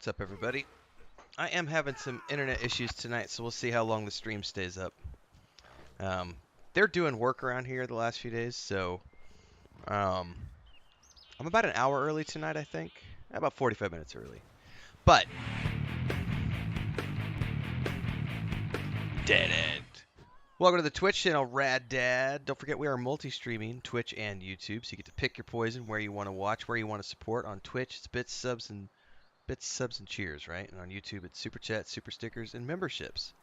What's up, everybody? I am having some internet issues tonight, so we'll see how long the stream stays up. They're doing work around here the last few days, so I'm about an hour early tonight, I think. About 45 minutes early. But dead end. Welcome to the Twitch channel, Rad Dad. Don't forget we are multi-streaming Twitch and YouTube, so you get to pick your poison where you want to watch, where you want to support. On Twitch, it's bits, subs, and cheers, right? And on YouTube, it's super chats, super stickers, and memberships.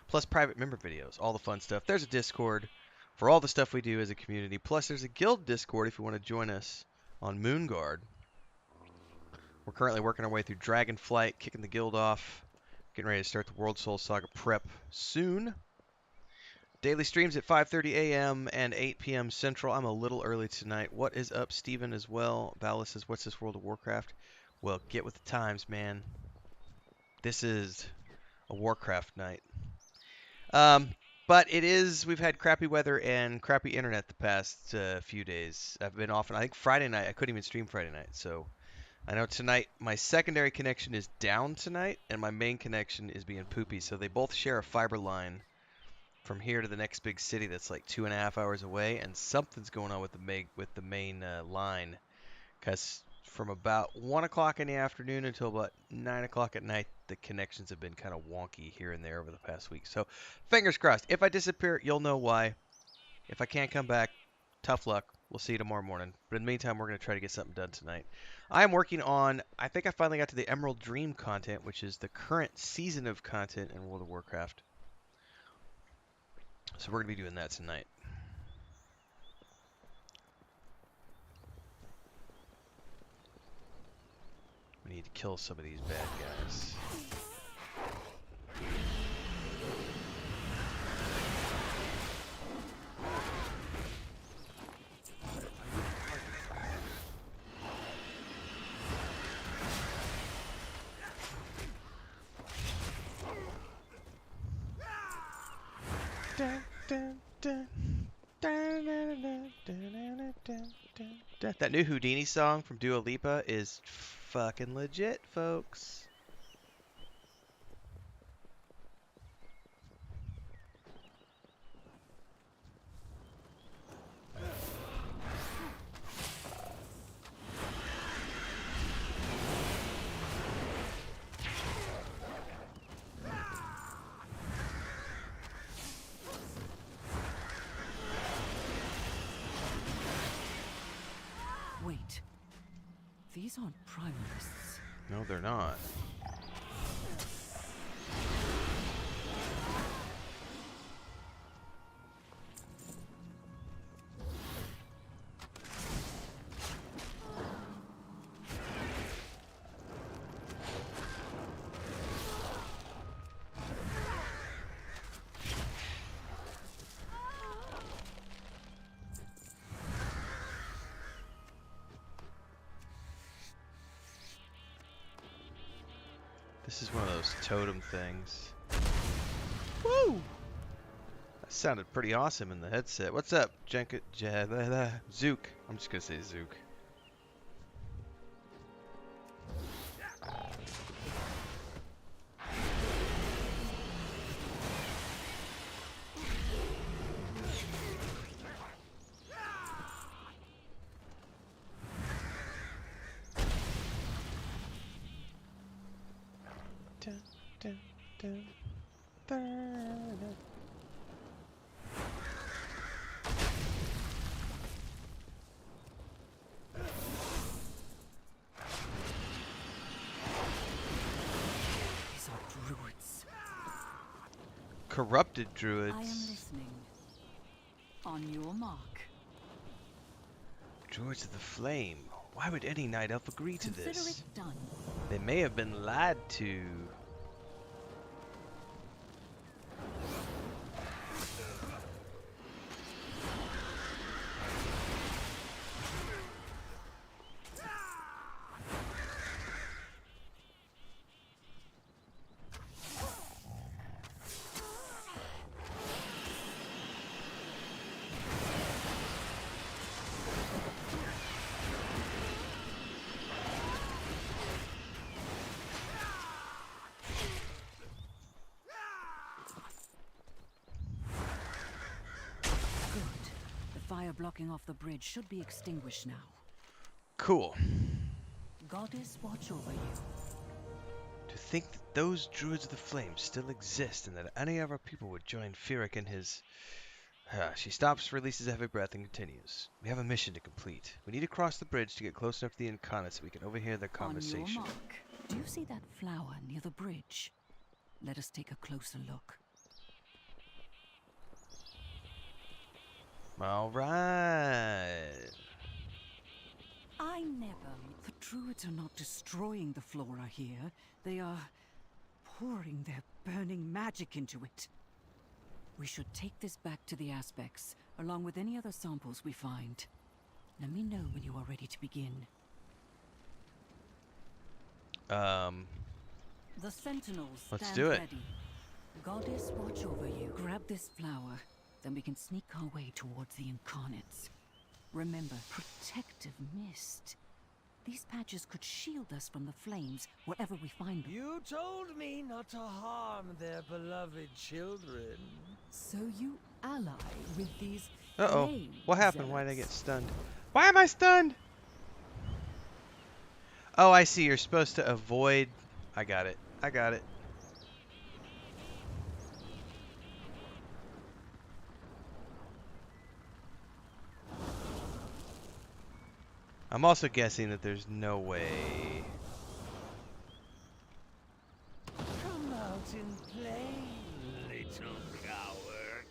Plus private member videos, all the fun stuff. There's a Discord for all the stuff we do as a community. Plus, there's a guild Discord if you want to join us on Moonguard. We're currently working our way through Dragonflight, kicking the guild off, getting ready to start the World Soul Saga prep soon. Daily streams at 5:30 a.m. and 8 p.m. Central. I'm a little early tonight. What is up, Steven, as well? Valis says, what's this World of Warcraft? Well, get with the times, man. This is a Warcraft night. But it is, we've had crappy weather and crappy internet the past few days. I've been off, and I think Friday night, I couldn't even stream Friday night. So I know tonight, my secondary connection is down tonight, and my main connection is being poopy. So they both share a fiber line from here to the next big city that's like 2.5 hours away, and something's going on with the main line, because from about 1 o'clock in the afternoon until about 9 o'clock at night, the connections have been kind of wonky here and there over the past week. So fingers crossed. If I disappear, you'll know why. If I can't come back, tough luck. We'll see you tomorrow morning. But in the meantime, we're going to try to get something done tonight. I am working on, I think I finally got to the Emerald Dream content, which is the current season of content in World of Warcraft. So we're going to be doing that tonight. We need to kill some of these bad guys. That new Houdini song from Dua Lipa is fucking legit, folks. Wait, these aren't primarists. No, they're not. This is one of those totem things. Woo! That sounded pretty awesome in the headset. What's up, Zook? I'm just gonna say Zook. These are druids. Corrupted druids. I am listening. On your mark. Druids of the Flame. Why would any night elf agree to Consider this? it done. They may have been lied to. blocking off the bridge should be extinguished now. Cool. Goddess, watch over you. To think that those druids of the flames still exist and that any of our people would join Firik in his... She stops, releases a heavy breath, and continues. We have a mission to complete. We need to cross the bridge to get close enough to the incarnate so we can overhear their conversation. On your mark. Do you see that flower near the bridge? Let us take a closer look. All right. I never... The druids are not destroying the flora here. They are pouring their burning magic into it. We should take this back to the aspects, along with any other samples we find. Let me know when you are ready to begin. The sentinels Let's stand do it. ready. Goddess, watch over you. Grab this flower, then we can sneak our way towards the incarnates. Remember, protective mist. These patches could shield us from the flames wherever we find them. You told me not to harm their beloved children. So you ally with these Uh-oh. flames, What happened? Why did I zealots? get stunned? Why am I stunned? Oh, I see. You're supposed to avoid... I got it. I got it. I'm also guessing that there's no way... Come out and play, little coward.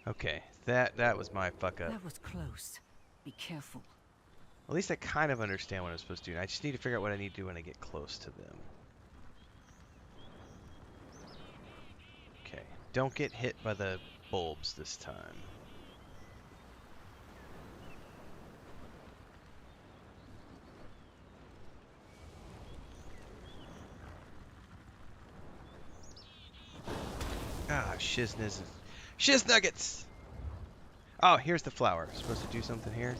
Okay, that was my fuck up. That was close. Be careful. At least I kind of understand what I'm supposed to do. I just need to figure out what I need to do when I get close to them. Okay, don't get hit by the bulbs this time. Ah, shiz nuggets! Oh, here's the flower. Supposed to do something here?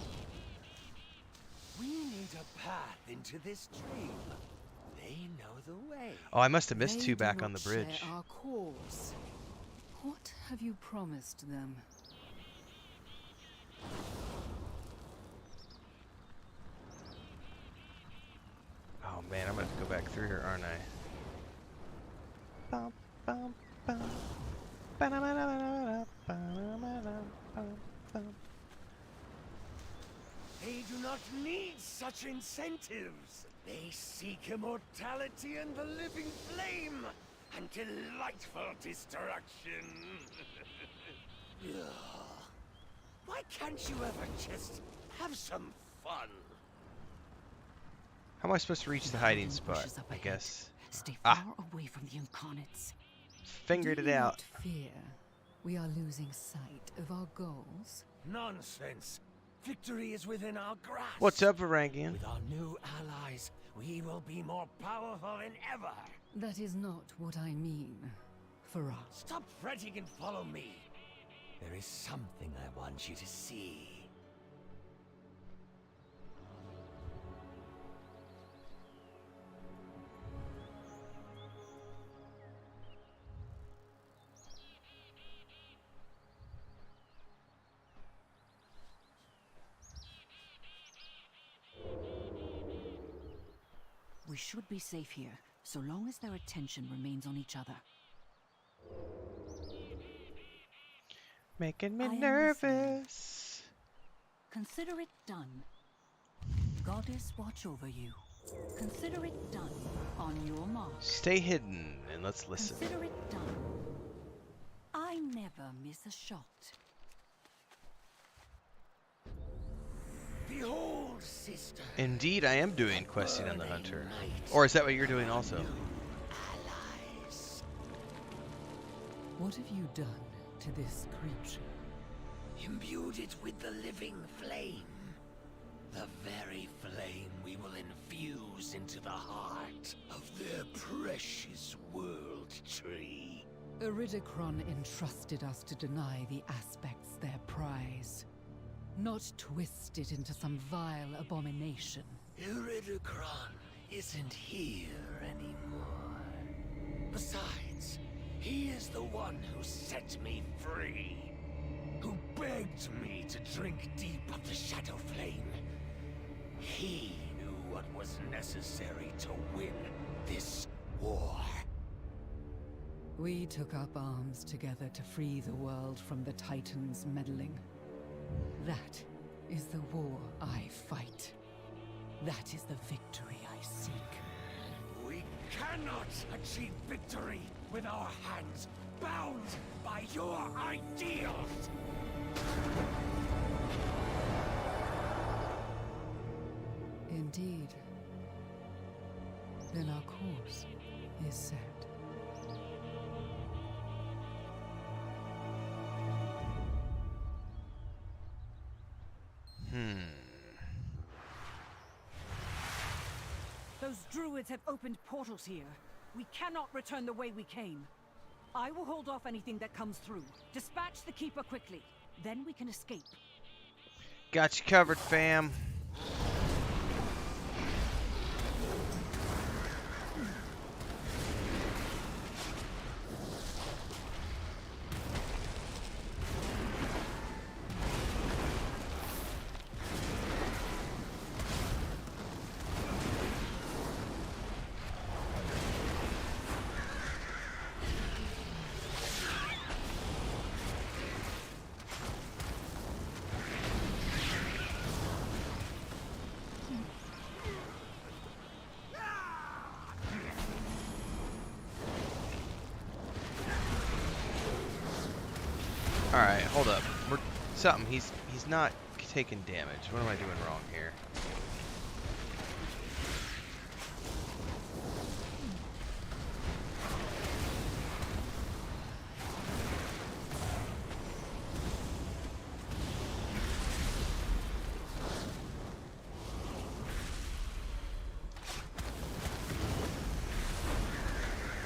We need a path into this stream. They know the way. Oh, I must have missed They two do back not on the bridge. share our cause. What have you promised them? Oh man, I'm gonna have to go back through here, aren't I? Bum, bum, bum. Ba-da-ba-da-ba-da-ba, ba-da-ba-da-bum, bum. They do not need such incentives. They seek immortality and the living flame and delightful destruction. Ugh. Why can't you ever just have some fun? How am I supposed to reach the hiding Hidden spot? bushes up I ahead. guess. Stay Ah. far away from the incarnates. Fingered Do it you out. not fear we are losing sight of our goals? Nonsense. Victory is within our grasp. What's up, Varangian? With our new allies, we will be more powerful than ever. That is not what I mean, Farah. Stop fretting and follow me. There is something I want you to see. We should be safe here, so long as their attention remains on each other. Making me I am nervous. Consider it done. Goddess, watch over you. Consider it done. On your mark. Stay hidden and let's listen. Consider it done. I never miss a shot. Behold, sister. Indeed, I am doing questing on the Burning hunter. light. Or is that what you're doing also? Allies. What have you done to this creature? Imbued it with the living flame. The very flame we will infuse into the heart of their precious world tree. Iridicron entrusted us to deny the aspects their prize, not twist it into some vile abomination. Iridicron isn't here anymore. Besides, he is the one who set me free. who begged me to drink deep of the Shadow Flame. He knew what was necessary to win this war. We took up arms together to free the world from the Titans' meddling. That is the war I fight. That is the victory I seek. We cannot achieve victory with our hands bound by your ideals! Indeed. Then our course is set. Those druids have opened portals here. We cannot return the way we came. I will hold off anything that comes through. Dispatch the Keeper quickly. Then we can escape. Got you covered, fam. Alright, hold up. He's not taking damage. What am I doing wrong here?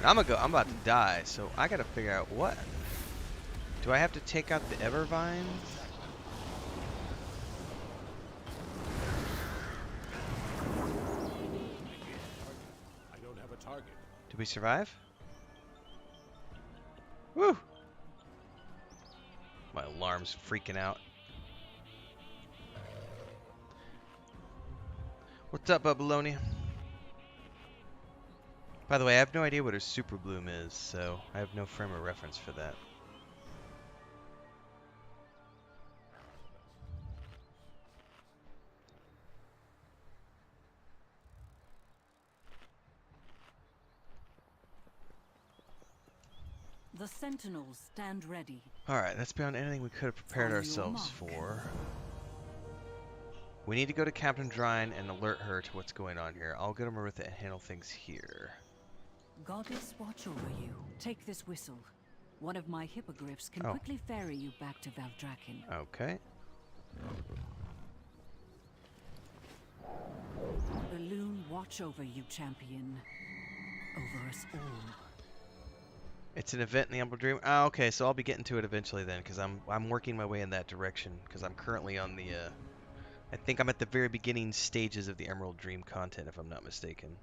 I'm about to die, so I gotta figure out what. Do I have to take out the Evervines? I don't have a target. Did we survive? Woo! My alarm's freaking out. What's up, Babylonia? By the way, I have no idea what a super bloom is, so I have no frame of reference for that. The sentinels stand ready. Alright, that's beyond anything we could have prepared On your ourselves mark. for. We need to go to Captain Drine and alert her to what's going on here. I'll go to Maritha and handle things here. Goddess watch over you. Take this whistle. One of my hippogriffs can Oh. quickly ferry you back to Valdrakken. Okay. The Loon watch over you, champion. Over us all. It's an event in the Emerald Dream. Oh, okay, so I'll be getting to it eventually then, because I'm working my way in that direction, because I'm currently on the I think I'm at the very beginning stages of the Emerald Dream content, if I'm not mistaken.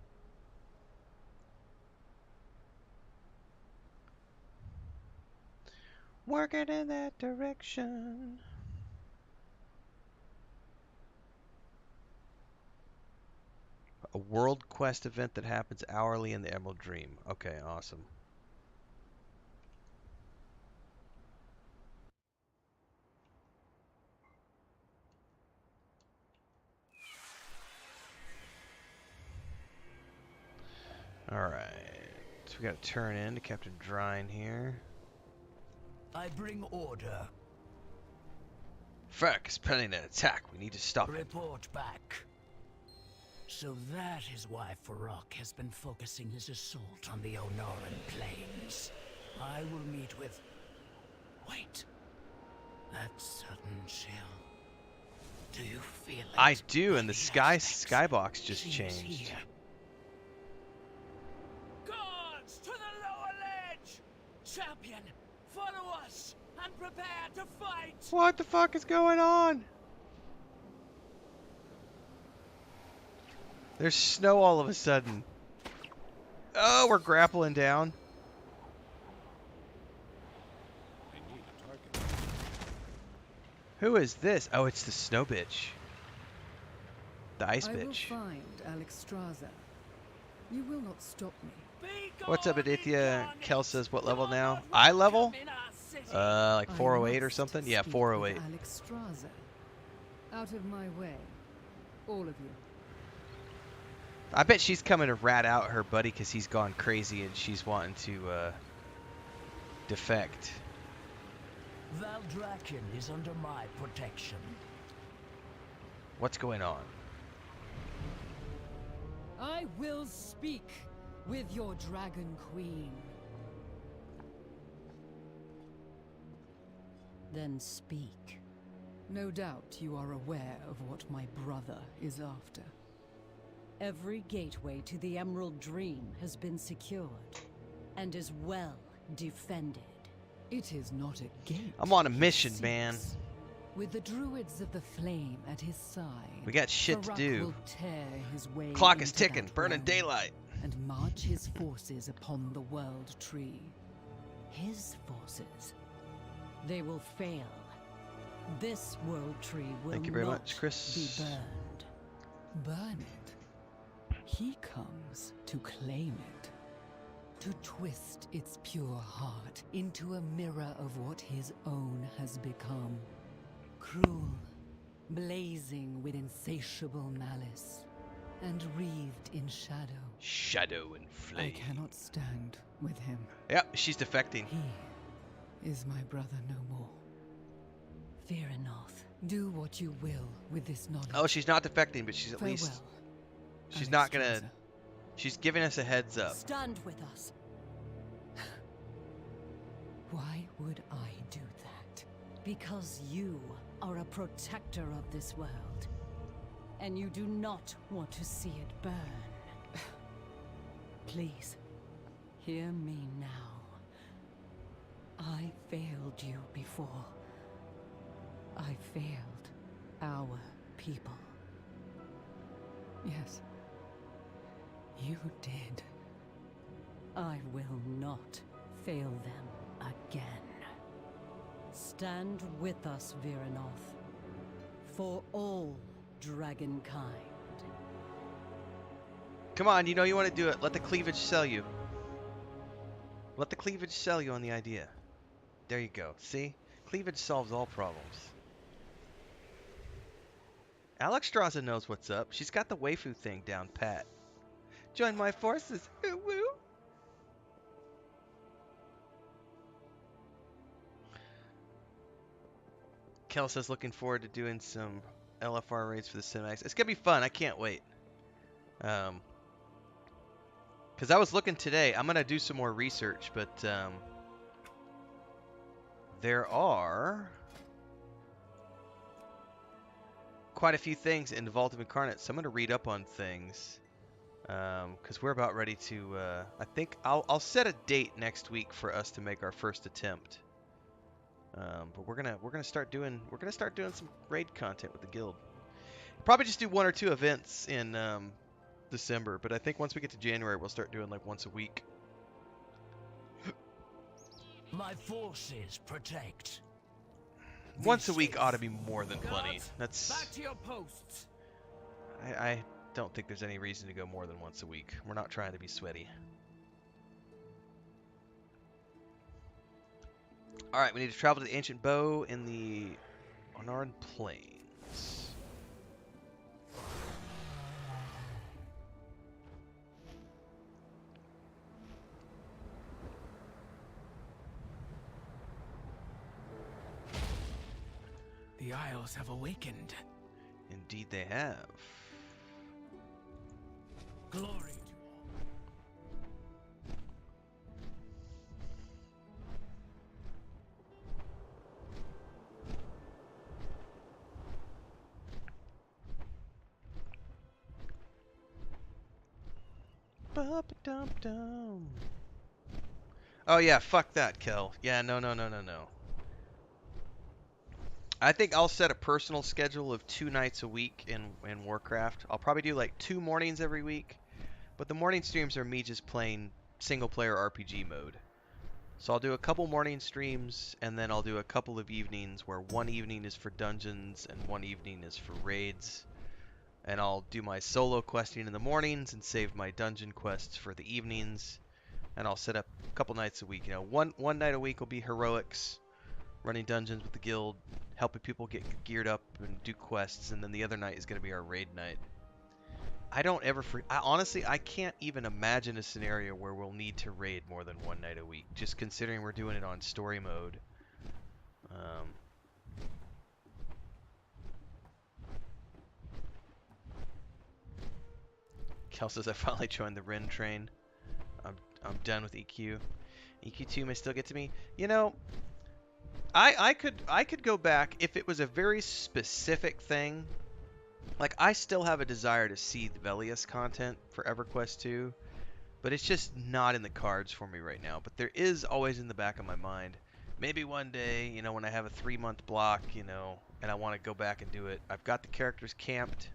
Working in that direction. A world quest event that happens hourly in the Emerald Dream. Okay, awesome. Alright. So we gotta turn in to Captain Drine here. I bring order. Ferk is planning an attack. We need to stop it. Report back. So that is why Farok has been focusing his assault on the Onoran plains. I will meet with... Wait. That sudden chill. Do you feel it? I do, and the The skybox just She's changed. here. Guards to the lower ledge! Champion, follow us and prepare to fight! What the fuck is going on? There's snow all of a sudden. Oh, we're grappling down. I need a target. Who is this? Oh, it's the snow bitch. The ice I will bitch. find Alexstrasza. You will not stop me. What's up, Aditya? Kel says, what level now? Eye level? Like I 408 or must something? Yeah, speak 408. with Alexstrasza. Out of my way, all of you. I bet she's coming to rat out her buddy because he's gone crazy and she's wanting to defect. Valdrakken is under my protection. What's going on? I will speak with your Dragon Queen. Then speak. No doubt you are aware of what my brother is after. Every gateway to the Emerald Dream has been secured and is well defended. It is not a gate. I'm on a mission, man. With the druids of the flame at his side, We got shit to Farak do. will tear his way Clock is into ticking, that burning realm daylight. and march his forces upon the World Tree. His forces, they will fail. This World Tree will Thank you very not much, Chris. be burned. Burn it. He comes to claim it. To twist its pure heart into a mirror of what his own has become. Cruel, blazing with insatiable malice, and wreathed in shadow. Shadow and I flame. cannot stand with him. Yep, she's defecting. He is my brother no more. Fear enough. Do what you will with this knowledge. Oh, she's not defecting, but she's at Farewell, least... She's not gonna... Alexstrasza. She's giving us a heads up. Stand with us. Why would I do that? Because you are a protector of this world. And you do not want to see it burn. Please, hear me now. I failed you before. I failed our people. Yes, you did. I will not fail them again. Stand with us, Viranoth, for all dragonkind. Come on, you know you want to do it. Let the cleavage sell you. Let the cleavage sell you on the idea. There you go. See? Cleavage solves all problems. Alexstrasza knows what's up. She's got the waifu thing down pat. Join my forces. Ooh, woo. Kel says looking forward to doing some LFR raids for the cinematics. It's gonna be fun. I can't wait. Because I was looking today. I'm gonna do some more research, but there are quite a few things in the Vault of Incarnate, so I'm gonna read up on things. Because we're about ready to. I think I'll set a date next week for us to make our first attempt. But we're gonna start doing some raid content with the guild. Probably just do 1 or 2 events in December, but I think once we get to January, we'll start doing like once a week. My forces protect. Once a week ought to be more than plenty. That's. Back to your posts. I don't think there's any reason to go more than once a week. We're not trying to be sweaty. Alright, we need to travel to the Ancient Bow in the Onaran Plains. The Isles have awakened. Indeed they have. Glory to Ba-ba-dum-dum. Oh yeah, fuck that, Kel. Yeah, no. I think I'll set a personal schedule of 2 nights a week in Warcraft. I'll probably do like 2 mornings every week, but the morning streams are me just playing single player RPG mode. So I'll do a couple morning streams, and then I'll do a couple of evenings where one evening is for dungeons and one evening is for raids. And I'll do my solo questing in the mornings and save my dungeon quests for the evenings. And I'll set up a couple nights a week. You know, one night a week will be heroics, running dungeons with the guild, helping people get geared up and do quests, and then the other night is going to be our raid night. I don't ever honestly, I can't even imagine a scenario where we'll need to raid more than one night a week, just considering we're doing it on story mode. Kel says I finally joined the Ren train. I'm done with EQ. EQ2 may still get to me. You know, I could go back if it was a very specific thing. Like, I still have a desire to see the Velius content for EverQuest 2, but it's just not in the cards for me right now. But there is always in the back of my mind, maybe one day, you know, when I have a 3-month block, you know, and I want to go back and do it. I've got the characters camped,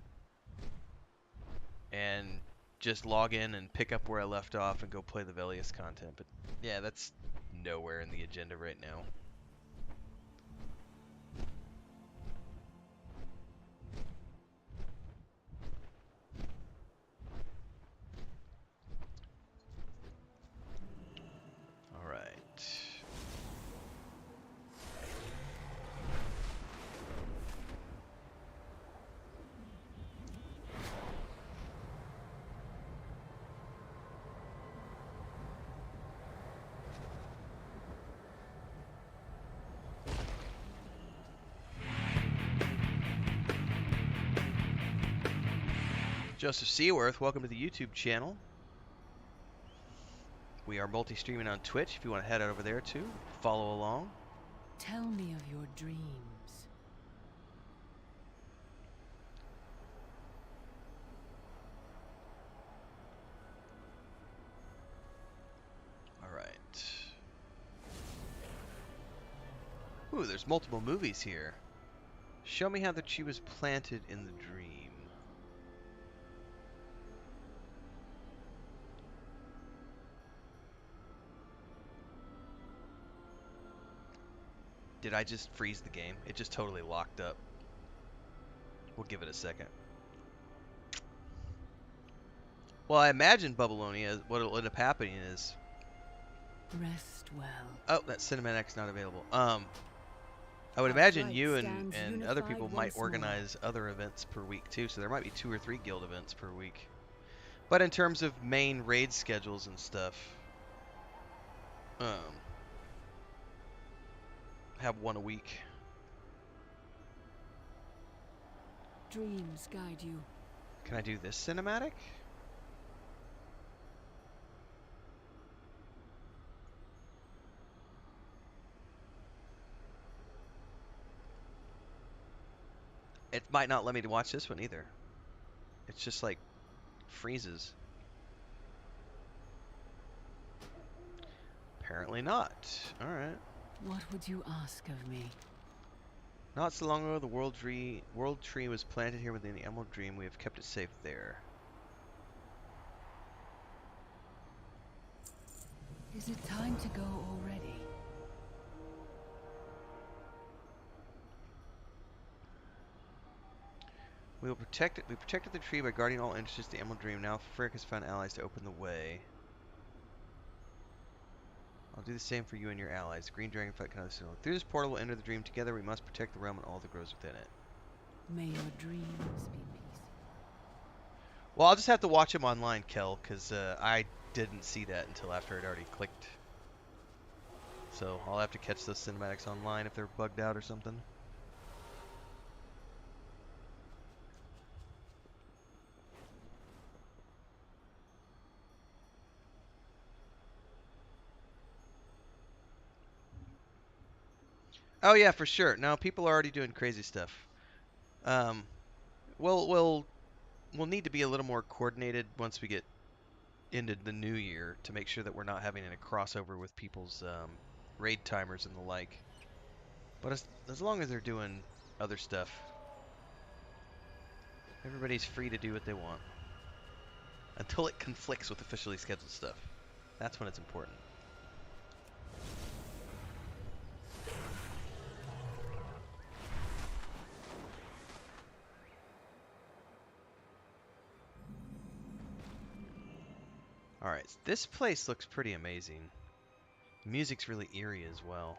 and just log in and pick up where I left off and go play the Velius content. But yeah, that's nowhere in the agenda right now. Joseph Seaworth, welcome to the YouTube channel. We are multi-streaming on Twitch. If you want to head over there too, follow along. Tell me of your dreams. All right. Ooh, there's multiple movies here. Show me how the tree was planted in the dream. Did I just freeze the game? It just totally locked up. We'll give it a second. Well, I imagine Babylonia, what will end up happening is... Rest well. Oh, that cinematic's not available. I would imagine you and other people might organize other events per week too, so there might be 2 or 3 guild events per week. But in terms of main raid schedules and stuff, have 1 a week. Dreams guide you. Can I do this cinematic? It might not let me watch this one either. It's just like freezes. Apparently not. Alright. What would you ask of me? Not so long ago, the world tree was planted here within the Emerald Dream. We have kept it safe there. Is it time to go already? We protected the tree by guarding all entrances to the Emerald Dream. Now Frick has found allies to open the way. I'll do the same for you and your allies. Green Dragonflight cannot signal. Through this portal, we'll enter the dream together. We must protect the realm and all that grows within it. May your dreams be peaceful. Well, I'll just have to watch him online, Kel, because I didn't see that until after it already clicked. So I'll have to catch those cinematics online if they're bugged out or something. Oh yeah, for sure. Now people are already doing crazy stuff. We'll need to be a little more coordinated once we get into the new year to make sure that we're not having any crossover with people's raid timers and the like. But as long as they're doing other stuff, everybody's free to do what they want. Until it conflicts with officially scheduled stuff. That's when it's important. Alright, this place looks pretty amazing. The music's really eerie as well.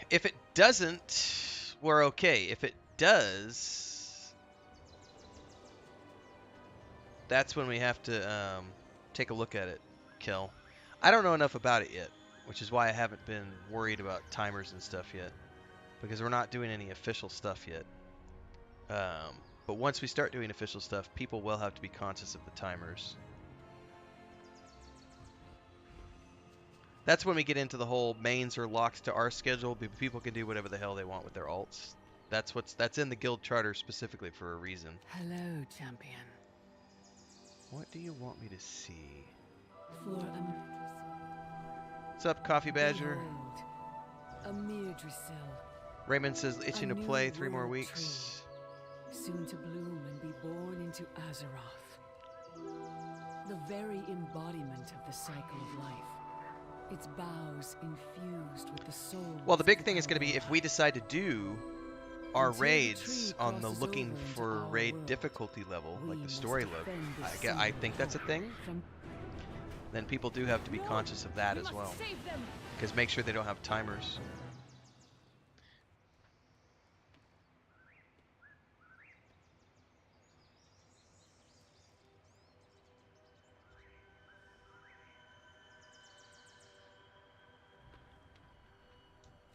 If it doesn't, we're okay. If it does, that's when we have to take a look at it, Kel. I don't know enough about it yet, which is why I haven't been worried about timers and stuff yet, because we're not doing any official stuff yet. But once we start doing official stuff, people will have to be conscious of the timers. That's when we get into the whole mains are locked to our schedule. People can do whatever the hell they want with their alts. That's in the guild charter specifically for a reason. Hello, champion. What do you want me to see? For What's up, Coffee Badger? a mere drizzle, Raymond says itching to new play 3 more world weeks. soon to bloom and be born into Azeroth. The very embodiment of the cycle of life. Its boughs infused with the soul. Well, the big thing is going to be if we decide to do our Until the raids tree on the crosses looking over into for our raid world, difficulty level, we like the must story level. defend this I symbol think that's a thing. from Then people do have to be conscious of that as well. Because make sure they don't have timers.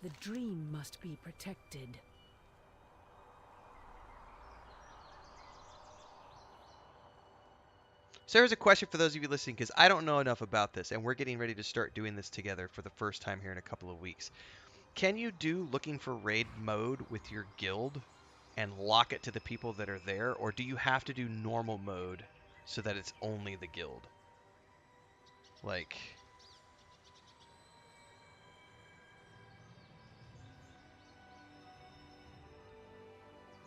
The dream must be protected. So here's a question for those of you listening, because I don't know enough about this, and we're getting ready to start doing this together for the first time here in a couple of weeks. Can you do looking for raid mode with your guild and lock it to the people that are there, or do you have to do normal mode so that it's only the guild? Like...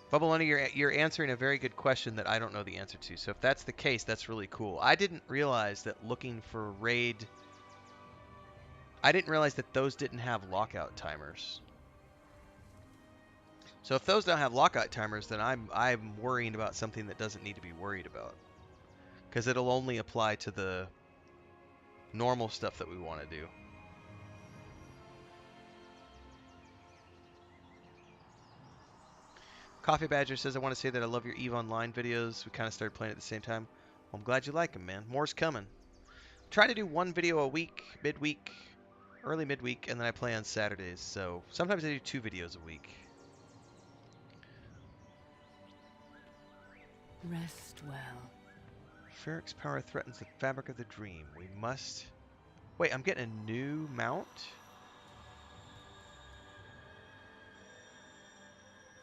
Bubbaloni, you're answering a very good question that I don't know the answer to. So if that's the case, that's really cool. I didn't realize that looking for raid... I didn't realize that those didn't have lockout timers. So if those don't have lockout timers, then I'm worrying about something that doesn't need to be worried about. Because it'll only apply to the normal stuff that we want to do. Coffee Badger says, I want to say that I love your EVE Online videos. We kind of started playing at the same time. Well, I'm glad you like them, man. More's coming. Try to do one video a week, midweek, early midweek, and then I play on Saturdays. So sometimes I do 2 videos a week. Rest well. Ferric's power threatens the fabric of the dream. We must... Wait, I'm getting a new mount?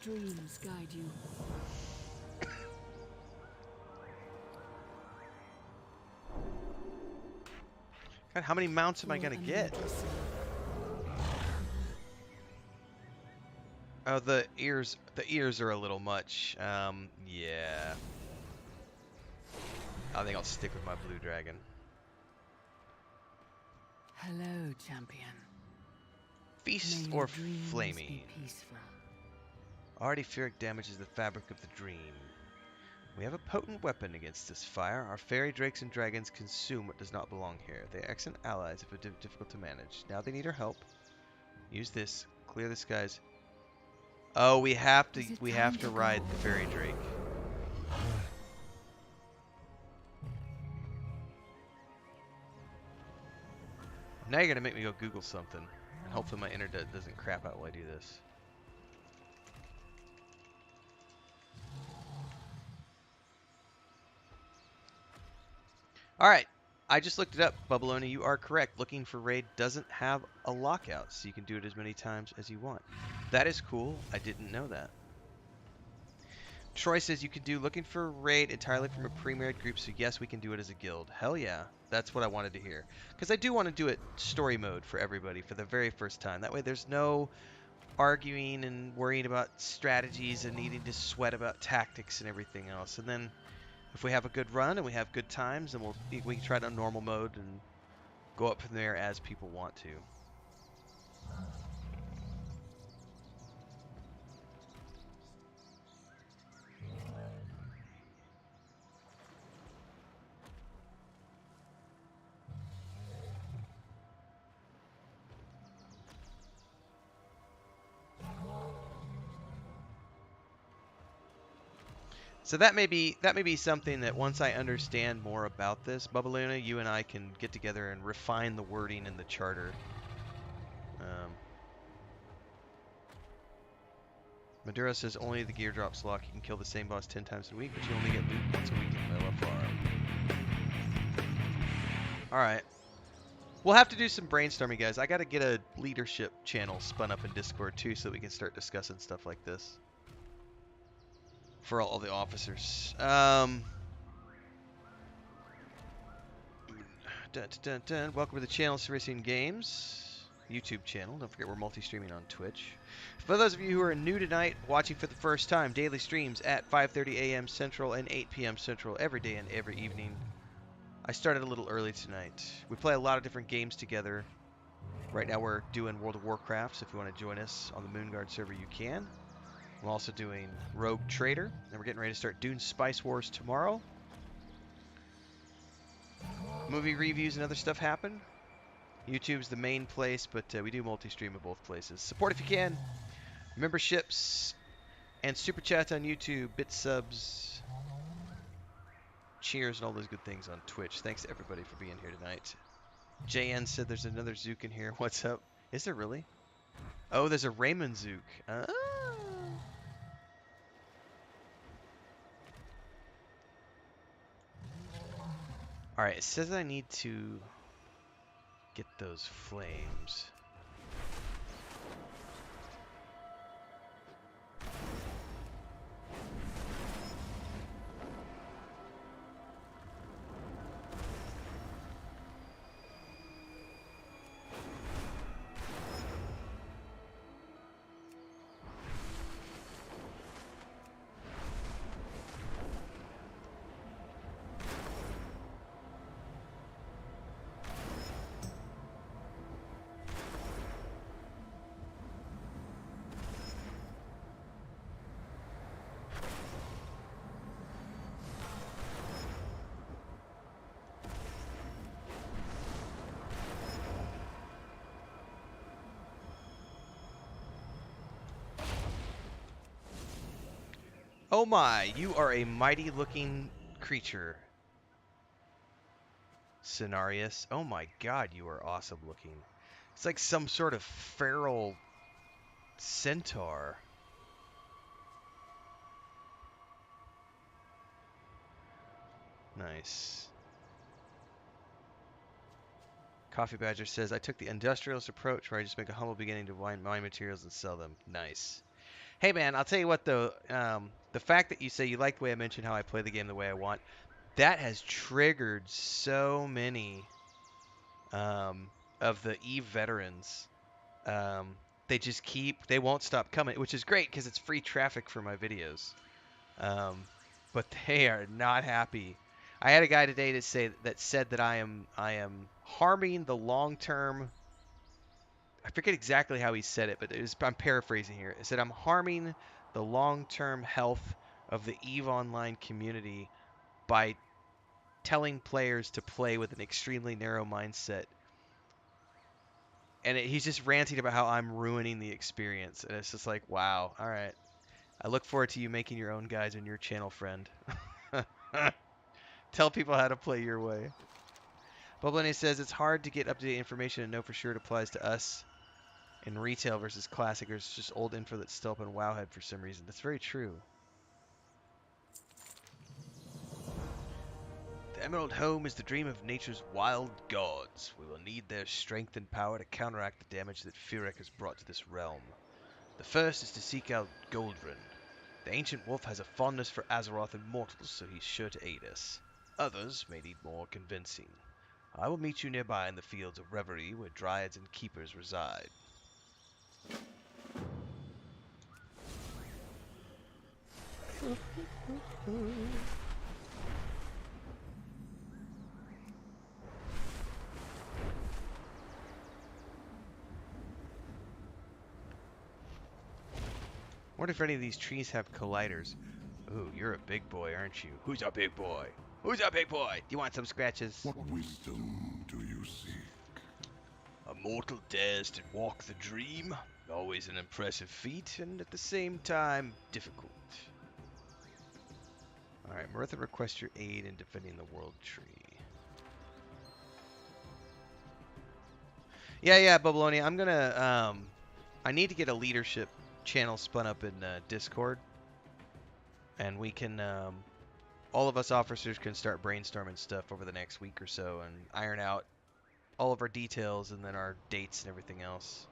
Dreams guide you. God, how many mounts am I going to get? Oh, the ears are a little much. Yeah. I think I'll stick with my blue dragon. Hello, champion. Feast May or your dreams flaming? be peaceful. Already Ferric damages the fabric of the dream. We have a potent weapon against this fire. Our fairy drakes and dragons consume what does not belong here. They are excellent allies if difficult to manage. Now they need our help. Use this. Clear the skies. Oh, we have to ride the fairy drake. Now you're gonna make me go Google something, and hopefully my internet doesn't crap out while I do this. Alright, I just looked it up, Bubbaloni, you are correct. Looking for raid doesn't have a lockout, so you can do it as many times as you want. That is cool, I didn't know that. Troy says you can do looking for raid entirely from a pre-married group, so yes, we can do it as a guild. Hell yeah, that's what I wanted to hear. Because I do want to do it story mode for everybody for the very first time. That way there's no arguing and worrying about strategies and needing to sweat about tactics and everything else. And then if we have a good run and we have good times, then we can try it on normal mode and go up from there as people want to. So that may be something that once I understand more about this, Bubbaluna, you and I can get together and refine the wording in the charter. Maduro says only the gear drop slot. You can kill the same boss 10 times a week, but you only get loot once a week in LFR. Alright. We'll have to do some brainstorming, guys. I gotta get a leadership channel spun up in Discord, too, so that we can start discussing stuff like this. For all the officers. Dun, dun, dun, dun. Welcome to the channel, Cerisian Games. YouTube channel. Don't forget we're multi-streaming on Twitch. For those of you who are new tonight, watching for the first time, daily streams at 5:30 a.m. Central and 8 p.m. Central every day and every evening. I started a little early tonight. We play a lot of different games together. Right now we're doing World of Warcraft, so if you want to join us on the Moonguard server, you can. I'm also doing Rogue Trader, and we're getting ready to start Dune Spice Wars tomorrow. Movie reviews and other stuff happen. YouTube's the main place, but we do multi-stream at both places. Support if you can. Memberships and super chats on YouTube, bit subs, cheers, and all those good things on Twitch. Thanks to everybody for being here tonight. JN said there's another Zook in here. What's up? Is there really? Oh, there's a Raymond Zook. Ah. Alright, it says I need to get those flames. Oh my, you are a mighty looking creature, Cenarius. Oh my god, you are awesome looking. It's like some sort of feral centaur. Nice. Coffee Badger says, I took the industrialist approach where I just make a humble beginning to mine materials and sell them. Nice. Hey man, I'll tell you what though, the fact that you say you like the way I mentioned how I play the game the way I want, that has triggered so many of the EVE veterans. They won't stop coming, which is great because it's free traffic for my videos. But they are not happy. I had a guy today that said that I am harming the long-term. I forget exactly how he said it, but I'm paraphrasing here. It said I'm harming the long-term health of the EVE Online community by telling players to play with an extremely narrow mindset. And he's just ranting about how I'm ruining the experience. And it's just like, wow, all right. I look forward to you making your own guides on your channel, friend. Tell people how to play your way. Bubbleney says it's hard to get up-to-date information and know for sure it applies to us in retail versus classic. There's just old info that's still up in Wowhead for some reason. That's very true. The Emerald Home is the dream of nature's wild gods. We will need their strength and power to counteract the damage that Furek has brought to this realm. The first is to seek out Goldrun. The ancient wolf has a fondness for Azeroth and mortals, so he's sure to aid us. Others may need more convincing. I will meet you nearby in the fields of Reverie, where dryads and keepers reside. wonder if any of these trees have colliders. Ooh, you're a big boy, aren't you? Who's a big boy? Who's a big boy? Do you want some scratches? What wisdom do you seek? A mortal dares to walk the dream. Always an impressive feat, and at the same time, difficult. Alright, Maritha requests your aid in defending the world tree. Yeah, Babylonia, I'm gonna, I need to get a leadership channel spun up in Discord. And we can, all of us officers can start brainstorming stuff over the next week or so and iron out all of our details and then our dates and everything else.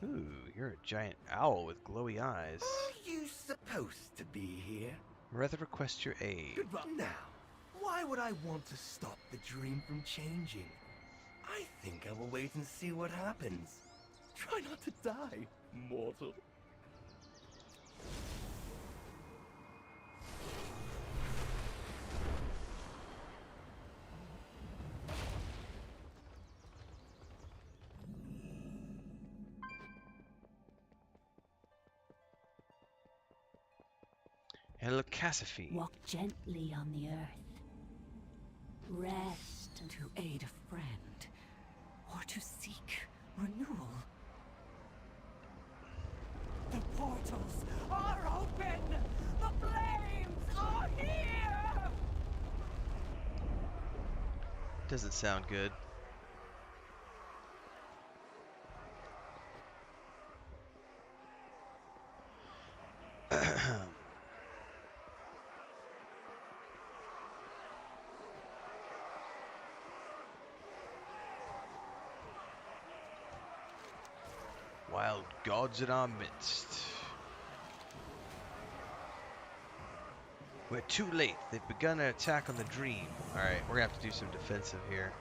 Ooh, you're a giant owl with glowy eyes. Are you supposed to be here? Rather request your aid. Now, why would I want to stop the dream from changing? I think I will wait and see what happens. Try not to die, mortal. Hello, Cassidy. Walk gently on the earth. Rest and To aid a friend, or to seek renewal. The portals are open! The flames are here! Doesn't sound good. Wild gods in our midst. We're too late. They've begun an attack on the dream. Alright, we're gonna have to do some defensive here.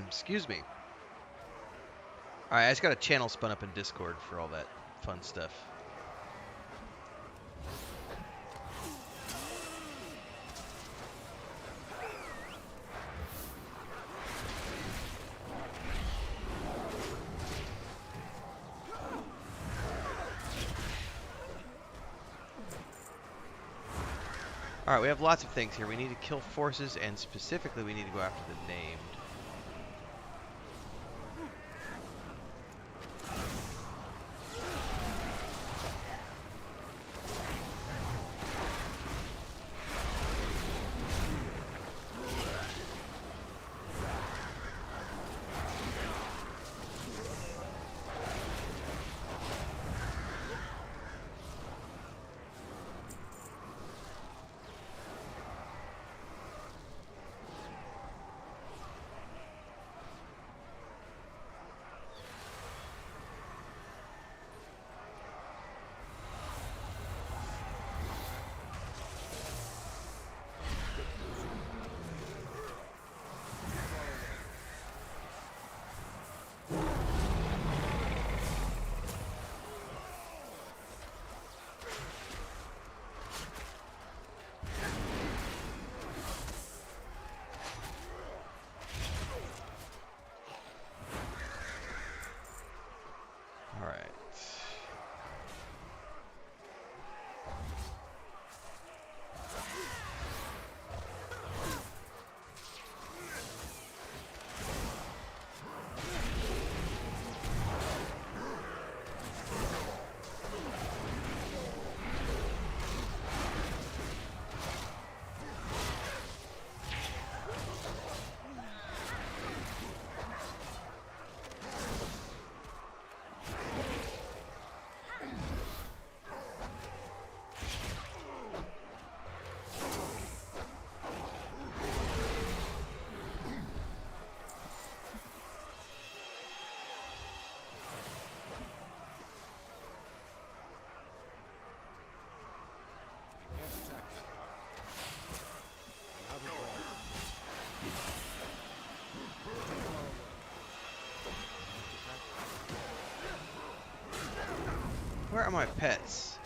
Excuse me. Alright, I just got a channel spun up in Discord for all that fun stuff. Alright, we have lots of things here. We need to kill forces, and specifically we need to go after the named. are my pets?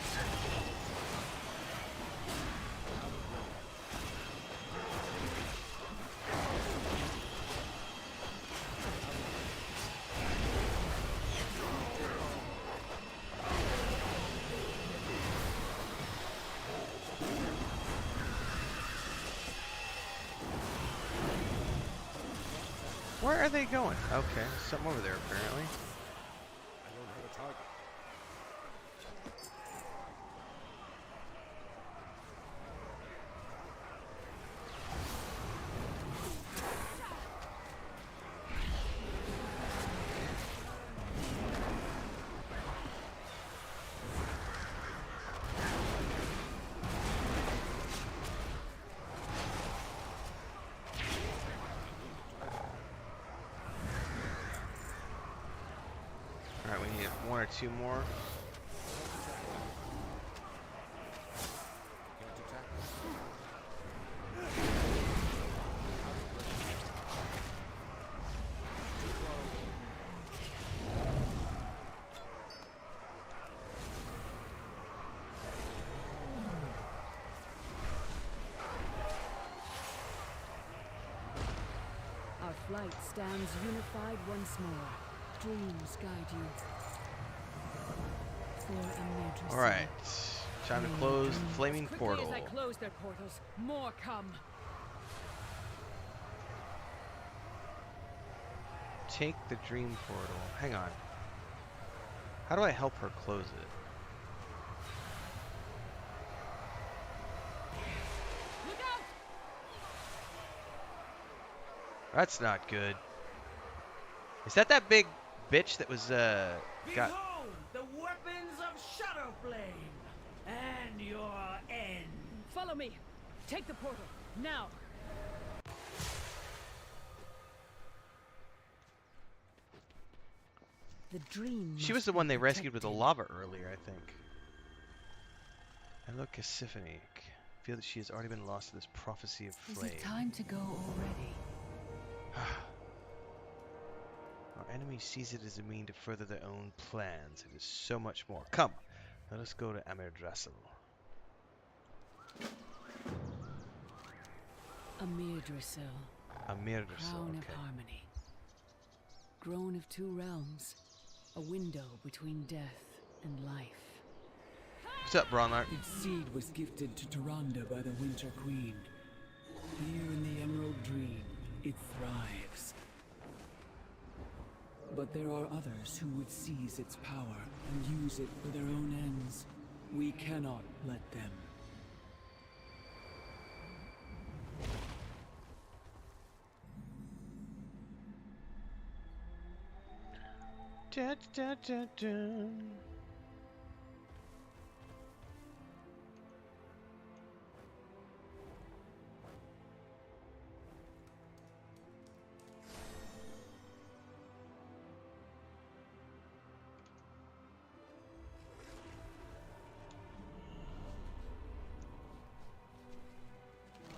Where are they going? Okay, something over there apparently. I don't have a target. Alright, we need one or two more. Can't attack. Our flight stands unified once more. Dreams guide you. For a Alright, time to close the flaming Quickly portal. as I close their portals, more come. Take the dream portal. Hang on. How do I help her close it? Look out! That's not good. Is that big bitch that was got? Behold the weapons of Shadowflame and your end. Follow me. Take the portal now. The dream. She was the one they rescued with the lava earlier, I think. Hello, Cassiphonic. Feel that she has already been lost to this prophecy of Is flame. it time to go already? Our enemy sees it as a mean to further their own plans. It is so much more. Come, let us go to Amirdrassil. Amirdrassil, Amirdrassil, crown okay. of harmony. Grown of two realms, a window between death and life. What's up, Bronlark? Its seed was gifted to Tyrande by the Winter Queen. Here in the Emerald Dream, it thrives. But there are others who would seize its power and use it for their own ends. We cannot let them. Da, da, da, da.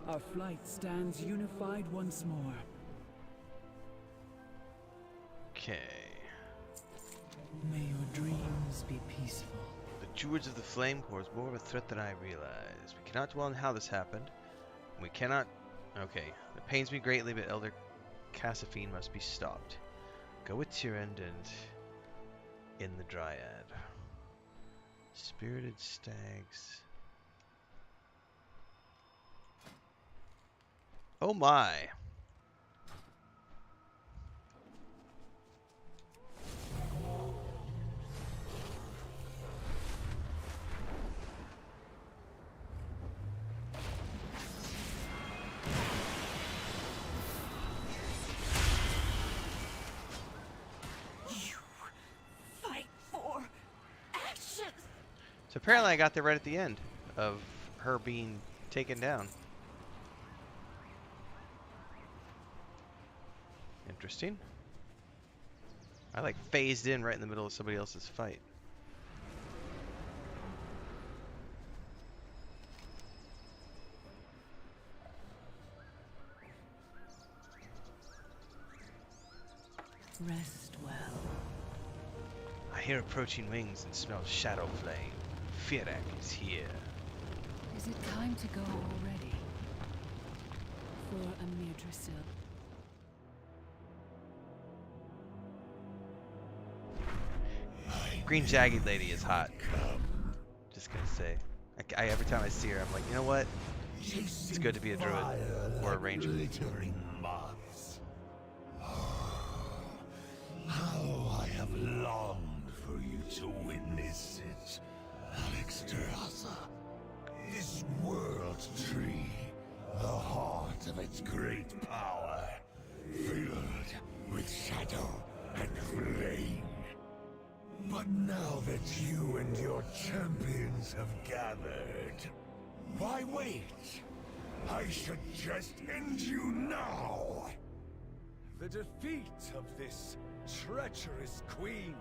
Our flight stands unified once more. Okay. May your dreams be peaceful. The Druids of the Flame Core is more of a threat than I realized. We cannot dwell on how this happened. We cannot... Okay. It pains me greatly, but Elder Cassiphine must be stopped. Go with Tyrande and... in the Dryad. Spirited Stags... Oh my! Fight for ashes. So apparently I got there right at the end of her being taken down. Interesting. I like phased in right in the middle of somebody else's fight. Rest well. I hear approaching wings and smell shadow flame. Firak is here. Is it time to go already? For a Mirdrasil. Green Jagged Lady is hot. Just gonna say. Every time I see her, I'm like, you know what? It's good to be a druid or a ranger. Moths. How I have longed for you to witness it, Alexstrasza. This world tree, the heart of its great power, filled with shadow and flame. But now that you and your champions have gathered, why wait? I should just end you now! The defeat of this treacherous queen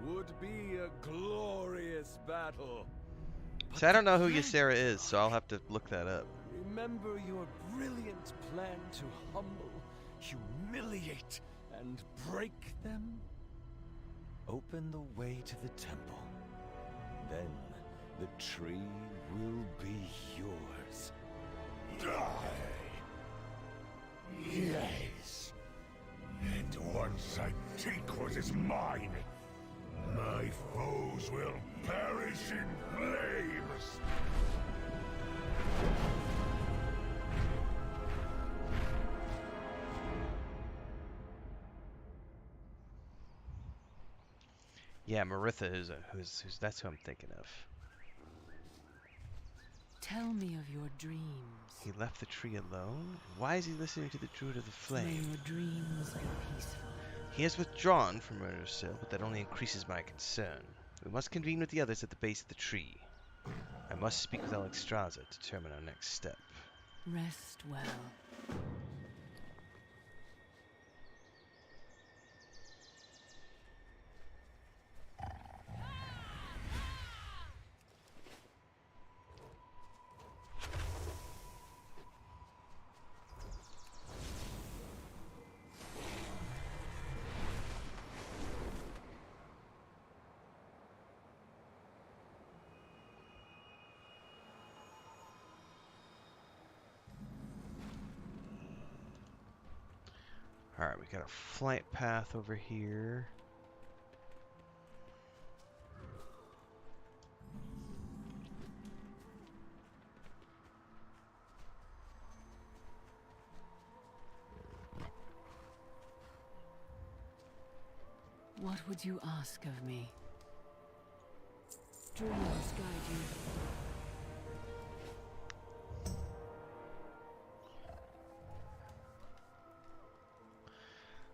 would be a glorious battle. So I don't know who Ysera is, so I'll have to look that up. Remember your brilliant plan to humble, humiliate, and break them? Open the way to the temple. Then the tree will be yours. Die! Yes! And once I take what is mine, my foes will perish in flames! Yeah, Maritha is who's that's who I'm thinking of. Tell me of your dreams. He left the tree alone? Why is he listening to the Druid of the May Flame? your dreams be peaceful. He has withdrawn from Murdersil, but that only increases my concern. We must convene with the others at the base of the tree. I must speak with Alexstrasza to determine our next step. Rest well. Alright, we got a flight path over here. What would you ask of me? Dreams guide you.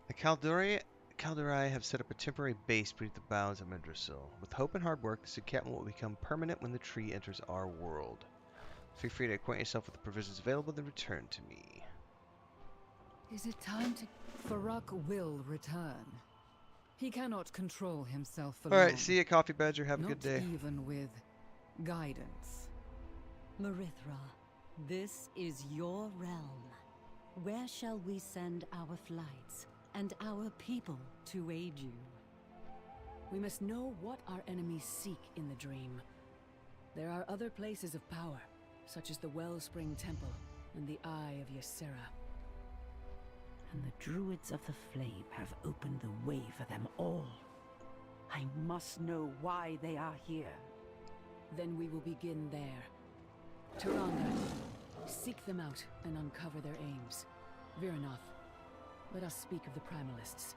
The Caldari have set up a temporary base beneath the bounds of Murdersil. With hope and hard work, this encampment will become permanent when the tree enters our world. Feel free to acquaint yourself with the provisions available, then return to me. Is it time to... Farak will return. He cannot control himself for long. Alright, see ya, Coffee Badger. Have a good day. Not even with guidance. Marithra, this is your realm. Where shall we send our flights and our people to aid you? We must know what our enemies seek in the dream. There are other places of power, such as the Wellspring Temple and the Eye of Ysera. And the Druids of the Flame have opened the way for them all. I must know why they are here. Then we will begin there. Tyrande, seek them out and uncover their aims. Viranoth, let us speak of the Primalists.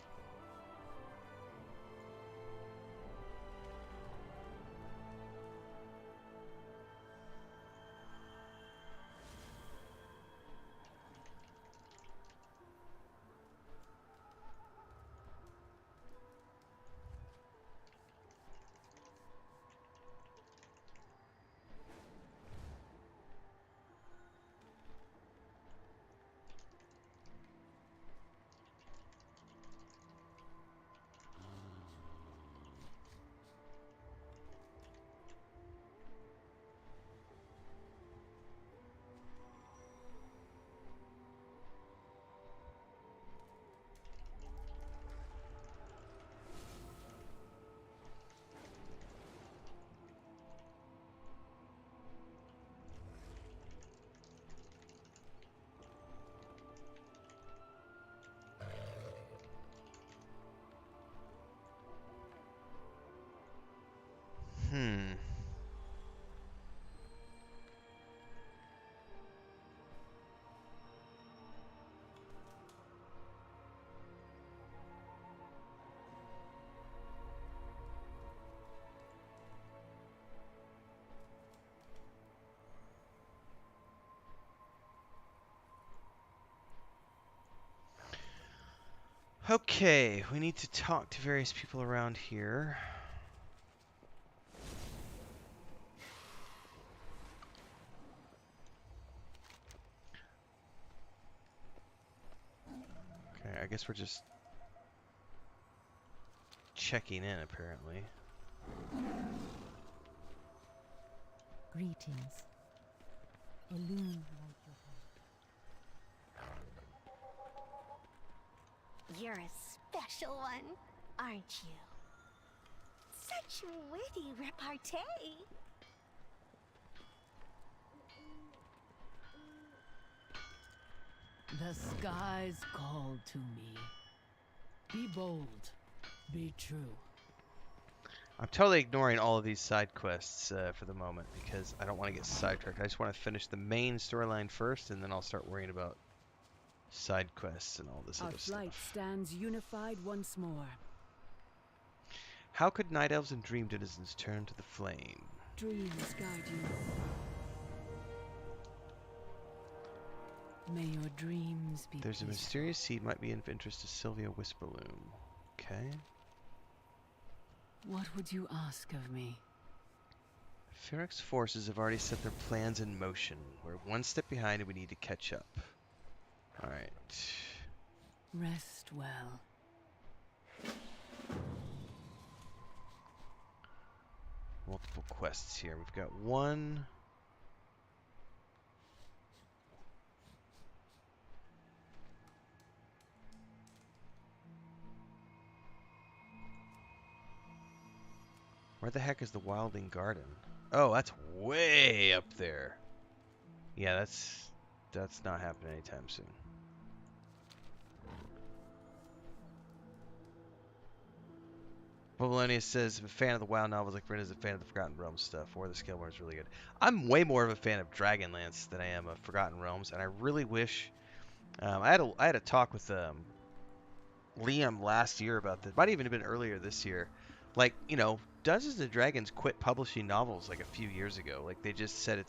Hmm. Okay, we need to talk to various people around here. Okay, I guess we're just checking in, apparently. Greetings. Elune. You're a special one, aren't you? Such witty repartee. The skies called to me. Be bold. Be true. I'm totally ignoring all of these side quests for the moment because I don't want to get sidetracked. I just want to finish the main storyline first, and then I'll start worrying about side quests and all this Our other flight stuff. stands unified once more. How could night elves and dream denizens turn to the flame? Dreams guide you. May your dreams be There's a peaceful. mysterious seed might be of interest to Sylvia Whisperloom. Okay. What would you ask of me? Ferox's forces have already set their plans in motion. We're one step behind and we need to catch up. Alright. Rest well. Multiple quests here. We've got one. Where the heck is the Wilding Garden? Oh, that's way up there. Yeah, that's not happening anytime soon. Bologna says, I'm a fan of the WoW novels like Brenda is a fan of the Forgotten Realms stuff, or the Scaleborn is really good. I'm way more of a fan of Dragonlance than I am of Forgotten Realms, and I really wish I had a talk with Liam last year about this. Might even have been earlier this year. Like, you know, Dungeons and Dragons quit publishing novels like a few years ago. Like they just said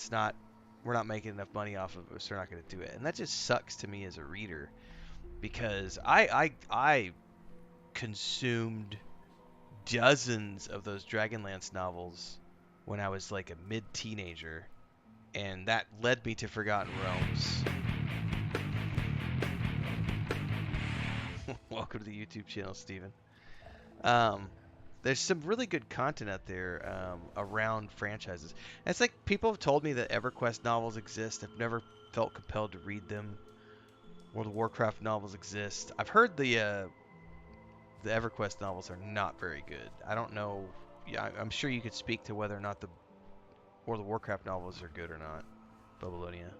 we're not making enough money off of it, so we're not going to do it. And that just sucks to me as a reader because I consumed dozens of those Dragonlance novels when I was like a mid-teenager, and that led me to Forgotten Realms. Welcome to the YouTube channel, Steven. There's some really good content out there around franchises. And it's like people have told me that EverQuest novels exist. I've never felt compelled to read them. World of Warcraft novels exist. I've heard the EverQuest novels are not very good. I don't know. Yeah, I'm sure you could speak to whether or not the World of Warcraft novels are good or not, Babylonia.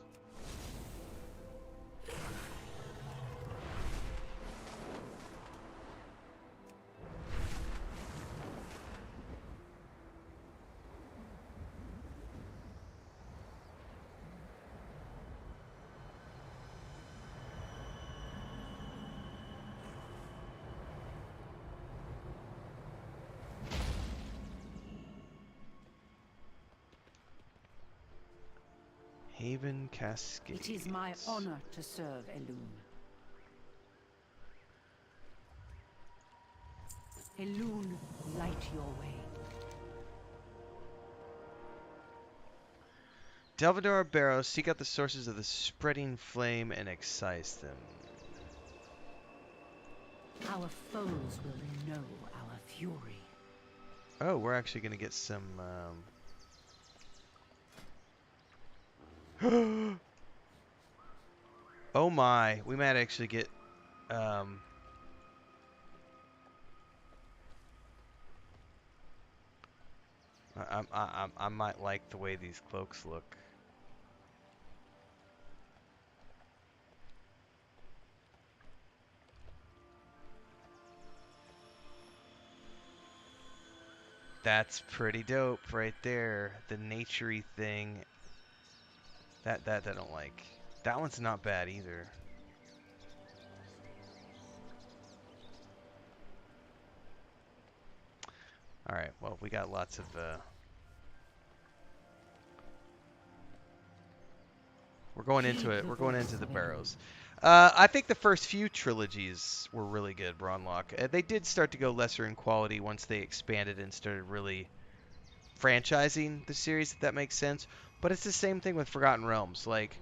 Haven Cascades. It is my honor to serve Elune. Elune, light your way. Delvador Barrows, seek out the sources of the spreading flame and excise them. Our foes will know our fury. Oh, we're actually going to get some... Oh my, we might actually get... I might like the way these cloaks look. That's pretty dope right there. The naturey thing. That I don't like. That one's not bad either. All right. Well, we got lots of. We're going into it. We're going into the barrows. I think the first few trilogies were really good, Bronlock. They did start to go lesser in quality once they expanded and started really franchising the series, if that makes sense. But it's the same thing with Forgotten Realms. Like,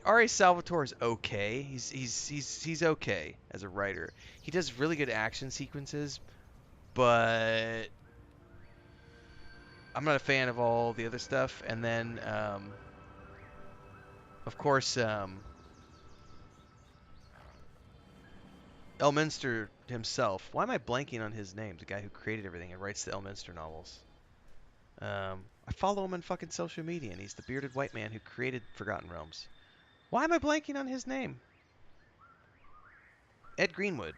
R.A. Salvatore is okay. He's okay as a writer. He does really good action sequences, but I'm not a fan of all the other stuff. And then, of course, Elminster himself. Why am I blanking on his name? The guy who created everything and writes the Elminster novels. I follow him on fucking social media, and he's the bearded white man who created Forgotten Realms. Why am I blanking on his name? Ed Greenwood.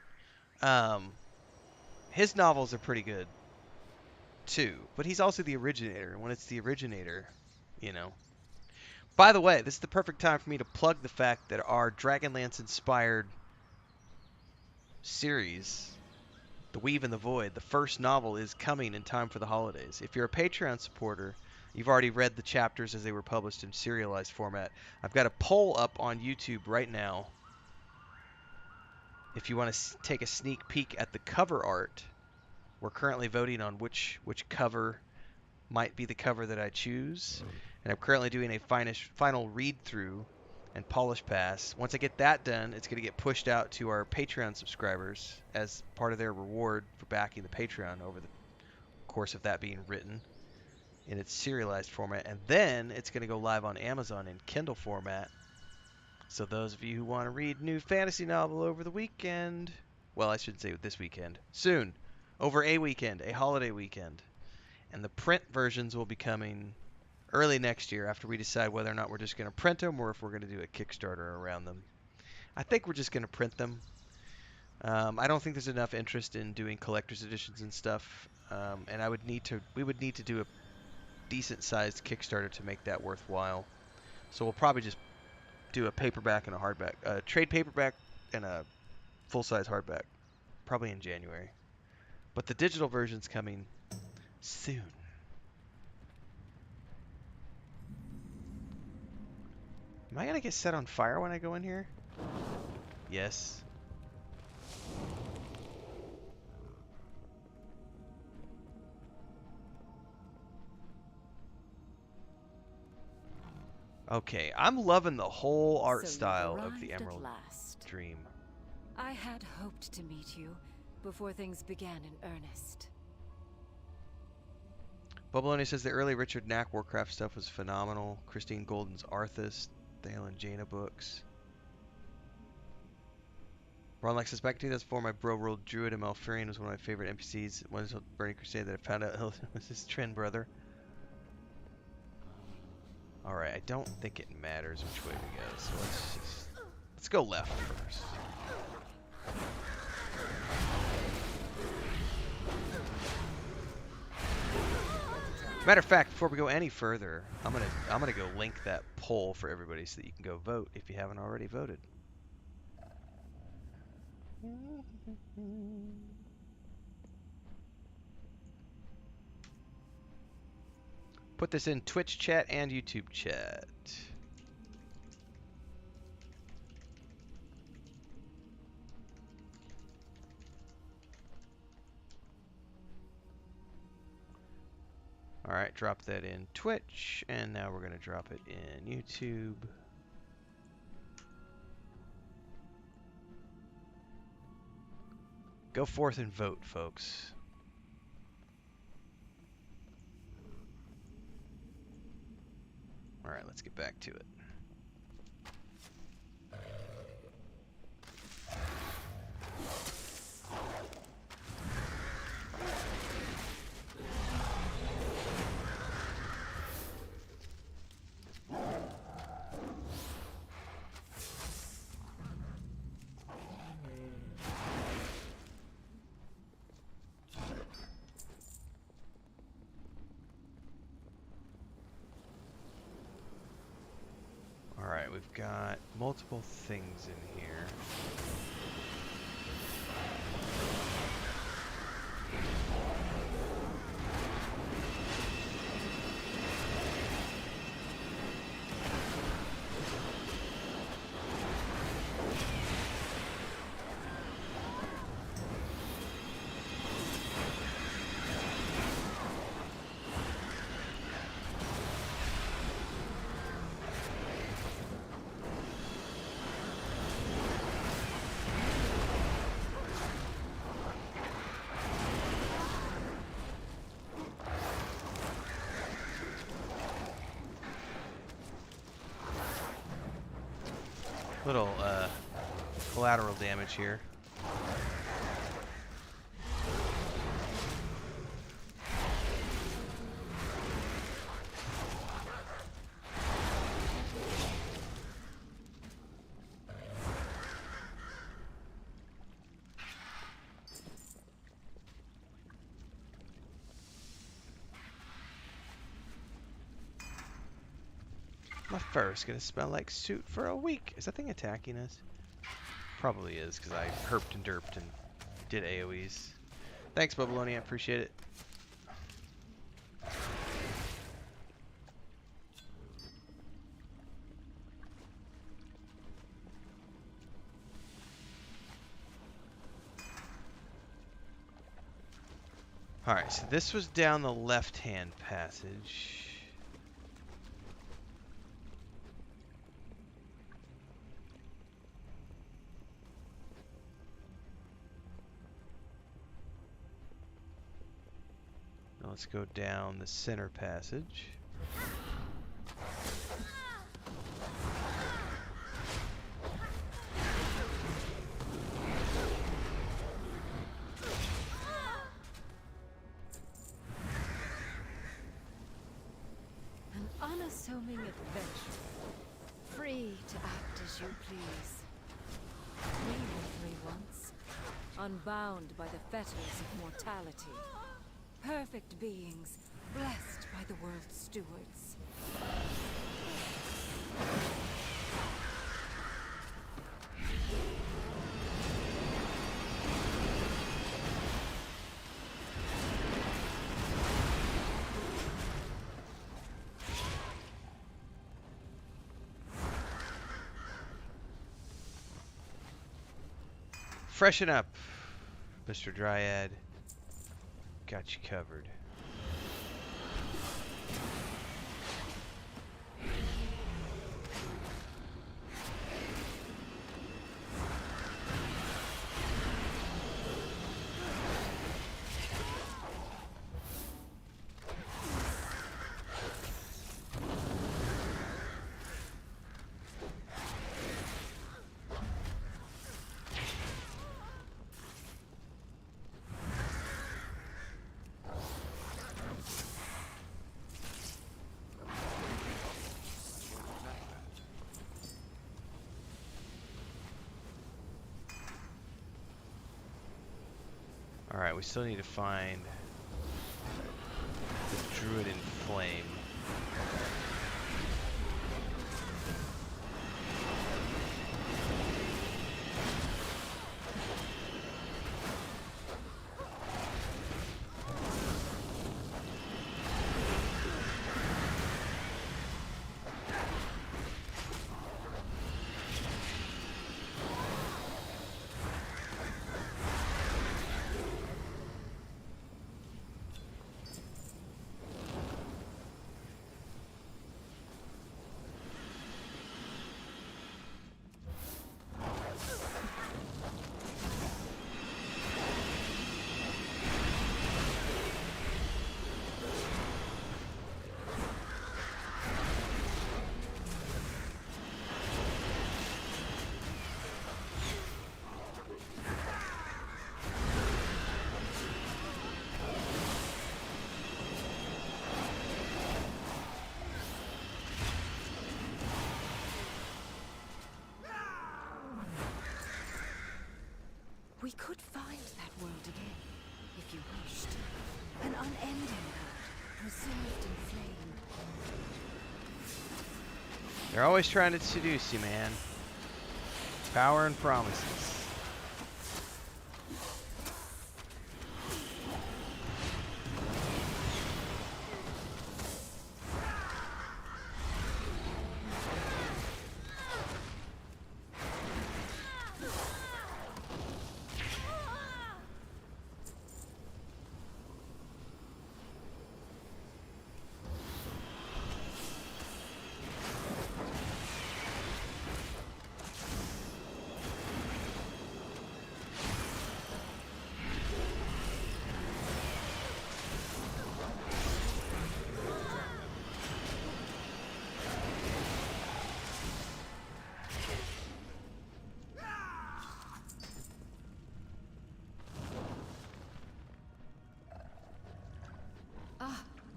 His novels are pretty good, too. But he's also the originator, and when it's the originator, you know. By the way, this is the perfect time for me to plug the fact that our Dragonlance-inspired series, The Weave and the Void, the first novel, is coming in time for the holidays. If you're a Patreon supporter, you've already read the chapters as they were published in serialized format. I've got a poll up on YouTube right now. If you want to take a sneak peek at the cover art, we're currently voting on which cover might be the cover that I choose. And I'm currently doing a final read-through and polish pass. Once I get that done, it's going to get pushed out to our Patreon subscribers as part of their reward for backing the Patreon over the course of that being written in its serialized format. And then it's going to go live on Amazon in Kindle format. So those of you who want to read new fantasy novel over the weekend, well, I shouldn't say this weekend, soon, over a weekend, a holiday weekend. And the print versions will be coming early next year after we decide whether or not we're just going to print them or if we're going to do a Kickstarter around them. I think we're just going to print them. I don't think there's enough interest in doing collector's editions and stuff, and we would need to do a decent-sized Kickstarter to make that worthwhile. So we'll probably just do a paperback and a hardback, a trade paperback and a full-size hardback, probably in January. But the digital version's coming soon. Am I gonna get set on fire when I go in here? Yes. Okay, I'm loving the whole art style of the Emerald Dream. I had hoped to meet you before things began in earnest. Bubbaloni says the early Richard Knack Warcraft stuff was phenomenal. Christine Golden's Arthas, Thale and Jaina books. Ron Lex says, back in 2004, my bro rolled Druid and Malfurion was one of my favorite NPCs. One is Burning Crusade that I found out was his twin brother. Alright, I don't think it matters which way we go, so let's go left first. Matter of fact, before we go any further, I'm gonna go link that poll for everybody so that you can go vote if you haven't already voted. Put this in Twitch chat and YouTube chat. Alright, drop that in Twitch, and now we're going to drop it in YouTube. Go forth and vote, folks. Alright, let's get back to it. got multiple things in here. Little collateral damage here. My fur is gonna smell like soot for a week. Is that thing attacking us? Probably is, because I herped and derped and did AoEs. Thanks, Bubbaloni, I appreciate it. Alright, so this was down the left-hand passage. Now let's go down the center passage. An unassuming adventure, free to act as you please. We were free once, unbound by the fetters of mortality. Perfect beings, blessed by the world's stewards. Freshen up, Mr. Dryad. Got you covered. Alright, we still need to find the Druid in Flame. We could find that world again, if you wished. An unending world, preserved in flame. They're always trying to seduce you, man. Power and promises.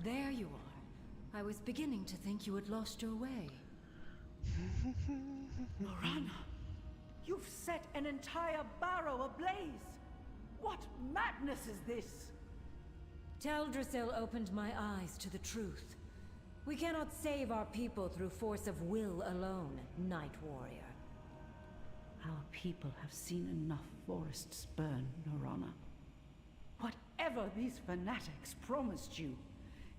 There you are. I was beginning to think you had lost your way. Lorana, you've set an entire barrow ablaze. What madness is this? Teldrassil opened my eyes to the truth. We cannot save our people through force of will alone, Night Warrior. Our people have seen enough forests burn, Lorana. Whatever these fanatics promised you,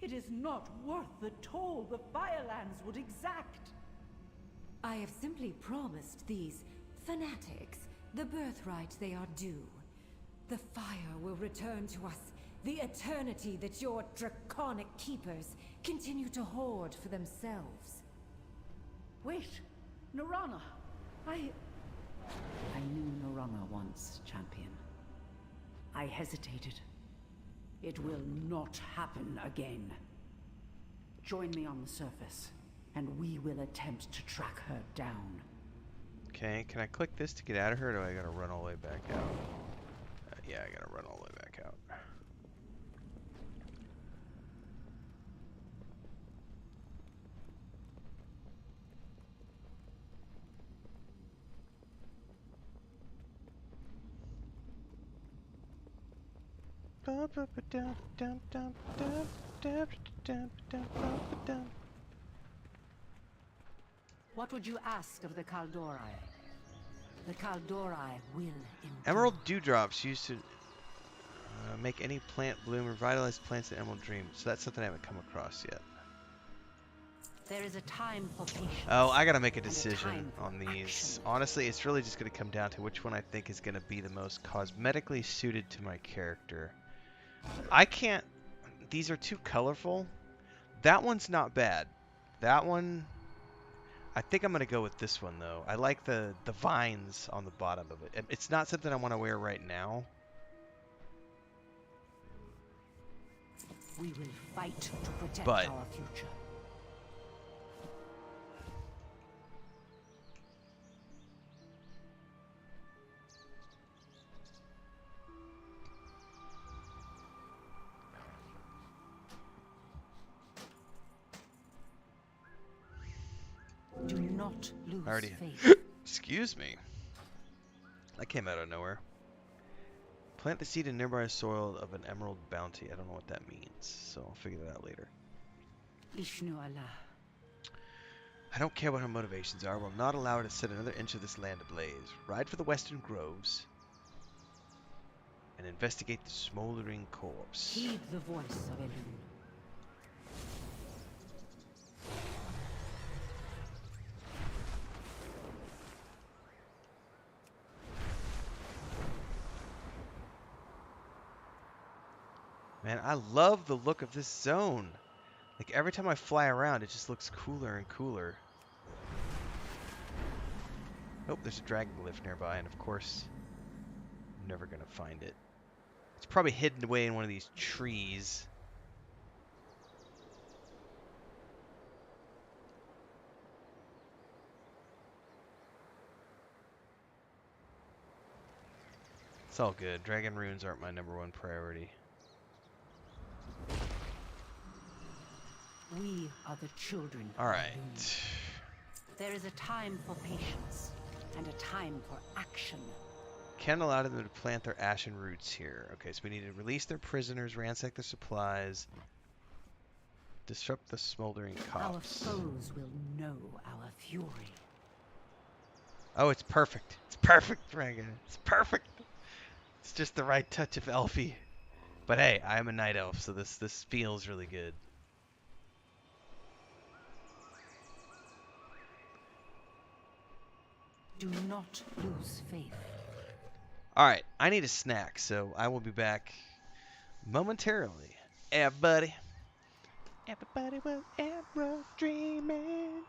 it is not worth the toll the Firelands would exact. I have simply promised these fanatics the birthright they are due. The fire will return to us, the eternity that your draconic keepers continue to hoard for themselves. Wait, Lorana, I knew Lorana once, champion. I hesitated. It will not happen again. Join me on the surface, and we will attempt to track her down. Okay, can I click this to get out of here, or do I gotta run all the way back out? Yeah, I gotta run all the way back out. What would you ask of the Kaldori? The Kaldori will endure. Emerald dewdrops used to make any plant bloom, revitalize plants in Emerald Dream. So that's something I haven't come across yet. There is a time for patience. Oh, I gotta make a and decision time for on these. action. Honestly, it's really just gonna come down to which one I think is gonna be the most cosmetically suited to my character. I can't... These are too colorful. That one's not bad. That one... I think I'm gonna go with this one though. I like the vines on the bottom of it. It's not something I want to wear right now. We will fight to protect But our future. Do not lose already... faith. Excuse me. That came out of nowhere. Plant the seed in nearby soil of an emerald bounty. I don't know what that means, so I'll figure that out later. Ishnu Allah. I don't care what her motivations are. Will not allow her to set another inch of this land ablaze. Ride for the western groves and investigate the smoldering corpse. Heed the voice of Elune. Man, I love the look of this zone. Like every time I fly around, it just looks cooler and cooler. Oh, there's a dragon glyph nearby, and of course, I'm never gonna find it. It's probably hidden away in one of these trees. It's all good. Dragon runes aren't my #1 priority. We are the children. All right. There is a time for patience and a time for action. Can't allow them to plant their ashen roots here. Okay, so we need to release their prisoners, ransack their supplies, Disrupt the smoldering Our copse. foes will know our fury. Oh, it's perfect. It's perfect, Dragon. It's perfect. It's just the right touch of elfy. But hey, I'm a night elf, so this feels really good. Do not lose faith. Alright, I need a snack, so I will be back momentarily. Everybody. Everybody was ever dreaming.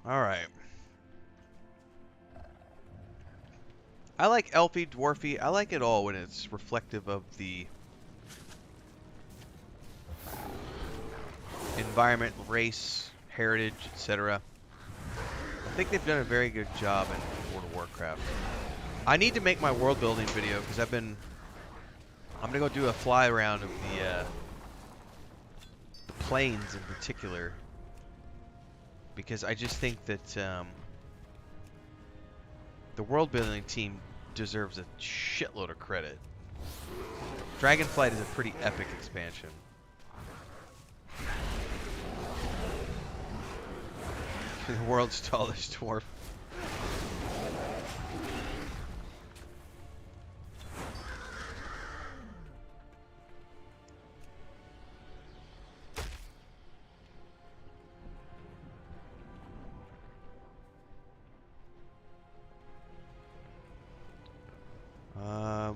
All right. I like elfy, dwarfy. I like it all when it's reflective of the environment, race, heritage, etc. I think they've done a very good job in World of Warcraft. I need to make my world building video because I'm gonna go do a fly around of the plains in particular, because I just think that the world building team deserves a shitload of credit. Dragonflight is a pretty epic expansion. The world's tallest dwarf.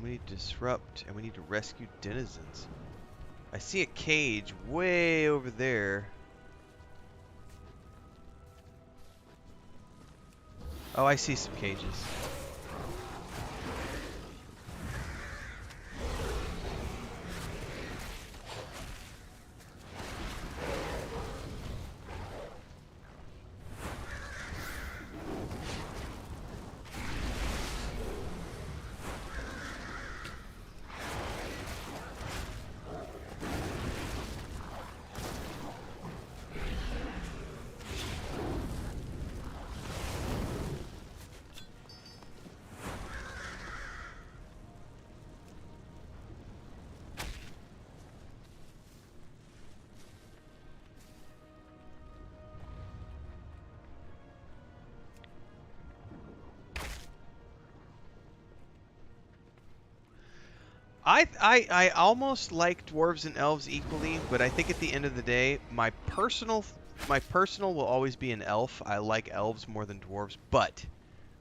We need to disrupt, and we need to rescue denizens. I see a cage way over there. Oh, I see some cages. I almost like dwarves and elves equally, but I think at the end of the day, my personal will always be an elf. I like elves more than dwarves, but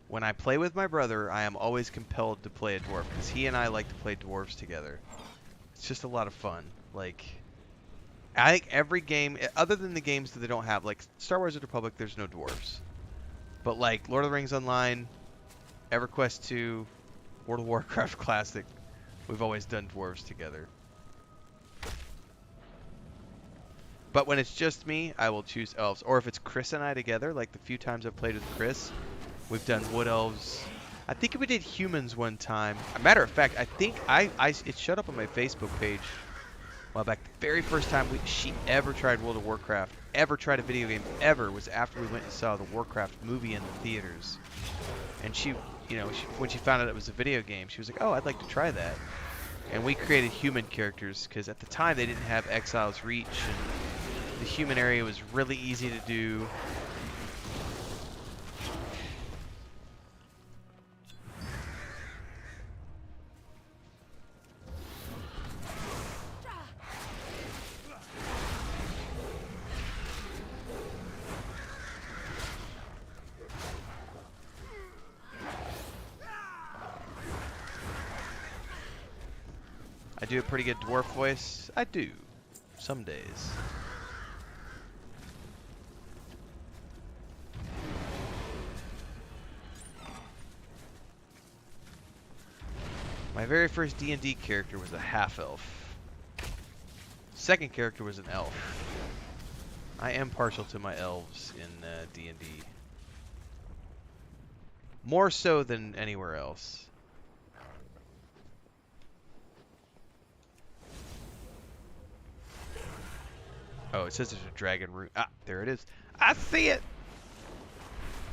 when I play with my brother, I am always compelled to play a dwarf because he and I like to play dwarves together. It's just a lot of fun. Like, I think every game, other than the games that they don't have, like Star Wars: The Republic, there's no dwarves. But like Lord of the Rings Online, EverQuest 2, World of Warcraft Classic, we've always done dwarves together. But when it's just me, I will choose elves. Or if it's Chris and I together, like the few times I've played with Chris, we've done wood elves. I think we did humans one time. A matter of fact, I think it showed up on my Facebook page a while back. The very first time she ever tried World of Warcraft, ever tried a video game ever, was after we went and saw the Warcraft movie in the theaters. And she, you know, when she found out it was a video game, she was like, "Oh, I'd like to try that." And we created human characters because at the time they didn't have Exile's Reach, and the human area was really easy to do. I do a pretty good dwarf voice. I do. Some days. My very first D&D character was a half-elf. Second character was an elf. I am partial to my elves in D&D. More so than anywhere else. Oh, it says there's a dragon root. Ah, there it is. I see it!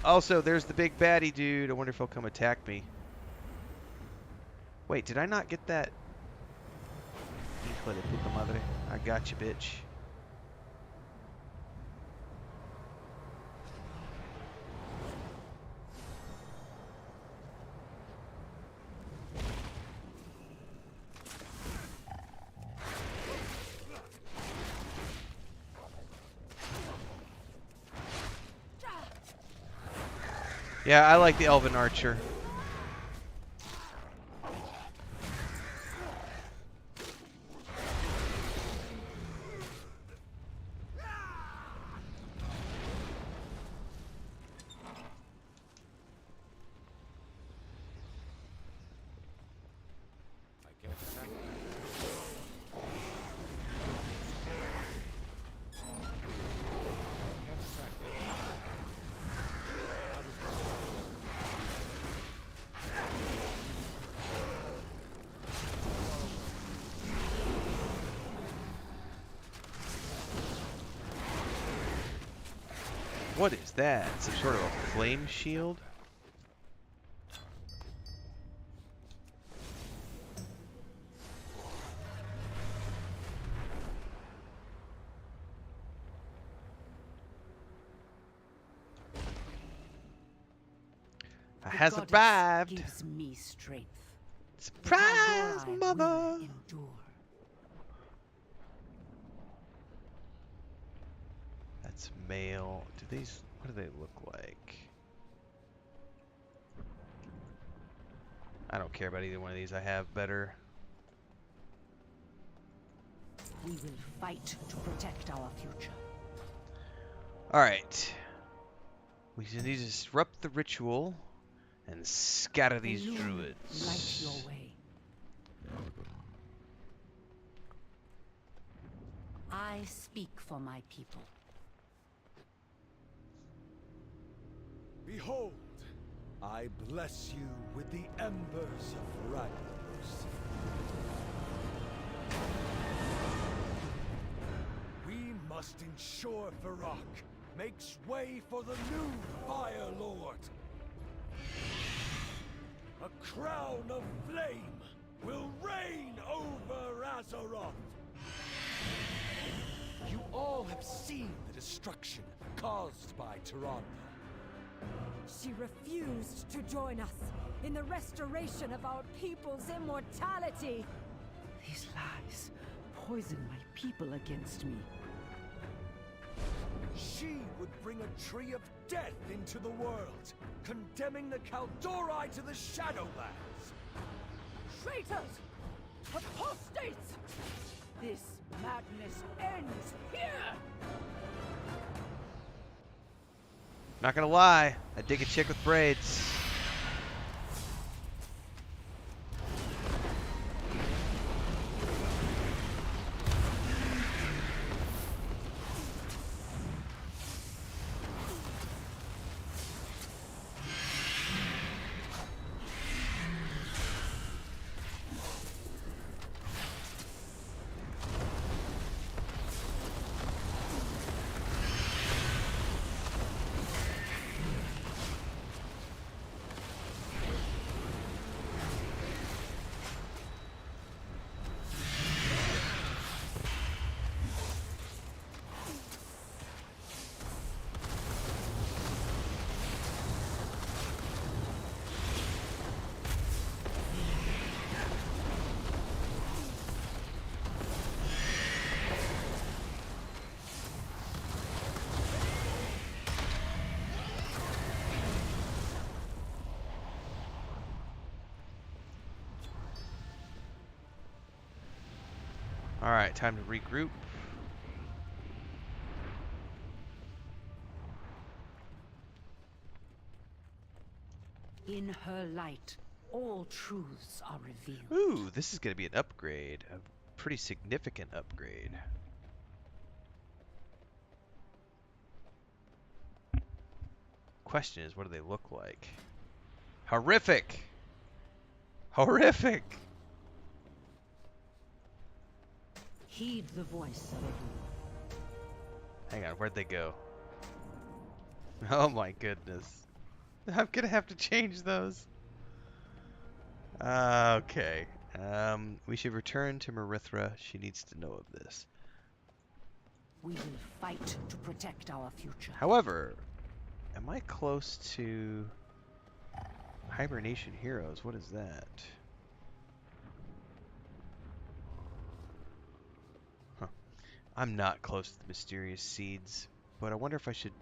Also, there's the big baddie dude. I wonder if he'll come attack me. Wait, did I not get that? Hijo de puta madre. I got you, bitch. Yeah, I like the Elven Archer. What is that? Some sort of a flame shield? The Has goddess arrived. gives me strength. Surprise, Kaldorei will mother! endure. That's male. Do these? What do they look like? I don't care about either one of these. I have better. We will fight to protect our future. All right. We need to disrupt the ritual and scatter these Illumine druids. light your way. I speak for my people. Behold, I bless you with the embers of Ragnaros. We must ensure Varrock makes way for the new Fire Lord. A crown of flame will reign over Azeroth. You all have seen the destruction caused by Tyrande. She refused to join us in the restoration of our people's immortality. These lies poison my people against me. She would bring a tree of death into the world, condemning the Kaldorei to the Shadowlands. Traitors! Apostates! This madness ends here! Not gonna lie, I dig a chick with braids. Alright, time to regroup. In her light, all truths are revealed. Ooh, this is gonna be an upgrade. A pretty significant upgrade. Question is, what do they look like? Horrific! Horrific! Heed the voice of everyone. Hang on, where'd they go? Oh my goodness. I'm gonna have to change those. Okay. We should return to Marithra. She needs to know of this. We will fight to protect our future. However, am I close to Hibernation Heroes? What is that? Huh. I'm not close to the Mysterious Seeds, but I wonder if I should...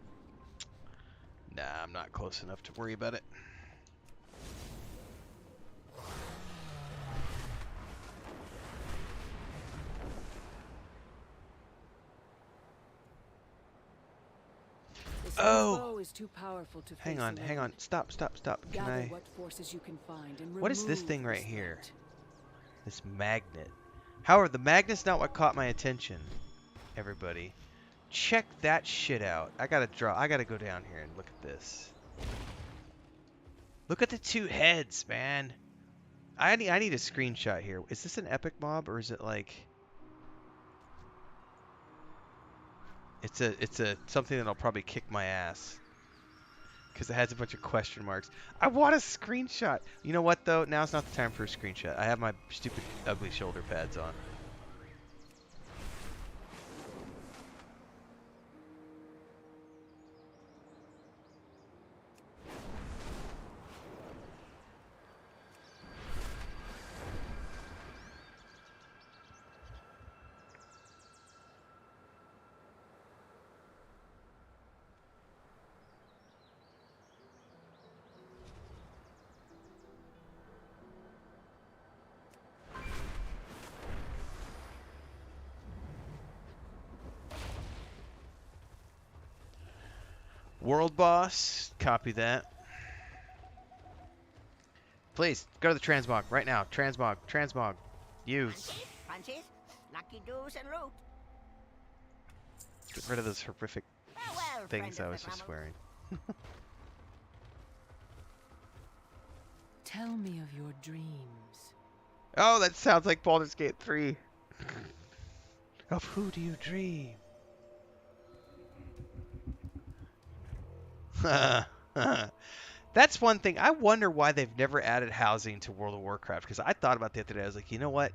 Nah, I'm not close enough to worry about it. Oh! Is too powerful to Hang on, hang on. Stop. Can I... what forces you can find and What is this remove thing right this here? threat. This magnet. However, the magnet's not what caught my attention, everybody. Check that shit out. I gotta go down here and look at this. Look at the two heads, man. I need a screenshot here. Is this an epic mob or is it like... It's a something that'll probably kick my ass because it has a bunch of question marks. I want a screenshot. You know what though? Now's not the time for a screenshot. I have my stupid ugly shoulder pads on. World boss, copy that. Please, go to the transmog right now. Transmog. You. Francis, lucky do's and root. Get rid of those horrific Farewell, things friend I of was the just Grammel. swearing. Tell me of your dreams. Oh, that sounds like Baldur's Gate 3. Of who do you dream? That's one thing. I wonder why they've never added housing to World of Warcraft. Because I thought about that the other day. I was like, you know what?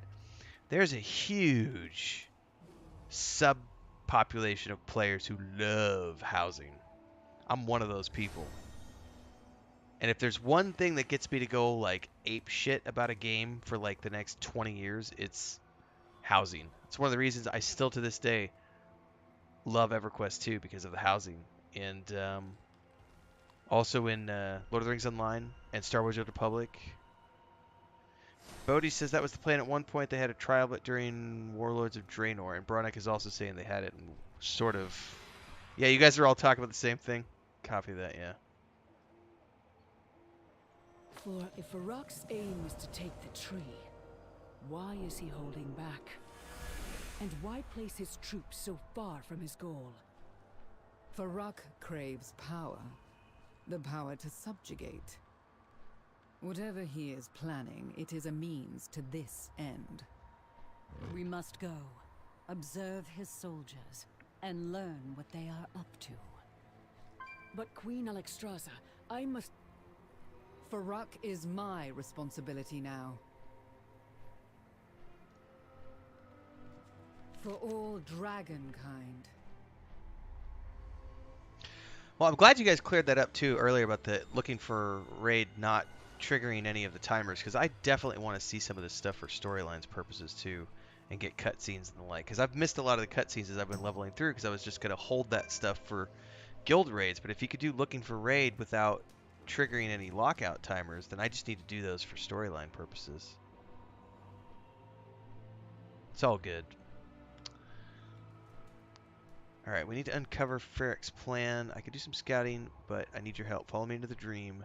There's a huge subpopulation of players who love housing. I'm one of those people. And if there's one thing that gets me to go like ape shit about a game for like the next 20 years, it's housing. It's one of the reasons I still to this day love EverQuest 2 because of the housing. And also in Lord of the Rings Online and Star Wars: The Old Republic. Bodhi says that was the plan at one point. They had a trial of it during Warlords of Draenor. And Bronek is also saying they had it in sort of... Yeah, you guys are all talking about the same thing? Copy that, yeah. For if Farak's aim is to take the tree, why is he holding back? And why place his troops so far from his goal? Farak craves power. The power to subjugate. Whatever he is planning, it is a means to this end. We must go, observe his soldiers, and learn what they are up to. But Queen Alexstrasza, I must... Farak is my responsibility now. For all dragonkind. Well, I'm glad you guys cleared that up too earlier about the looking for raid not triggering any of the timers, because I definitely want to see some of this stuff for storylines purposes too, and get cutscenes and the like. Because I've missed a lot of the cutscenes as I've been leveling through, because I was just gonna hold that stuff for guild raids. But if you could do looking for raid without triggering any lockout timers, then I just need to do those for storyline purposes. It's all good. Alright, we need to uncover Ferrick's plan. I could do some scouting, but I need your help. Follow me into the dream.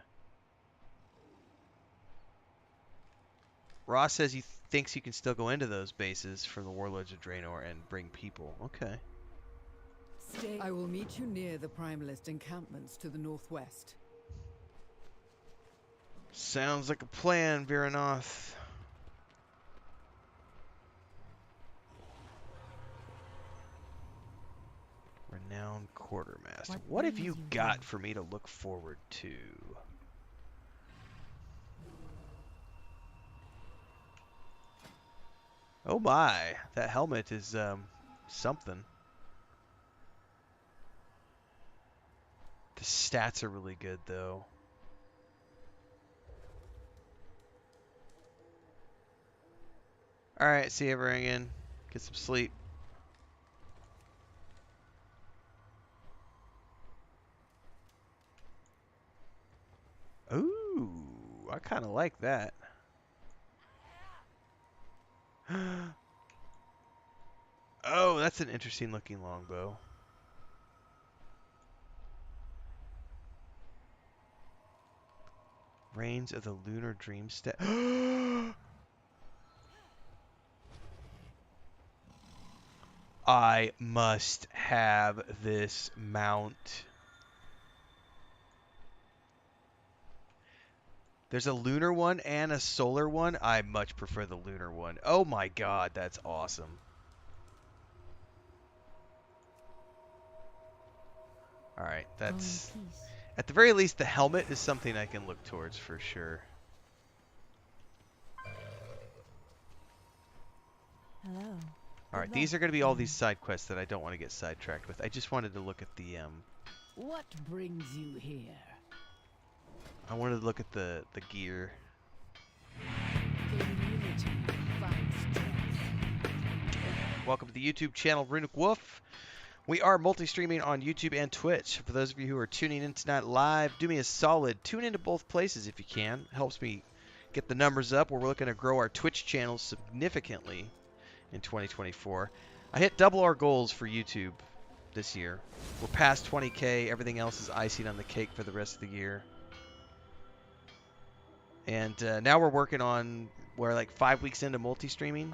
Ross says he thinks he can still go into those bases from the Warlords of Draenor and bring people. Okay. Stay. I will meet you near the Primalist encampments to the northwest. Sounds like a plan, Viranoth. Renowned Quartermaster. What have you got for me to look forward to? Oh my, that helmet is something. The stats are really good though. Alright, see you, Varangian. Get some sleep. Ooh, I kind of like that. Oh, that's an interesting looking longbow. Reigns of the Lunar Dream Step. I must have this mount. There's a lunar one and a solar one. I much prefer the lunar one. Oh my god, that's awesome. All right, that's at the very least the helmet is something I can look towards for sure. Hello. All right, these are going to be all these side quests that I don't want to get sidetracked with. I just wanted to look at the What brings you here? I wanted to look at the gear. Community finds strength. Welcome to the YouTube channel Runic Wolf. We are multi-streaming on YouTube and Twitch. For those of you who are tuning in tonight live, do me a solid. Tune into both places if you can. It helps me get the numbers up. We're looking to grow our Twitch channel significantly in 2024. I hit double our goals for YouTube this year. We're past 20K. Everything else is icing on the cake for the rest of the year. And now we're working on, we're like 5 weeks into multi-streaming.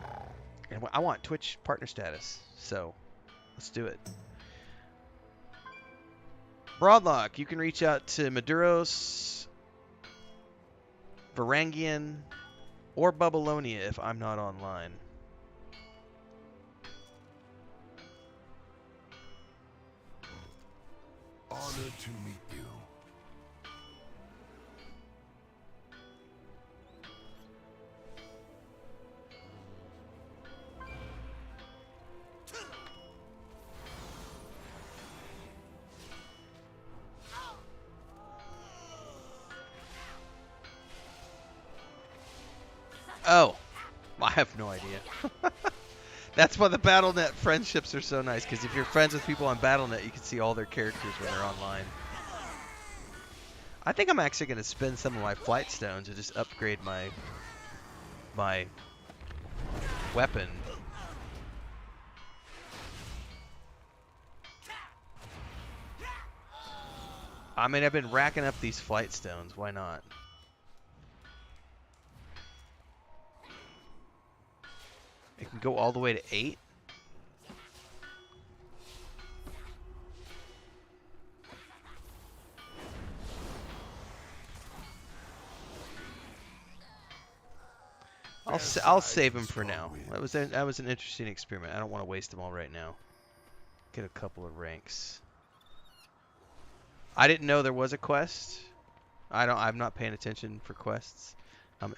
And I want Twitch partner status. So let's do it. Broadlock, you can reach out to Maduros, Varangian, or Babylonia if I'm not online. Honored to meet you. Oh, I have no idea. That's why the Battle.net friendships are so nice, because if you're friends with people on Battle.net, you can see all their characters when they're online. I think I'm actually going to spend some of my flight stones to just upgrade my weapon. I mean, I've been racking up these flight stones. Why not? It can go all the way to 8. I'll save him for now. That was an interesting experiment. I don't want to waste them all right now. Get a couple of ranks. I didn't know there was a quest. I'm not paying attention for quests.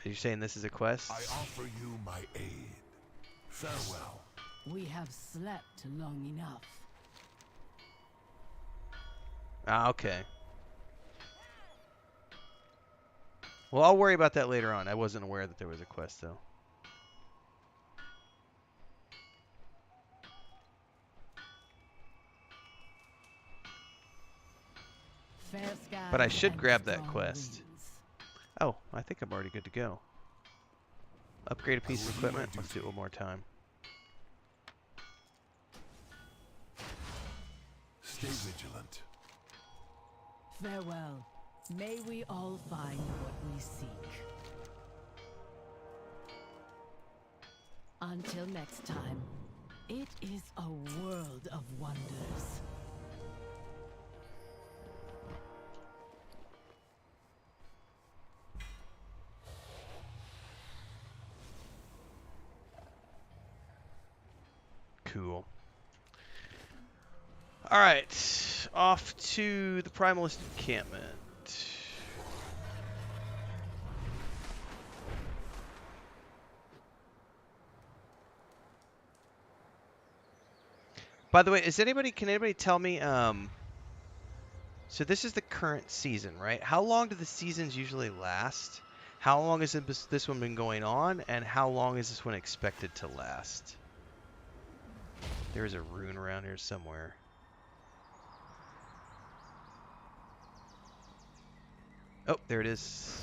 You're saying this is a quest? I offer you my aid. Farewell. We have slept long enough. Ah, okay. Well, I'll worry about that later on. I wasn't aware that there was a quest, though. But I should grab that quest. Oh, I think I'm already good to go. Upgrade a piece of equipment. Let's do it one more time. Stay vigilant. Farewell. May we all find what we seek. Until next time, it is a world of wonders. Cool. Alright, off to the Primalist encampment. By the way, can anybody tell me, so this is the current season, right? How long do the seasons usually last? How long has this one been going on, and how long is this one expected to last? There is a rune around here somewhere. Oh, there it is.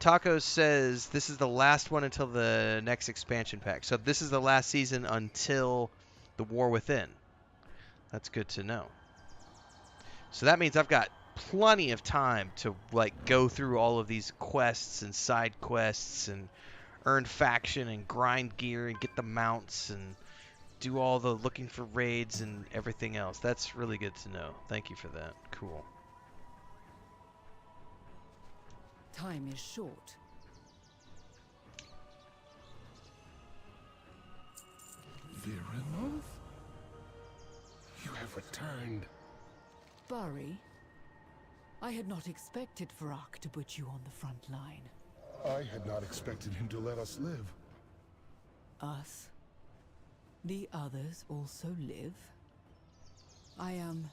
Taco says this is the last one until the next expansion pack. So this is the last season until the War Within. That's good to know. So that means I've got plenty of time to like go through all of these quests and side quests and earn faction and grind gear and get the mounts and do all the looking for raids and everything else. That's really good to know. Thank you for that. Cool. Time is short. Virenov? You have returned. Bari, I had not expected Varrock to put you on the front line. I had not expected him to let us live. Us? The others also live? I am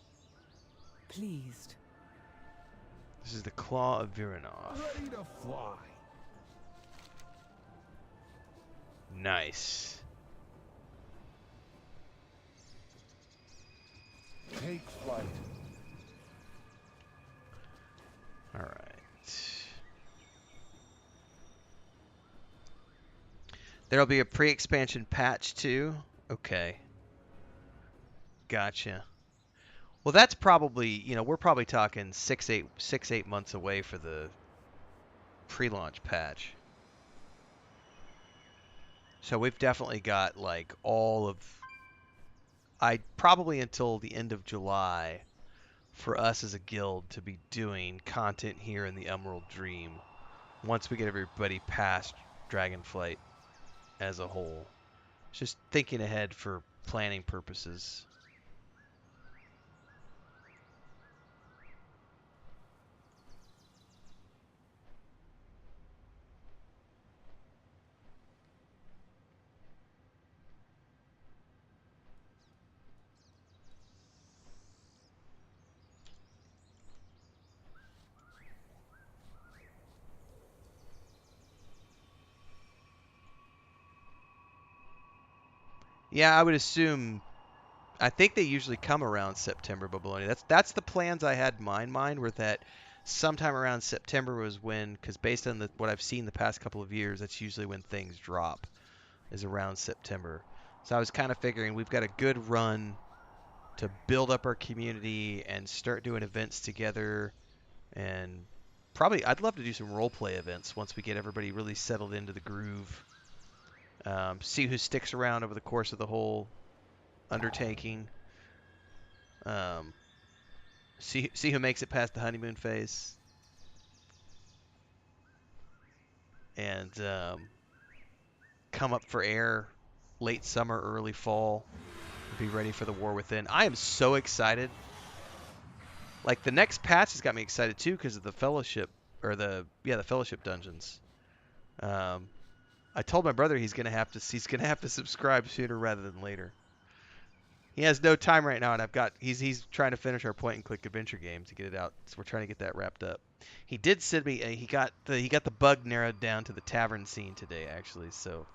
pleased. This is the Claw of Virenov. Ready to fly. Nice. Take flight. All right. There'll be a pre-expansion patch too. Okay. Gotcha. Well, that's probably, you know, we're probably talking 6-8 months away for the pre-launch patch. So we've definitely got like all of, probably until the end of July for us as a guild to be doing content here in the Emerald Dream once we get everybody past Dragonflight as a whole. Just thinking ahead for planning purposes. Yeah, I would assume. I think they usually come around September, Babylonia. That's the plans I had in my mind. Were that sometime around September was when, because based on what I've seen the past couple of years, that's usually when things drop, is around September. So I was kind of figuring we've got a good run to build up our community and start doing events together, and probably I'd love to do some role play events once we get everybody really settled into the groove. See who sticks around over the course of the whole undertaking. See who makes it past the honeymoon phase, and come up for air late summer, early fall. Be ready for the War Within. I am so excited. Like the next patch has got me excited too because of the Fellowship, or the Fellowship dungeons. I told my brother he's gonna have to subscribe sooner rather than later. He has no time right now, and he's trying to finish our point and click adventure game to get it out. So we're trying to get that wrapped up. He did send me he got the bug narrowed down to the tavern scene today actually. So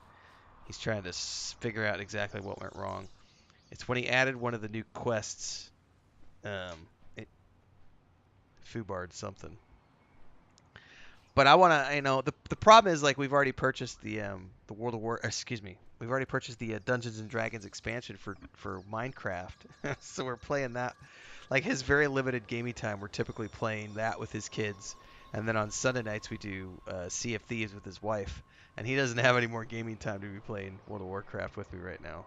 he's trying to figure out exactly what went wrong. It's when he added one of the new quests. It foobarred something. But I want to, the problem is like we've already purchased the World of War, excuse me, we've already purchased the Dungeons and Dragons expansion for Minecraft, so we're playing that. Like his very limited gaming time, we're typically playing that with his kids, and then on Sunday nights we do Sea of Thieves with his wife, and he doesn't have any more gaming time to be playing World of Warcraft with me right now.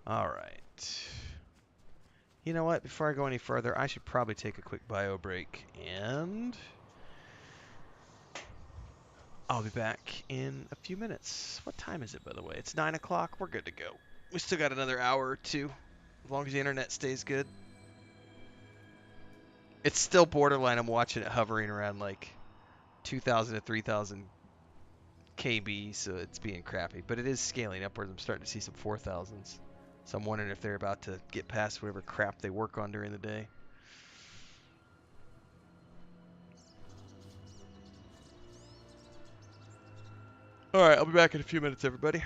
All right. You know what? Before I go any further, I should probably take a quick bio break, and I'll be back in a few minutes. What time is it, by the way? It's 9 o'clock. We're good to go. We still got another hour or two, as long as the internet stays good. It's still borderline. I'm watching it hovering around like 2,000 to 3,000 KB, so it's being crappy. But it is scaling upwards. I'm starting to see some 4,000s. So I'm wondering if they're about to get past whatever crap they work on during the day. All right, I'll be back in a few minutes, everybody.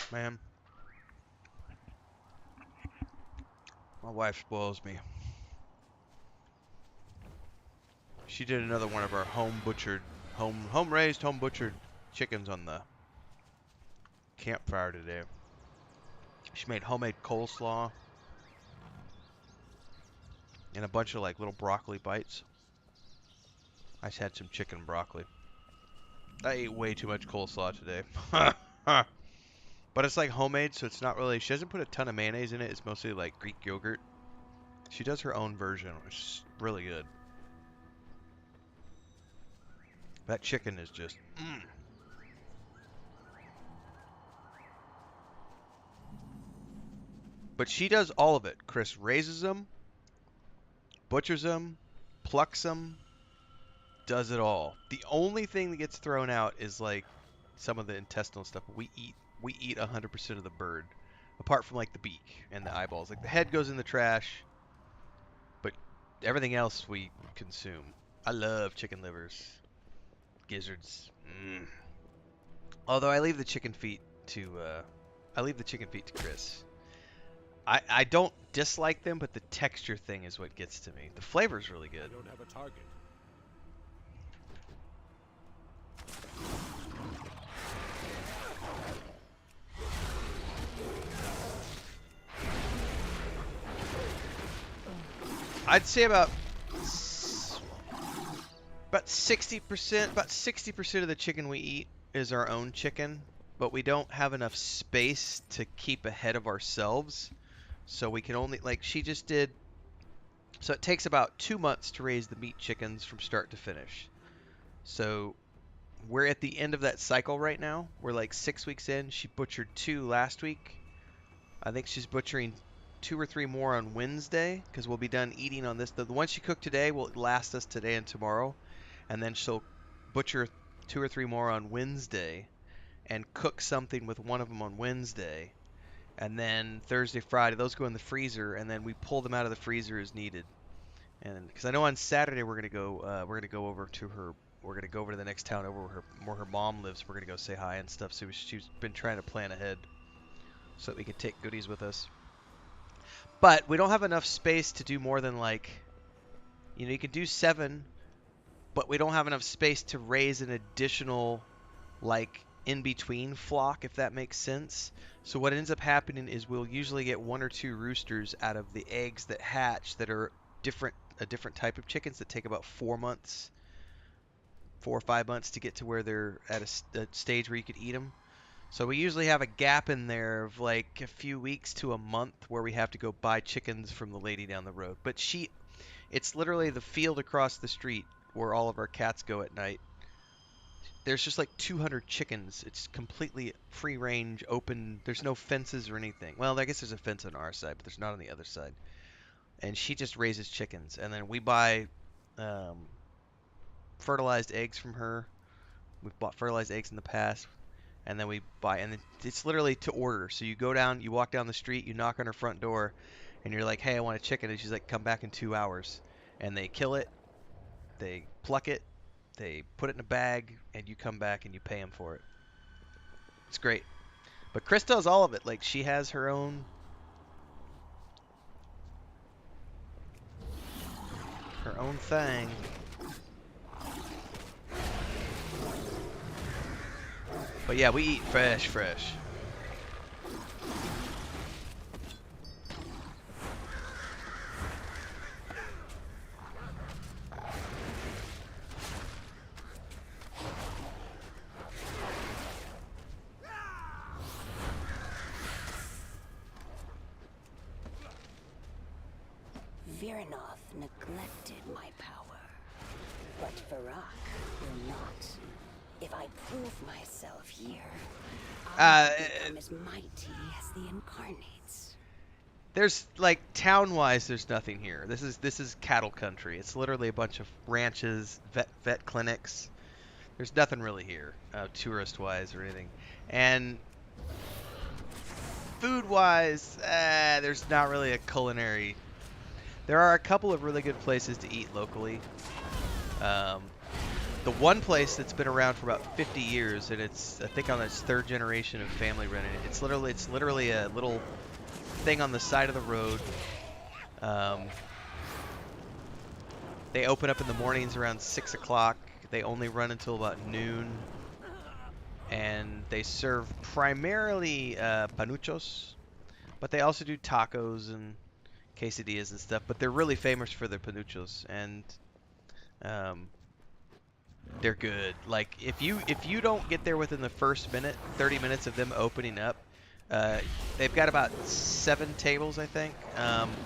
Man, my wife spoils me. She did another one of our home raised, home butchered chickens on the campfire today. She made homemade coleslaw and a bunch of like little broccoli bites. I just had some chicken broccoli. I ate way too much coleslaw today. But it's like homemade, so it's not really, she doesn't put a ton of mayonnaise in it. It's mostly like Greek yogurt. She does her own version, which is really good. That chicken is just, But she does all of it. Chris raises them, butchers them, plucks them, does it all. The only thing that gets thrown out is like some of the intestinal stuff. We eat 100% of the bird, apart from like the beak and the eyeballs. Like the head goes in the trash, but everything else we consume. I love chicken livers, gizzards. Although I leave the chicken feet to Chris. I don't dislike them, but the texture thing is what gets to me. The flavor's really good. I don't have a target. I'd say about 60% of the chicken we eat is our own chicken, but we don't have enough space to keep ahead of ourselves. So we can only, like she just did, so it takes about 2 months to raise the meat chickens from start to finish. So we're at the end of that cycle right now. We're like 6 weeks in. She butchered 2 last week. I think she's butchering 2 or 3 more on Wednesday, because we'll be done eating on this. The one she cooked today will last us today and tomorrow. And then she'll butcher 2 or 3 more on Wednesday and cook something with one of them on Wednesday. And then Thursday, Friday, those go in the freezer, and then we pull them out of the freezer as needed. And because I know on Saturday we're gonna go over to her. We're gonna go over to the next town over where her mom lives. We're gonna go say hi and stuff. So she's been trying to plan ahead so that we could take goodies with us. But we don't have enough space to do more than like, you can do 7, but we don't have enough space to raise an additional like in-between flock, if that makes sense. So what ends up happening is we'll usually get 1 or 2 roosters out of the eggs that hatch that are a different type of chickens that take about 4 months, 4 or 5 months to get to where they're at a stage where you could eat them. So we usually have a gap in there of like a few weeks to a month where we have to go buy chickens from the lady down the road. But it's literally the field across the street where all of our cats go at night. There's just like 200 chickens. It's completely free range, open. There's no fences or anything. Well, I guess there's a fence on our side, but there's not on the other side. And she just raises chickens. And then we buy fertilized eggs from her. We've bought fertilized eggs in the past. And then we buy, and it's literally to order. So you walk down the street, you knock on her front door, and you're like, hey, I want a chicken. And she's like, come back in 2 hours. And they kill it. They pluck it. They put it in a bag, and you come back and you pay them for it. It's great. But Chris does all of it. Like, she has her own thing. But yeah, we eat fresh. Virinov neglected my power, but Varrock will not. If I prove myself here, I'll become as mighty as the Incarnates. There's like town-wise, there's nothing here. This is cattle country. It's literally a bunch of ranches, vet clinics. There's nothing really here, tourist-wise or anything. And food-wise, there's not really a culinary. There are a couple of really good places to eat locally. the one place that's been around for about 50 years, and it's I think on its 3rd generation of family running it. It's literally a little thing on the side of the road. They open up in the mornings around 6 o'clock. They only run until about noon, and they serve primarily panuchos, but they also do tacos and quesadillas and stuff. But they're really famous for their panuchos, and they're good. Like if you don't get there within the first 30 minutes of them opening up, they've got about 7 tables, I think.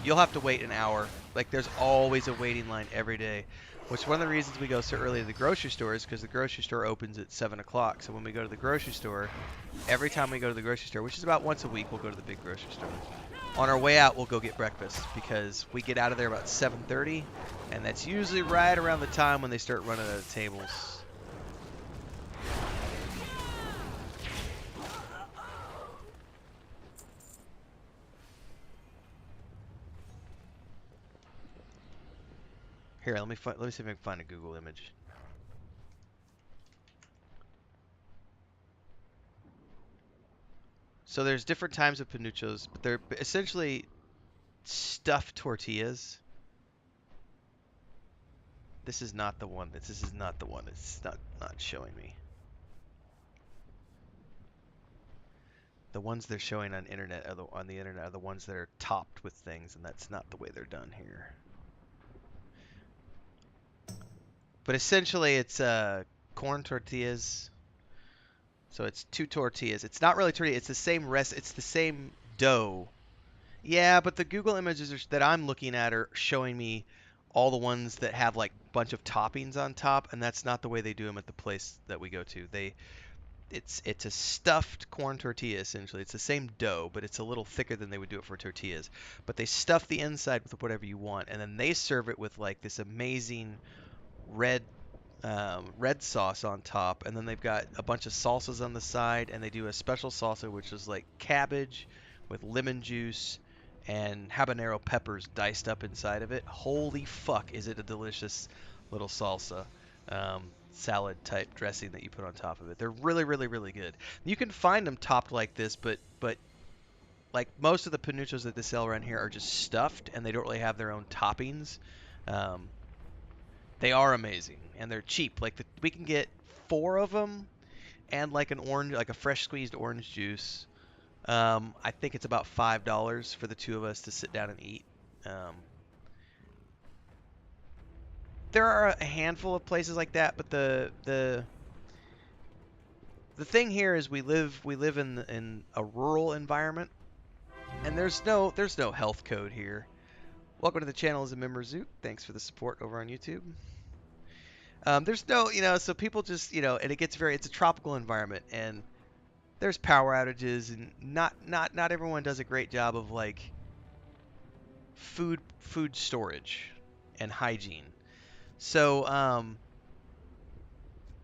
You'll have to wait an hour. Like there's always a waiting line every day, which is one of the reasons we go so early to the grocery store is because the grocery store opens at 7 o'clock. So when we go to the grocery store, every time we go to the grocery store, which is about once a week, we'll go to the big grocery store. On our way out, we'll go get breakfast because we get out of there about 7:30, and that's usually right around the time when they start running out of tables. Here, let me see if I can find a Google image. So there's different types of panuchos, but they're essentially stuffed tortillas. This is not the one. This is not the one. It's not showing me. The ones they're showing on the internet are the ones that are topped with things, and that's not the way they're done here. But essentially, it's corn tortillas. So it's 2 tortillas. It's not really tortilla. It's the same It's the same dough. Yeah, but the Google images that I'm looking at are showing me all the ones that have like a bunch of toppings on top, and that's not the way they do them at the place that we go to. It's a stuffed corn tortilla essentially. It's the same dough, but it's a little thicker than they would do it for tortillas. But they stuff the inside with whatever you want, and then they serve it with like this amazing red sauce on top, and then they've got a bunch of salsas on the side, and they do a special salsa which is like cabbage with lemon juice and habanero peppers diced up inside of it. Holy fuck, is it a delicious little salsa salad type dressing that you put on top of it. They're really, really, really good. You can find them topped like this, but like most of the panuchos that they sell around here are just stuffed, and they don't really have their own toppings. They are amazing, and they're cheap. Like we can get 4 of them, and like a fresh squeezed orange juice. I think it's about $5 for the 2 of us to sit down and eat. There are a handful of places like that, but the thing here is we live in a rural environment, and there's no health code here. Welcome to the channel as a member, Zoot. Thanks for the support over on YouTube. There's no, so people just, and it's a tropical environment, and there's power outages, and not everyone does a great job of like food storage and hygiene. So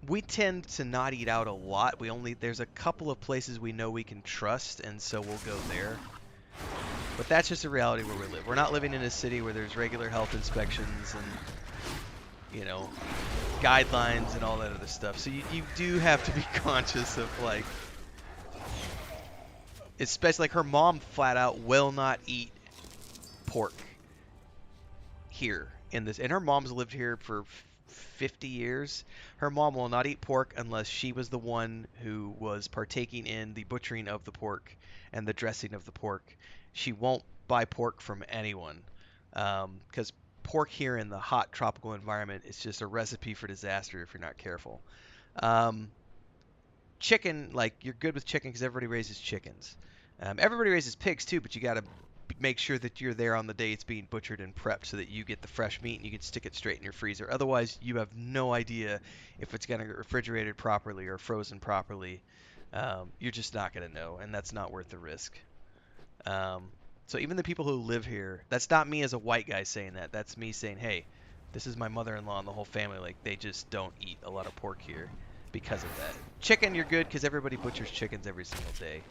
we tend to not eat out a lot. There's a couple of places we know we can trust, and so we'll go there. But that's just a reality where we live. We're not living in a city where there's regular health inspections and, guidelines and all that other stuff. So you do have to be conscious of, like, especially, like, her mom flat out will not eat pork here in this. And her mom's lived here for 50 years. Her mom will not eat pork unless she was the one who was partaking in the butchering of the pork and the dressing of the pork. She won't buy pork from anyone, because pork here in the hot tropical environment is just a recipe for disaster if you're not careful. Chicken, like, you're good with chicken because everybody raises chickens. Everybody raises pigs too, but you got to make sure that you're there on the day it's being butchered and prepped so that you get the fresh meat and you can stick it straight in your freezer. Otherwise, you have no idea if it's going to get refrigerated properly or frozen properly. You're just not going to know, and that's not worth the risk. So even the people who live here, that's not me as a white guy saying that. That's me saying, hey, this is my mother-in-law and the whole family. Like, they just don't eat a lot of pork here because of that. Chicken, you're good because everybody butchers chickens every single day.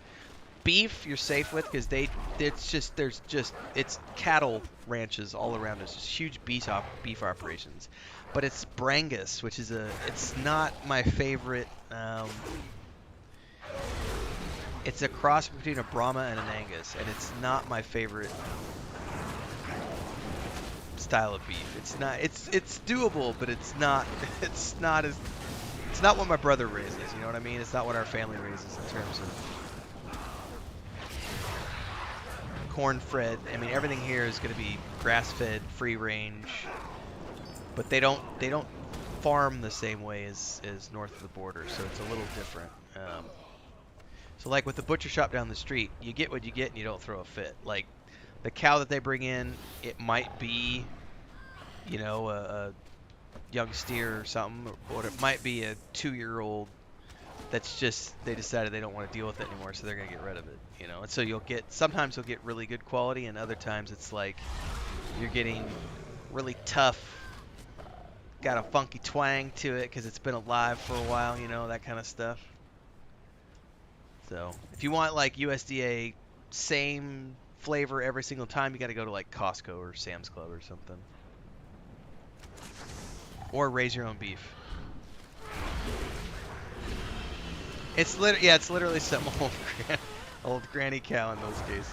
Beef, you're safe with because it's cattle ranches all around us. Just huge beef operations. but it's Brangus, which is it's not my favorite. It's a cross between a Brahma and an Angus, and it's not my favorite style of beef. It's not. It's doable, but it's not. It's not what my brother raises. You know what I mean? It's not what our family raises in terms of corn-fed. I mean, everything here is going to be grass-fed, free range, but they don't farm the same way as north of the border, so it's a little different. So like with the butcher shop down the street, you get what you get and you don't throw a fit. Like the cow that they bring in, it might be, you know, a young steer or something, or it might be a 2-year-old that's just, they decided they don't want to deal with it anymore, so they're going to get rid of it, you know. And so sometimes you'll get really good quality, and other times it's like you're getting really tough, got a funky twang to it because it's been alive for a while, you know, that kind of stuff. So if you want like USDA same flavor every single time, you got to go to like Costco or Sam's Club or something, or raise your own beef. It's literally some old granny cow in those cases.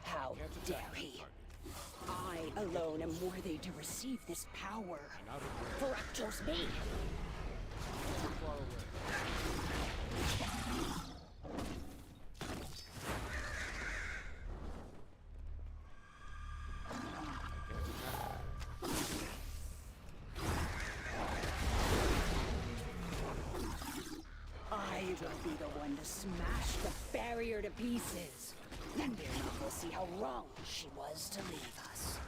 How dare he? I alone am worthy to receive this power. Farak chose me. I will be the one to smash the barrier to pieces. Then Virna will see how wrong she was to leave us.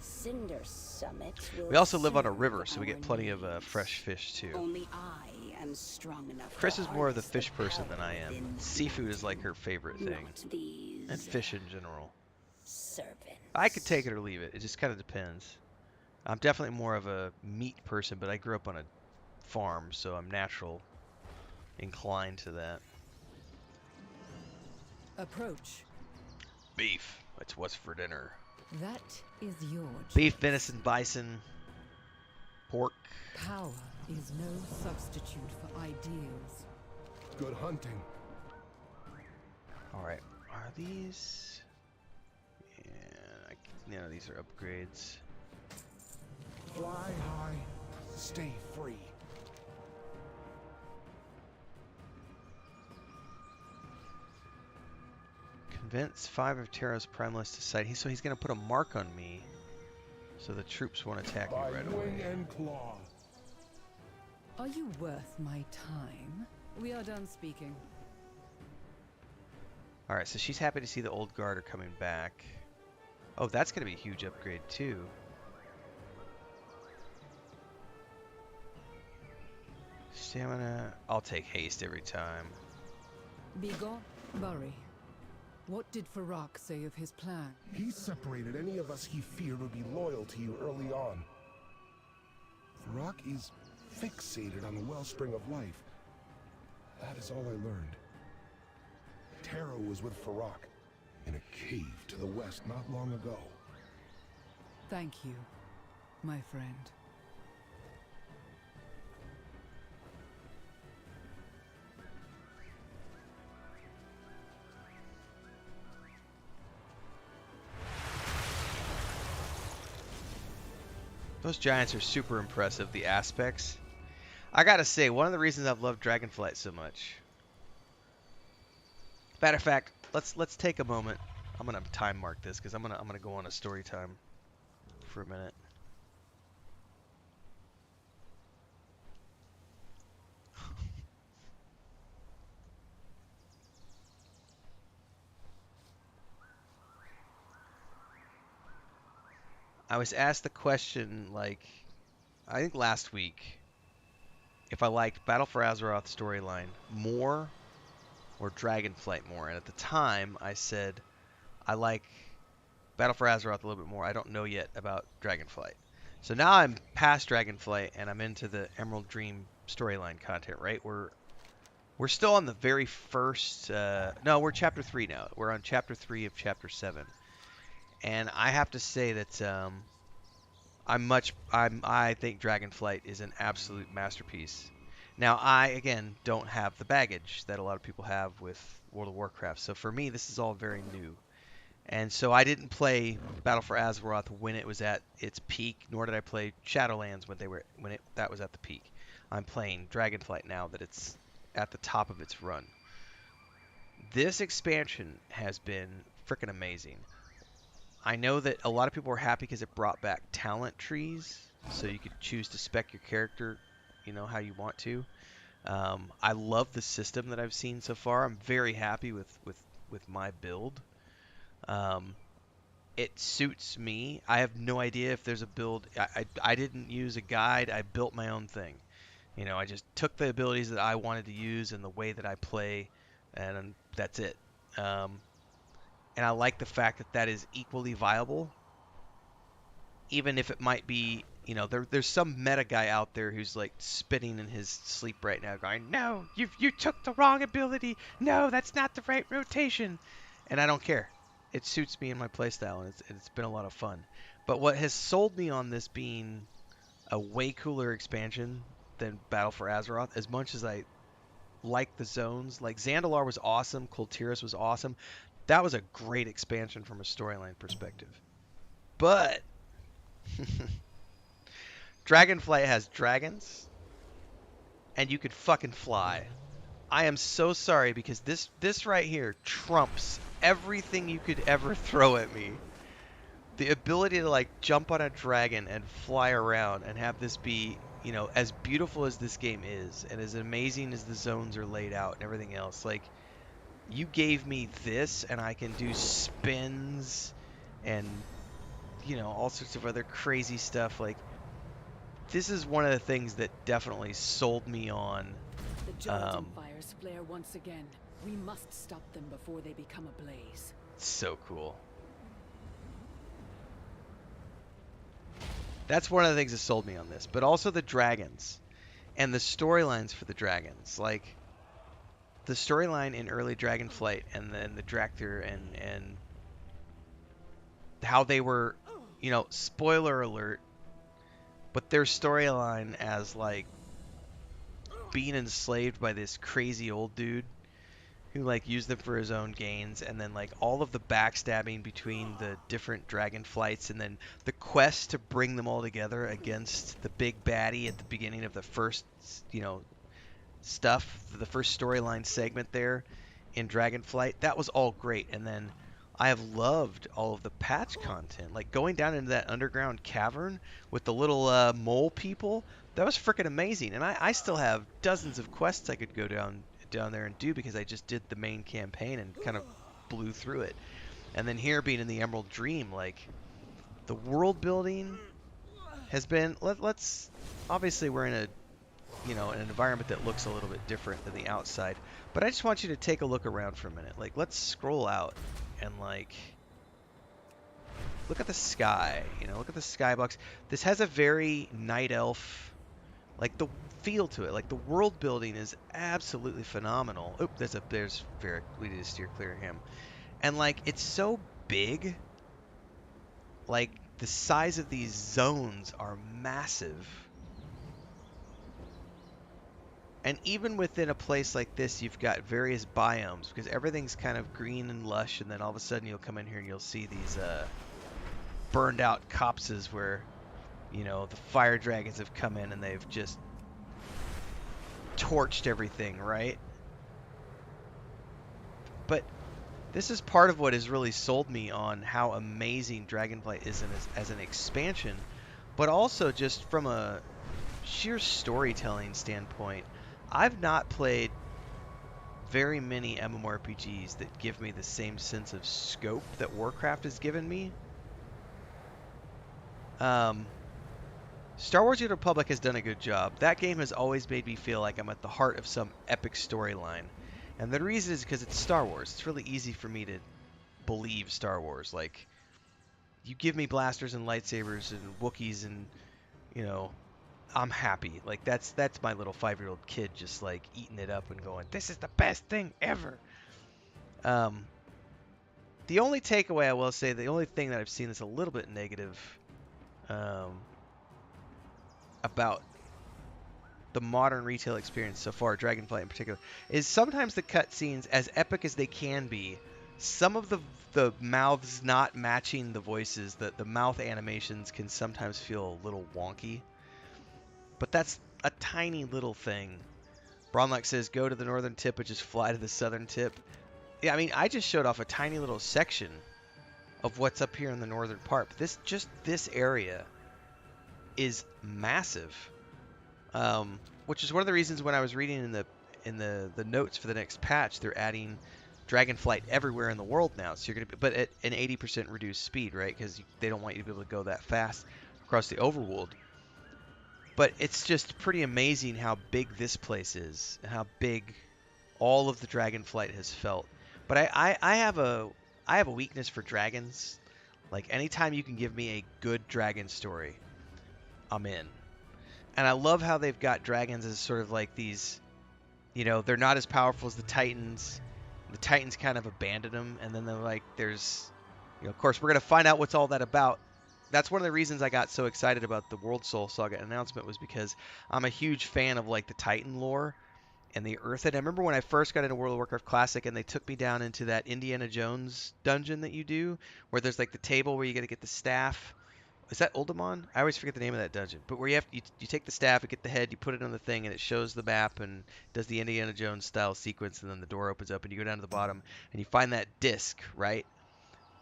Cinder Summit will We also live on a serve river, so we get our plenty of needs. fresh fish too. Only I am strong enough. Chris to is more of the harness fish power person than I am. within me. Seafood is like her favorite thing, Not these and fish in general. servants. I could take it or leave it. It just kind of depends. I'm definitely more of a meat person, but I grew up on a farm, so I'm natural inclined to that. Approach. Beef. That's what's for dinner. That is your Beef, choice. venison, bison, pork. Power is no substitute for ideals. Good hunting. All right. Are these? Yeah, these are upgrades. Fly high, stay free. Convince 5 of Terra's primalists to sight. So he's going to put a mark on me, so the troops won't attack me By right wing away. and claw. Are you worth my time? We are done speaking. All right, so she's happy to see the old guard are coming back. Oh, that's going to be a huge upgrade too. Stamina. I'll take haste every time. Begone, Bari. What did Farak say of his plan? He separated any of us he feared would be loyal to you early on. Farak is fixated on the wellspring of life. That is all I learned. Terra was with Farak in a cave to the west not long ago. Thank you, my friend. Those giants are super impressive, the aspects. I gotta say, one of the reasons I've loved Dragonflight so much. Matter of fact, let's take a moment. I'm gonna time mark this because I'm gonna go on a story time for a minute. I was asked the question, like, I think last week, if I liked Battle for Azeroth storyline more or Dragonflight more. And at the time, I said I like Battle for Azeroth a little bit more. I don't know yet about Dragonflight. So now I'm past Dragonflight and I'm into the Emerald Dream storyline content, right? We're still on the very first. No, we're chapter 3 now. We're on chapter 3 of chapter 7, and I have to say that I think Dragonflight is an absolute masterpiece. Now, I again don't have the baggage that a lot of people have with World of Warcraft, so for me this is all very new. And so I didn't play Battle for Azeroth when it was at its peak, nor did I play Shadowlands that was at the peak. I'm playing Dragonflight now that it's at the top of its run. This expansion has been freaking amazing. I know that a lot of people were happy because it brought back talent trees, so you could choose to spec your character, how you want to. I love the system that I've seen so far. I'm very happy with my build. It suits me. I have no idea if there's a build. I didn't use a guide. I built my own thing. I just took the abilities that I wanted to use and the way that I play, and that's it. And I like the fact that that is equally viable, even if it might be, there's some meta guy out there who's like spitting in his sleep right now, going, "No, you took the wrong ability. No, that's not the right rotation," and I don't care. It suits me and my playstyle, and it's been a lot of fun. But what has sold me on this being a way cooler expansion than Battle for Azeroth, as much as I like the zones, like Zandalar was awesome, Kultiris was awesome. That was a great expansion from a storyline perspective. But Dragonflight has dragons, and you could fucking fly. I am so sorry because this right here trumps everything you could ever throw at me. The ability to like jump on a dragon and fly around and have this be, as beautiful as this game is and as amazing as the zones are laid out and everything else, like, you gave me this and I can do spins and, all sorts of other crazy stuff. Like, this is one of the things that definitely sold me on. The Jordan fires flare once again. We must stop them before they become ablaze. So cool. That's one of the things that sold me on this, but also the dragons and the storylines for the dragons. Like, the storyline in early Dragonflight and then the Drakthir and how they were, spoiler alert, but their storyline as like being enslaved by this crazy old dude who like used them for his own gains, and then like all of the backstabbing between the different Dragonflights, and then the quest to bring them all together against the big baddie at the beginning of the first, stuff, the first storyline segment there in Dragonflight. That was all great. And then I have loved all of the patch content, like going down into that underground cavern with the little mole people. That was freaking amazing. And I still have dozens of quests I could go down there and do because I just did the main campaign and kind of blew through it. And then here being in the Emerald Dream, like, the world building has been, let's obviously we're in a an environment that looks a little bit different than the outside, but I just want you to take a look around for a minute. Like, let's scroll out and like look at the sky, look at the skybox. This has a very night elf, like, the feel to it. Like, the world building is absolutely phenomenal. Oop, there's Varric. We need to steer clear of him. And like, it's so big. Like, the size of these zones are massive. And even within a place like this, you've got various biomes, because everything's kind of green and lush, and then all of a sudden you'll come in here and you'll see these burned out copses where, the fire dragons have come in and they've just torched everything, right? But this is part of what has really sold me on how amazing Dragonflight is as an expansion, but also just from a sheer storytelling standpoint. I've not played very many MMORPGs that give me the same sense of scope that Warcraft has given me. Star Wars: The Old Republic has done a good job. That game has always made me feel like I'm at the heart of some epic storyline. And the reason is because it's Star Wars. It's really easy for me to believe Star Wars. Like, you give me blasters and lightsabers and Wookiees and, you know, I'm happy. Like, that's my little 5-year-old kid just, like, eating it up and going, this is the best thing ever. The only takeaway I will say, the only thing that I've seen that's a little bit negative about the modern retail experience so far, Dragonflight in particular, is sometimes the cutscenes, as epic as they can be, some of the mouths not matching the voices, the mouth animations can sometimes feel a little wonky. But that's a tiny little thing. Bronlock says, go to the northern tip, but just fly to the southern tip. Yeah, I mean, I just showed off a tiny little section of what's up here in the northern part. But this area is massive. Which is one of the reasons when I was reading in the notes for the next patch, they're adding Dragonflight everywhere in the world now. So you're gonna be, but at an 80% reduced speed, right? Because they don't want you to be able to go that fast across the overworld. But it's just pretty amazing how big this place is and how big all of the Dragonflight has felt. But I have a weakness for dragons. Like, anytime you can give me a good dragon story, I'm in. And I love how they've got dragons as sort of like these, you know, they're not as powerful as the Titans. The Titans kind of abandon them, and then they're like, there's, you know, of course, we're going to find out what's all that about. That's one of the reasons I got so excited about the World Soul Saga announcement, was because I'm a huge fan of, like, the Titan lore and the Earth. And I remember when I first got into World of Warcraft Classic and they took me down into that Indiana Jones dungeon that you do, where there's, like, the table where you got to get the staff. Is that Uldaman? I always forget the name of that dungeon. But where you take the staff, you get the head, you put it on the thing, and it shows the map and does the Indiana Jones style sequence, and then the door opens up and you go down to the bottom and you find that disc, right?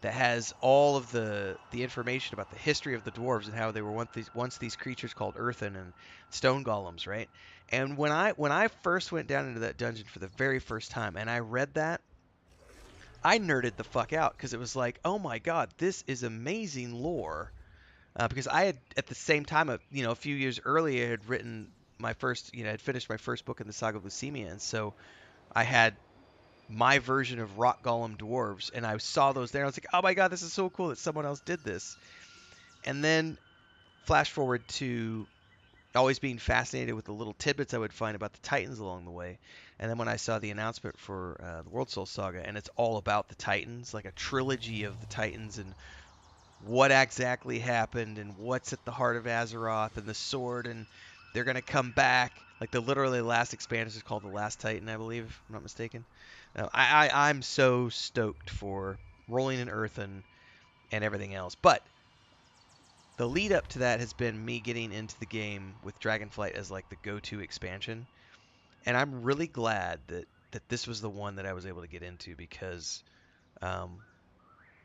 That has all of the information about the history of the dwarves and how they were once these creatures called earthen and stone golems, right? And when I first went down into that dungeon for the very first time and I read that, I nerded the fuck out, because it was like, oh my god, this is amazing lore. Because I had, at the same time, a few years earlier, had written my first, had finished my first book in the Saga of Lucemia, and so I had my version of rock golem dwarves, and I saw those there, and I was like, oh my god, this is so cool that someone else did this. And then flash forward to always being fascinated with the little tidbits I would find about the Titans along the way. And then when I saw the announcement for the World Soul Saga, and it's all about the Titans, like a trilogy of the Titans, and what exactly happened and what's at the heart of Azeroth and the sword, and they're going to come back. Like, the literally last expansion is called The Last Titan, I believe, if I'm not mistaken. I'm so stoked for Rolling in Earthen and everything else. But the lead up to that has been me getting into the game with Dragonflight as, like, the go-to expansion. And I'm really glad that this was the one that I was able to get into, because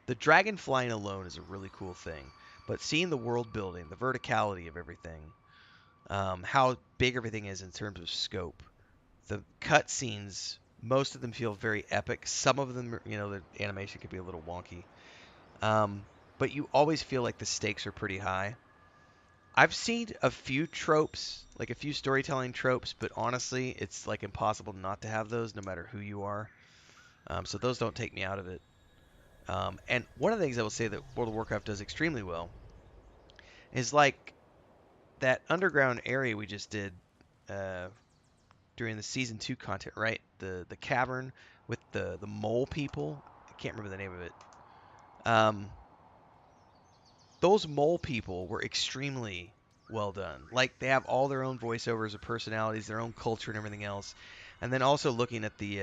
the dragon flying alone is a really cool thing, but seeing the world building, the verticality of everything, how big everything is in terms of scope, the cutscenes, most of them feel very epic. Some of them, the animation could be a little wonky, but you always feel like the stakes are pretty high. I've seen a few tropes, like a few storytelling tropes, but honestly, it's like impossible not to have those, no matter who you are. So those don't take me out of it. And one of the things I will say that World of Warcraft does extremely well is, like, that underground area we just did during the Season 2 content, right? The cavern with the mole people. I can't remember the name of it. Those mole people were extremely well done. Like, they have all their own voiceovers, or personalities, their own culture and everything else. And then also looking at the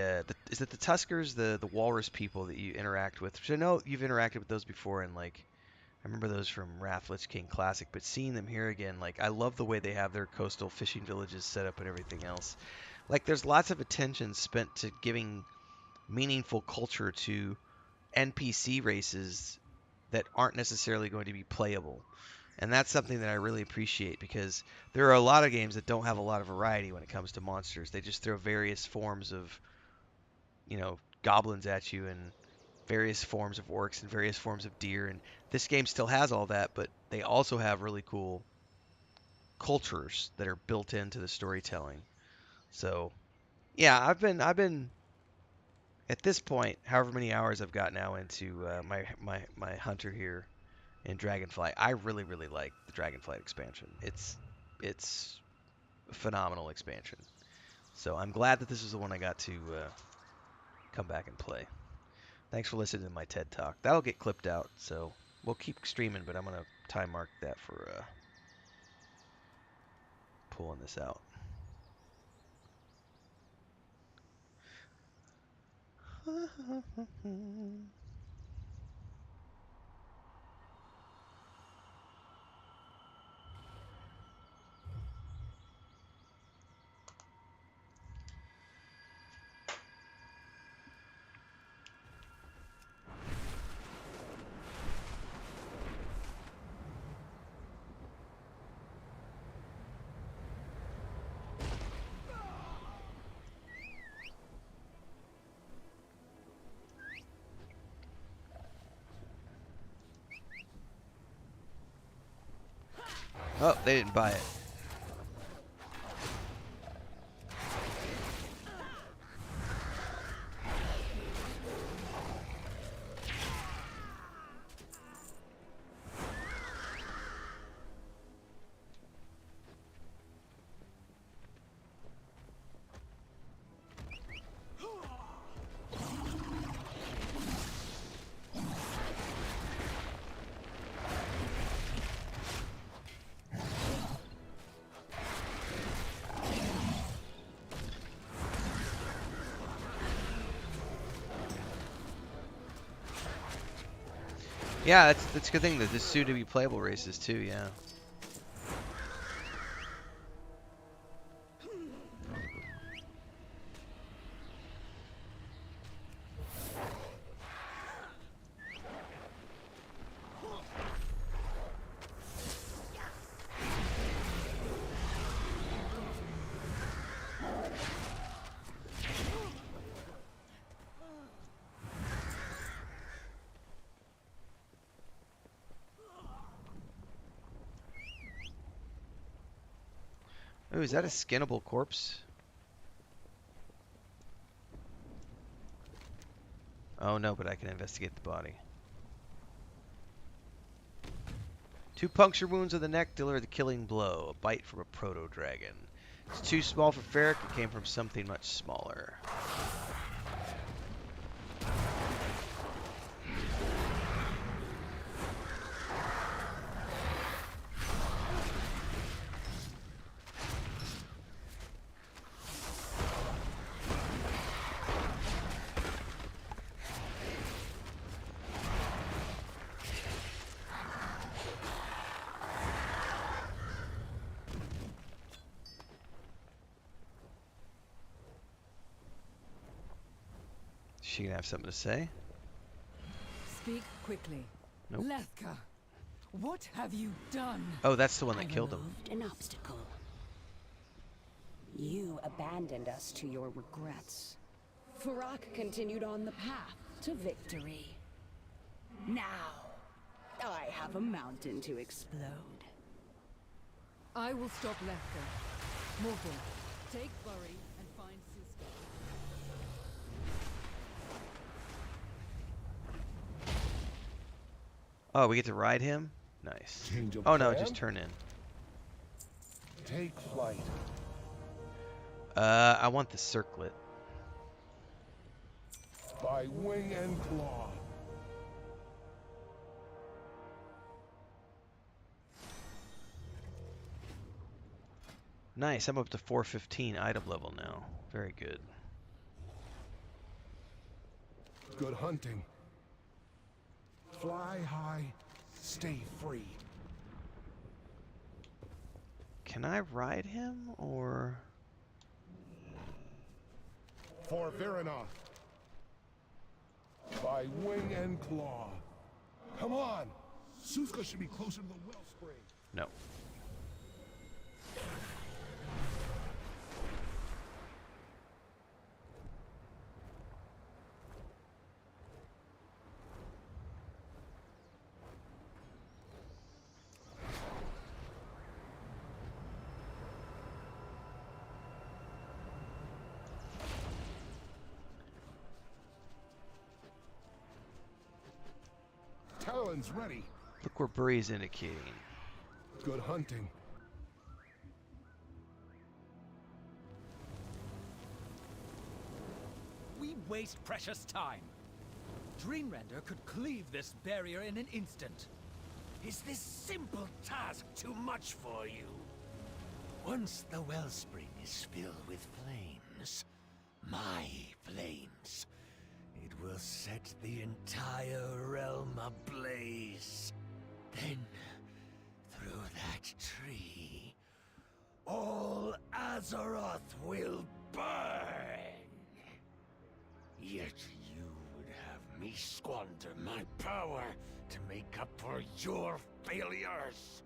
is it the Tuskers, the walrus people that you interact with? Which I know you've interacted with those before, and, like, I remember those from Wrath Lich King Classic, but seeing them here again, like, I love the way they have their coastal fishing villages set up and everything else. Like, there's lots of attention spent to giving meaningful culture to NPC races that aren't necessarily going to be playable. And that's something that I really appreciate, because there are a lot of games that don't have a lot of variety when it comes to monsters. They just throw various forms of, goblins at you, and various forms of orcs and various forms of deer. And this game still has all that, but they also have really cool cultures that are built into the storytelling. So, yeah, I've been At this point, however many hours I've got now into my hunter here in Dragonflight, I really like the Dragonflight expansion. It's a phenomenal expansion. So I'm glad that this is the one I got to come back and play. Thanks for listening to my TED Talk. That'll get clipped out, so we'll keep streaming, but I'm going to time mark that for pulling this out. Oh, they didn't buy it. Yeah, that's a good thing that this soon to be playable races too, yeah. Oh, is that a skinnable corpse? Oh no, but I can investigate the body. 2 puncture wounds on the neck deliver the killing blow. A bite from a proto-dragon. It's too small for Ferric. It came from something much smaller. She gonna have something to say? Speak quickly. Nope. Lethka, what have you done? Oh, that's the one that I killed him. removed an obstacle. You abandoned us to your regrets. Farak continued on the path to victory. Now, I have a mountain to explode. I will stop Lethka. Morgan, take Bury and find Suska. Oh, we get to ride him? Nice. Change of Oh no, plan? just turn in. Take flight. I want the circlet. By wing and claw. Nice, I'm up to 415 item level now. Very good. Good hunting. Fly high, stay free. Can I ride him, or...? For Viranoth. By wing and claw. Come on! Suska should be closer to the wellspring. No. one's ready. Look where Bree's indicating. Good hunting. We waste precious time. Dreamrender could cleave this barrier in an instant. Is this simple task too much for you? Once the wellspring is filled with flames, my flames, it will set the entire realm ablaze. Then, through that tree, all Azeroth will burn. Yet you would have me squander my power to make up for your failures.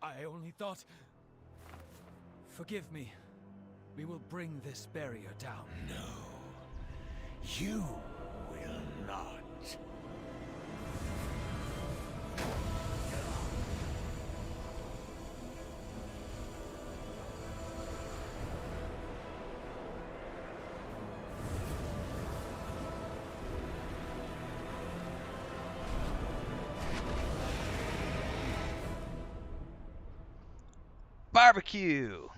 I only thought... Forgive me. We will bring this barrier down. No, you will not. Barbecue!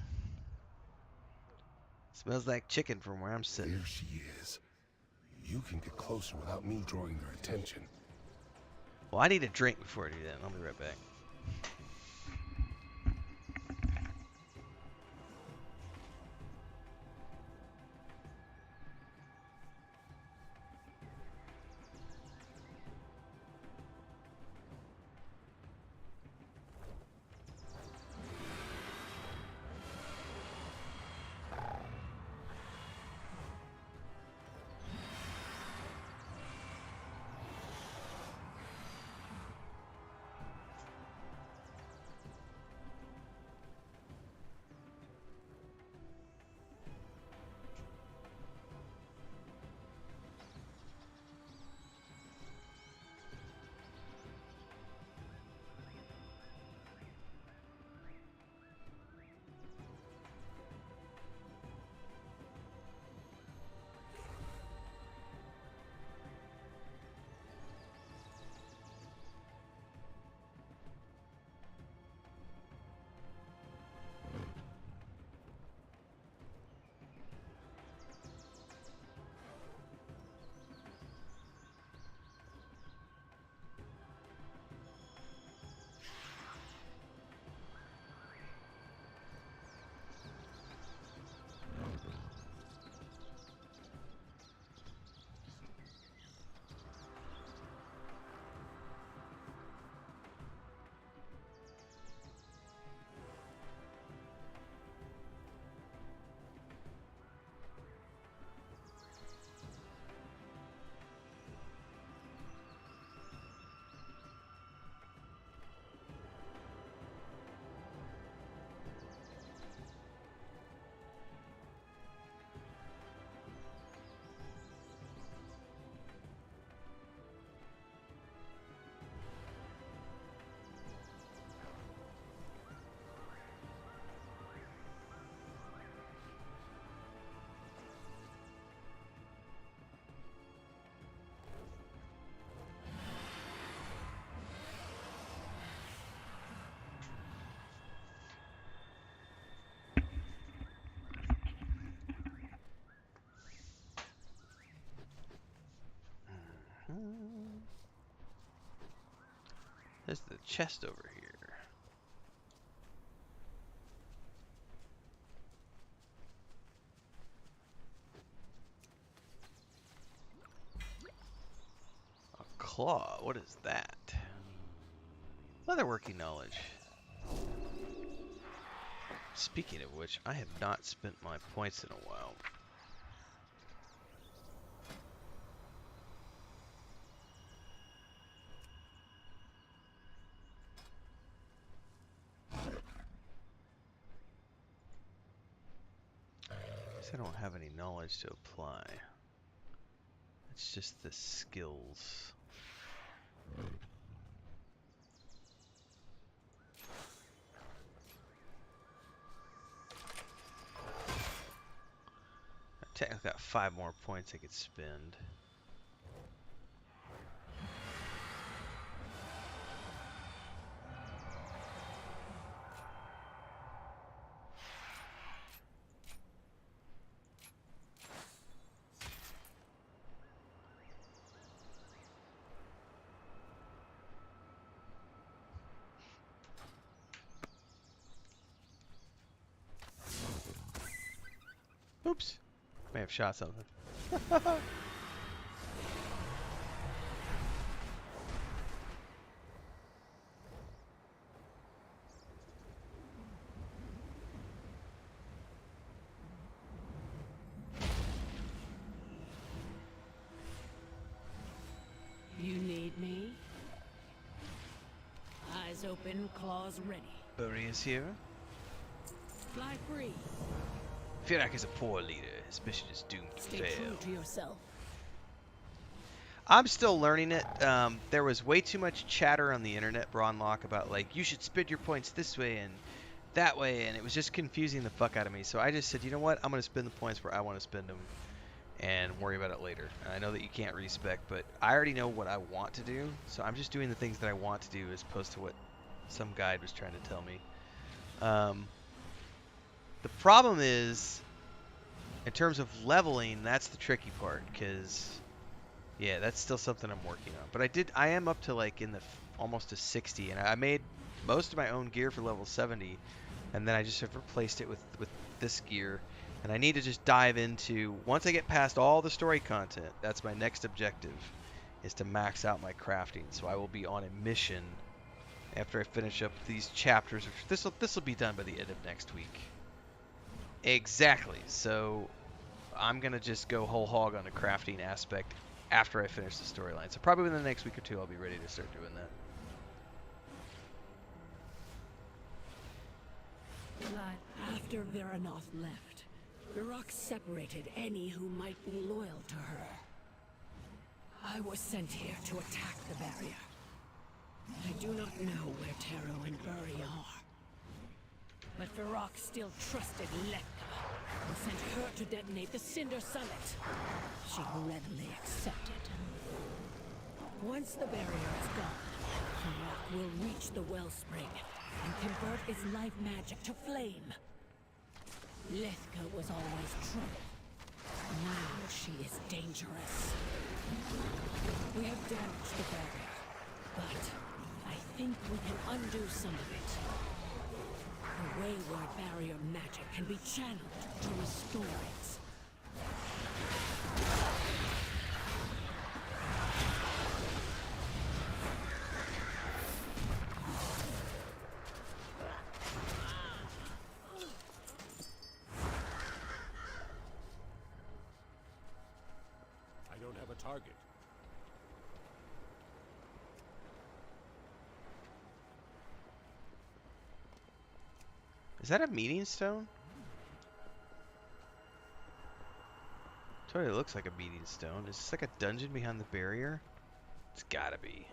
Smells like chicken from where I'm sitting. There she is. You can get closer without me drawing their attention. Well, I need a drink before I do that. I'll be right back. There's the chest over here. A claw, what is that? Leatherworking knowledge. Speaking of which, I have not spent my points in a while. I don't have any knowledge to apply. It's just the skills. I've got 5 more points I could spend. Oops. May have shot something. You need me? Eyes open, claws ready. Burry is here. Fly free. Firak is a poor leader. His mission is doomed to Stay fail. true to yourself. I'm still learning it. There was way too much chatter on the internet, Braunlock, about like you should spend your points this way and that way, and it was just confusing the fuck out of me. So I just said, you know what? I'm gonna spend the points where I want to spend them, and worry about it later. And I know that you can't respec, but I already know what I want to do, so I'm just doing the things that I want to do as opposed to what some guide was trying to tell me. The problem is, in terms of leveling, that's the tricky part, because yeah, that's still something I'm working on. But I am up to like in the almost to 60, and I made most of my own gear for level 70, and then I just have replaced it with this gear. And I need to just dive into, once I get past all the story content, that's my next objective, is to max out my crafting. So I will be on a mission after I finish up these chapters. This will be done by the end of next week. Exactly. So I'm gonna just go whole hog on the crafting aspect after I finish the storyline. So probably within the next week or two, I'll be ready to start doing that. After Veranoth left, Varrock separated any who might be loyal to her. I was sent here to attack the barrier. I do not know where Taro and Buri are. But Varrock still trusted Letka and sent her to detonate the Cinder Summit. She readily accepted. Once the barrier is gone, Varrock will reach the wellspring and convert its life magic to flame. Letka was always trouble. Now she is dangerous. We have damaged the barrier, but I think we can undo some of it. The wayward barrier magic can be channeled to restore it. I don't have a target. Is that a meeting stone? Totally looks like a meeting stone. Is this like a dungeon behind the barrier? It's gotta be.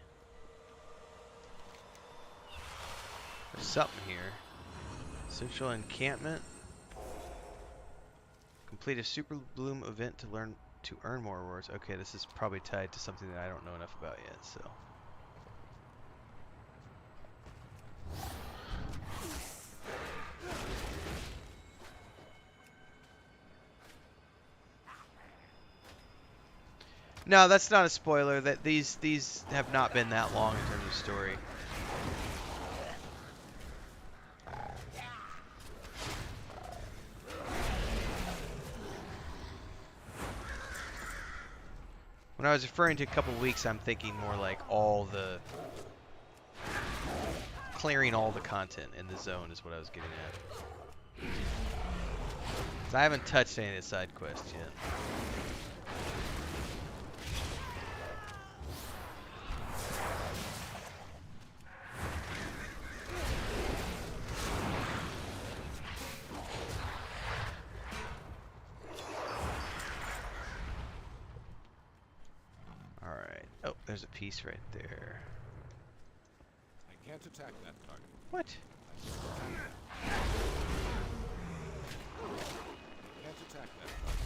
There's something here. Central encampment. Complete a super bloom event to earn more rewards. Okay, this is probably tied to something that I don't know enough about yet, so. No, that's not a spoiler. That these have not been that long in terms of story. When I was referring to a couple weeks, I'm thinking more like all the clearing all the content in the zone is what I was getting at. So I haven't touched any of the side quests yet. There's a piece right there. I can't attack that target. What? Can't attack that target.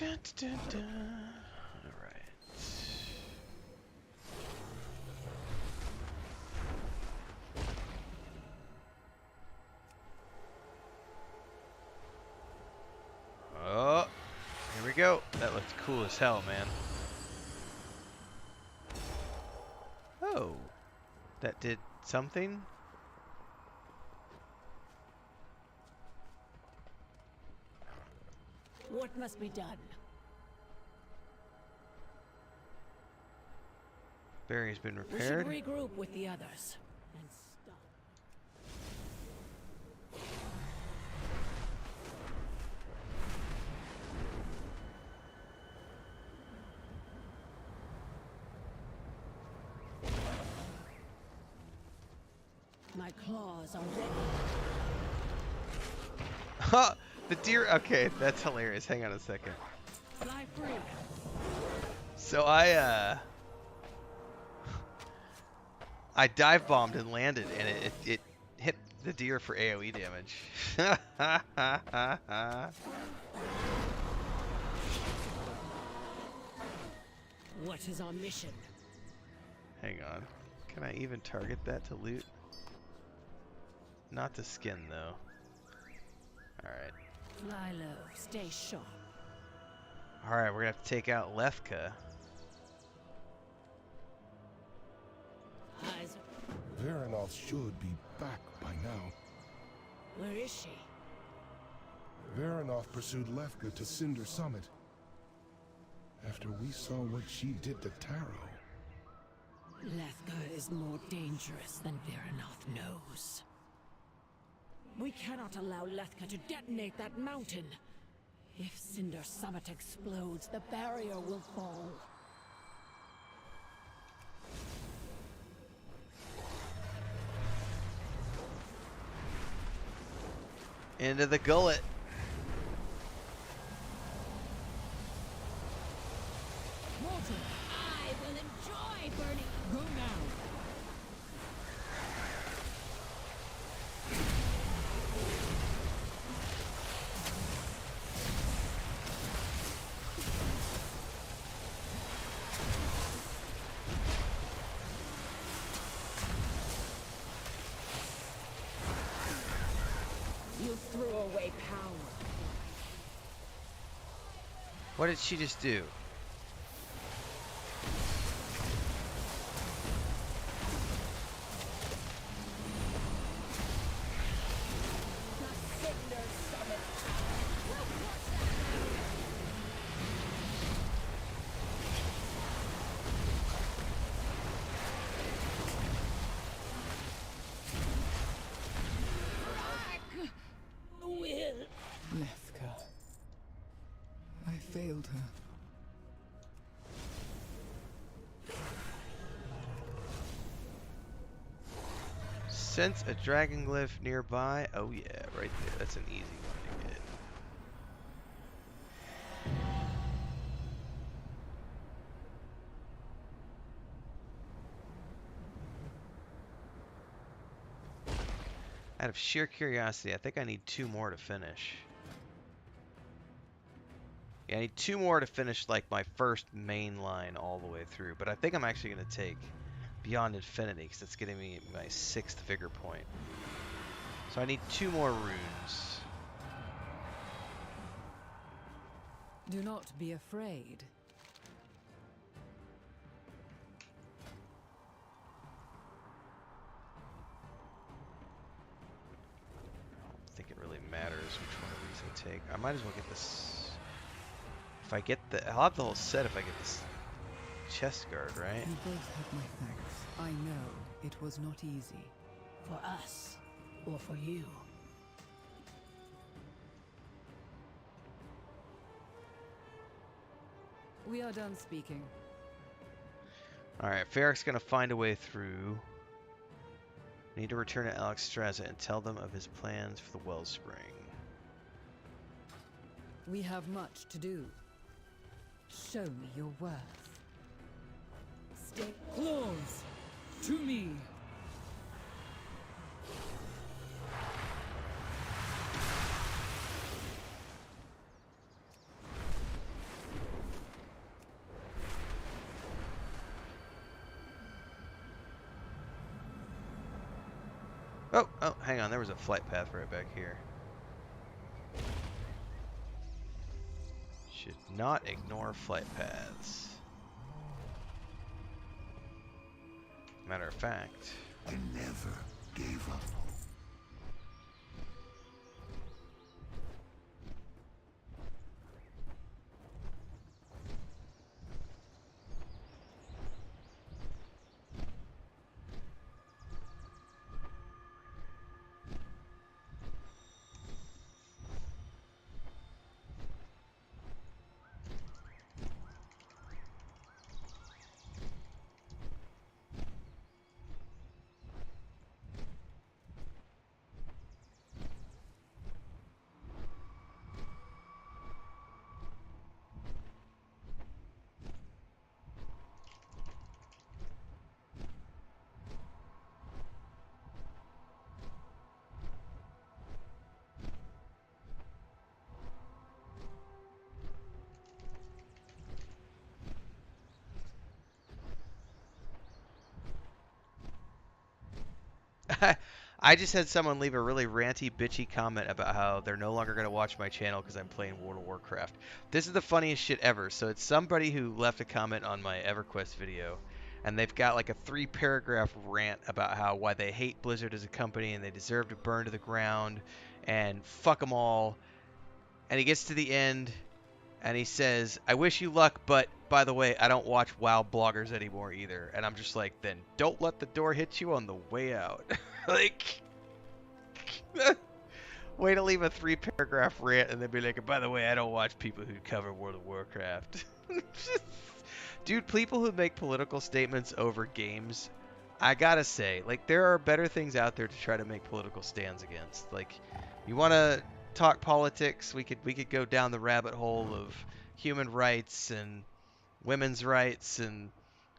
Dun, dun, dun. All right. Oh, here we go. That looks cool as hell, man. Oh, that did something? What must be done? Barrier's been We should repaired. regroup with the others and stop. My claws are ready. Ha! The deer. Okay, that's hilarious. Hang on a second. Fly free. So I dive bombed and landed, and it hit the deer for AoE damage. What is our mission? Hang on. Can I even target that to loot? Not the skin, though. Alright. Fly low, stay sharp. Alright, we're gonna have to take out Lefka. Eyes. Veranoth should be back by now. Where is she? Veranoth pursued Lefka to Cinder Summit. After we saw what she did to Taro. Lethka is more dangerous than Veranoth knows. We cannot allow Lethka to detonate that mountain. If Cinder Summit explodes, the barrier will fall. Into the gullet. Walter, I will enjoy burning. Go now. You threw away power. What did she just do? Lefka. I failed her. Sense a dragon glyph nearby. Oh yeah, right there. That's an easy one to get. Out of sheer curiosity, I think I need 2 more to finish. Yeah, I need 2 more to finish like my first main line all the way through. But I think I'm actually going to take Beyond Infinity because it's getting me my 6th figure point. So I need 2 more runes. Do not be afraid. I think it really matters which one of these I take. I might as well get this. If I get the, I'll have the whole set if I get this chest guard, right? You both have my thanks. I know it was not easy. For us, or for you. We are done speaking. Alright, Ferric's gonna find a way through. Need to return to Alexstrasza and tell them of his plans for the Wellspring. We have much to do. Show me your worth. Stay Claws! To me! Oh, hang on. There was a flight path right back here. Should not ignore flight paths. Matter of fact, I never gave up. I just had someone leave a really ranty, bitchy comment about how they're no longer going to watch my channel because I'm playing World of Warcraft. This is the funniest shit ever. So it's somebody who left a comment on my EverQuest video, and they've got like a 3-paragraph rant about how why they hate Blizzard as a company and they deserve to burn to the ground and fuck them all. And he gets to the end and he says, "I wish you luck, but by the way, I don't watch WoW bloggers anymore either." And I'm just like, then don't let the door hit you on the way out. Like, way to leave a 3-paragraph rant and then be like, by the way, I don't watch people who cover World of Warcraft. Dude, people who make political statements over games, I gotta say, like, there are better things out there to try to make political stands against. Like, you want to talk politics, we could go down the rabbit hole of human rights and women's rights and,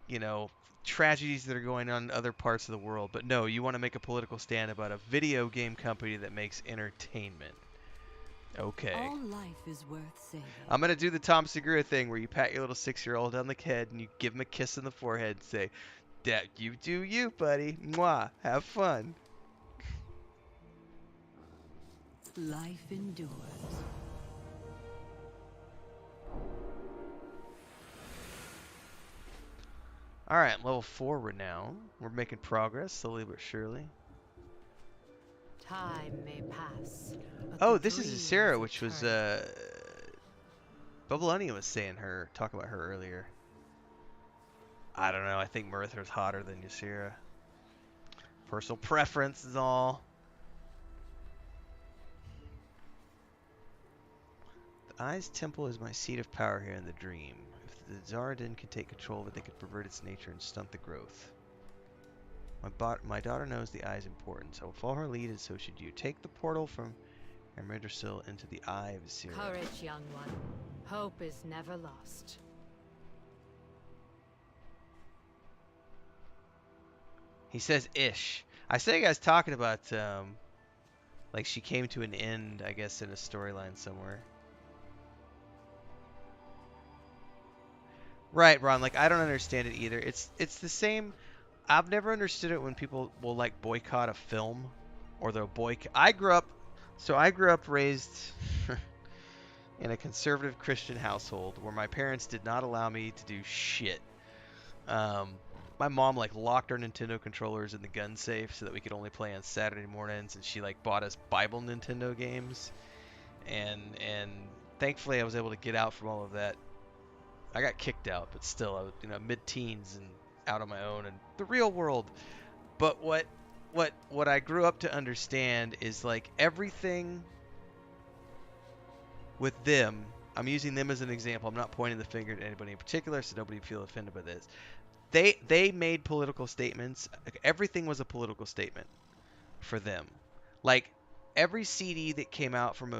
you know, tragedies that are going on in other parts of the world. But no, you want to make a political stand about a video game company that makes entertainment. Okay. All life is worth saving. I'm going to do the Tom Segura thing where you pat your little 6-year-old on the head and you give him a kiss on the forehead and say, "Dad, you do you, buddy. Mwah. Have fun." Life endures. Alright, level 4 renown. We're making progress, slowly but surely. Time may pass. Oh, this is Ysera, which was, Bubble Onion was talking about her earlier. I don't know, I think Mirtha's hotter than Ysera. Personal preference is all. The Eye's temple is my seat of power here in the dream. If the Zaradin can take control of it, they could pervert its nature and stunt the growth. My daughter knows the Eye is important, so follow her lead and so should you. Take the portal from Ermidrasil into the Eye of Ysera. Courage, young one. Hope is never lost. He says ish. I saw you guys talking about, like she came to an end, I guess, in a storyline somewhere. Right, Ron, like I don't understand it either. It's the same. I've never understood it when people will like boycott a film or they'll boycott. I grew up raised in a conservative Christian household where my parents did not allow me to do shit. My mom like locked our Nintendo controllers in the gun safe so that we could only play on Saturday mornings, and she like bought us Bible Nintendo games, and thankfully I was able to get out from all of that. I got kicked out, but still, I was, mid-teens and out on my own and the real world. But what I grew up to understand is like everything with them. I'm using them as an example. I'm not pointing the finger at anybody in particular, so nobody feel offended by this. They made political statements. Everything was a political statement for them. Like every CD that came out from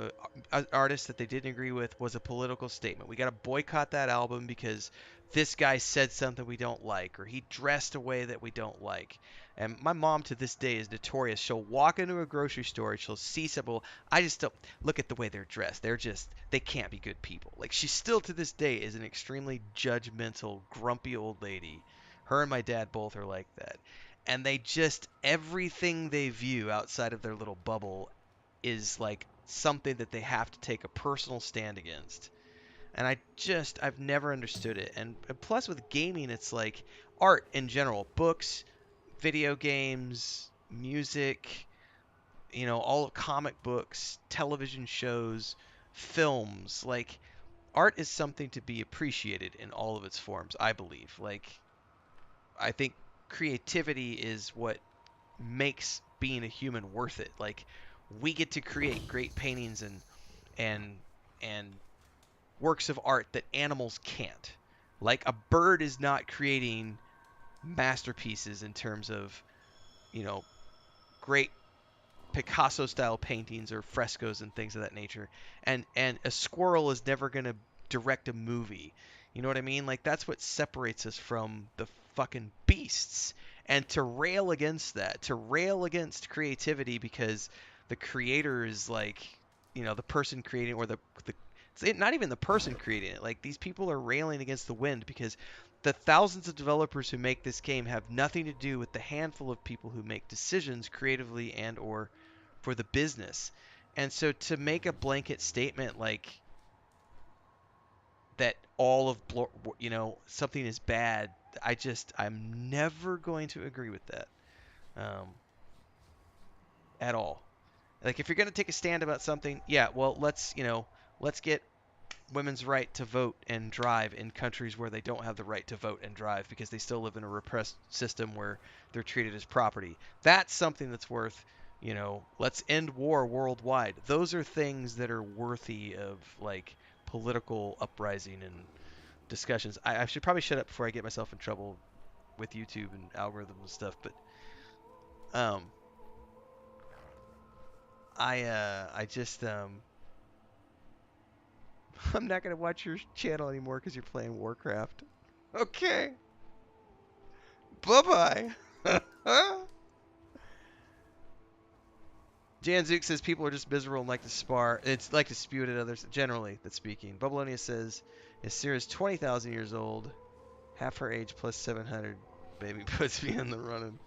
an artist that they didn't agree with was a political statement. We got to boycott that album because this guy said something we don't like, or he dressed a way that we don't like. And my mom to this day is notorious. She'll walk into a grocery store and she'll see something. I just don't look at the way they're dressed. They can't be good people. Like she still to this day is an extremely judgmental, grumpy old lady. Her and my dad both are like that. and they just, everything they view outside of their little bubble is like something that they have to take a personal stand against. And I've never understood it. And plus with gaming, it's like art in general, books, video games, music, you know, all comic books, television shows, films. Like, art is something to be appreciated in all of its forms, I believe. Like, I think creativity is what makes being a human worth it. Like, we get to create great paintings and and works of art that animals can't. Like, a bird is not creating masterpieces in terms of, you know, great Picasso style paintings or frescoes and things of that nature. And a squirrel is never going to direct a movie. You know what I mean? Like, that's what separates us from the fucking beasts. And to rail against that, to rail against creativity because the creator is like, you know, the person creating, or the not even the person creating it. Like, these people are railing against the wind because the thousands of developers who make this game have nothing to do with the handful of people who make decisions creatively and or for the business. And so to make a blanket statement like that all of, you know, something is bad, I'm never going to agree with that at all. Like, if you're going to take a stand about something, yeah, well, let's get women's right to vote and drive in countries where they don't have the right to vote and drive because they still live in a repressed system where they're treated as property. That's something that's worth, you know, let's end war worldwide. Those are things that are worthy of, like, political uprising and discussions. I should probably shut up before I get myself in trouble with YouTube and algorithms and stuff, but I just I'm not gonna watch your channel anymore because you're playing Warcraft. Okay. Bye bye. Janzook says people are just miserable and like to spar. It's like to spew it at others. Generally, that's speaking. Bubbleonia says Isira's 20,000 years old. Half her age plus 700. Baby puts me in the running.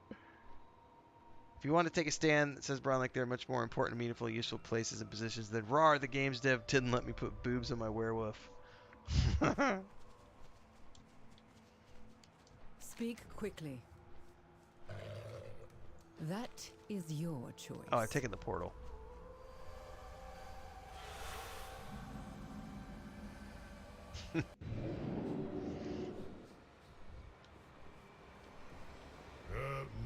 If you want to take a stand, says Brown, like there are much more important, meaningful, useful places and positions than RAR. The game's dev didn't let me put boobs on my werewolf. Speak quickly. That is your choice. Oh, I've taken the portal. At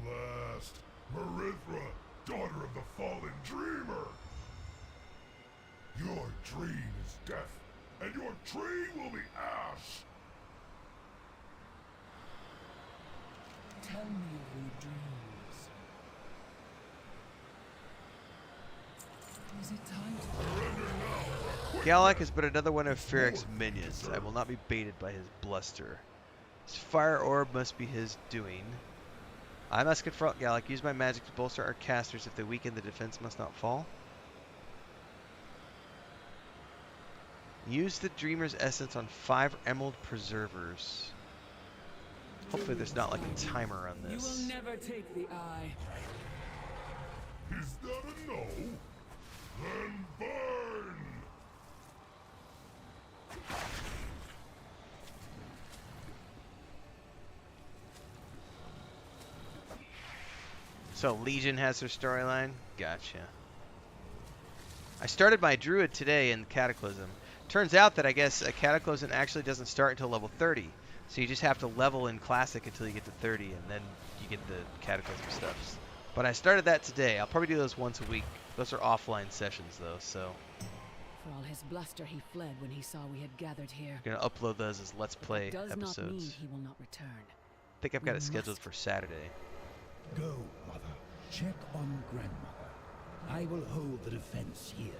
last, Marithra, daughter of the fallen dreamer. Your dream is death, and your tree will be ash. Tell me of your dreams. Is it time to Galak is but another one of Fearic's minions. I will not be baited by his bluster. His fire orb must be his doing. I must confront Galak. Use my magic to bolster our casters. If they weaken, the defense must not fall. Use the Dreamer's Essence on 5 Emerald Preservers. Hopefully there's not like a timer on this. You will never take the eye. Is that a no? Then burn! So Legion has their storyline? Gotcha. I started my Druid today in Cataclysm. Turns out that I guess a Cataclysm actually doesn't start until level 30. So you just have to level in Classic until you get to 30, and then you get the Cataclysm stuffs. But I started that today. I'll probably do those once a week. Those are offline sessions, though, so... For all his bluster, he fled when he saw we had gathered here. I'm going to upload those as Let's Play Does episodes. not mean he will not return. I think I've got it scheduled for Saturday. Go, Mother. Check on Grandmother. I will hold the defense here.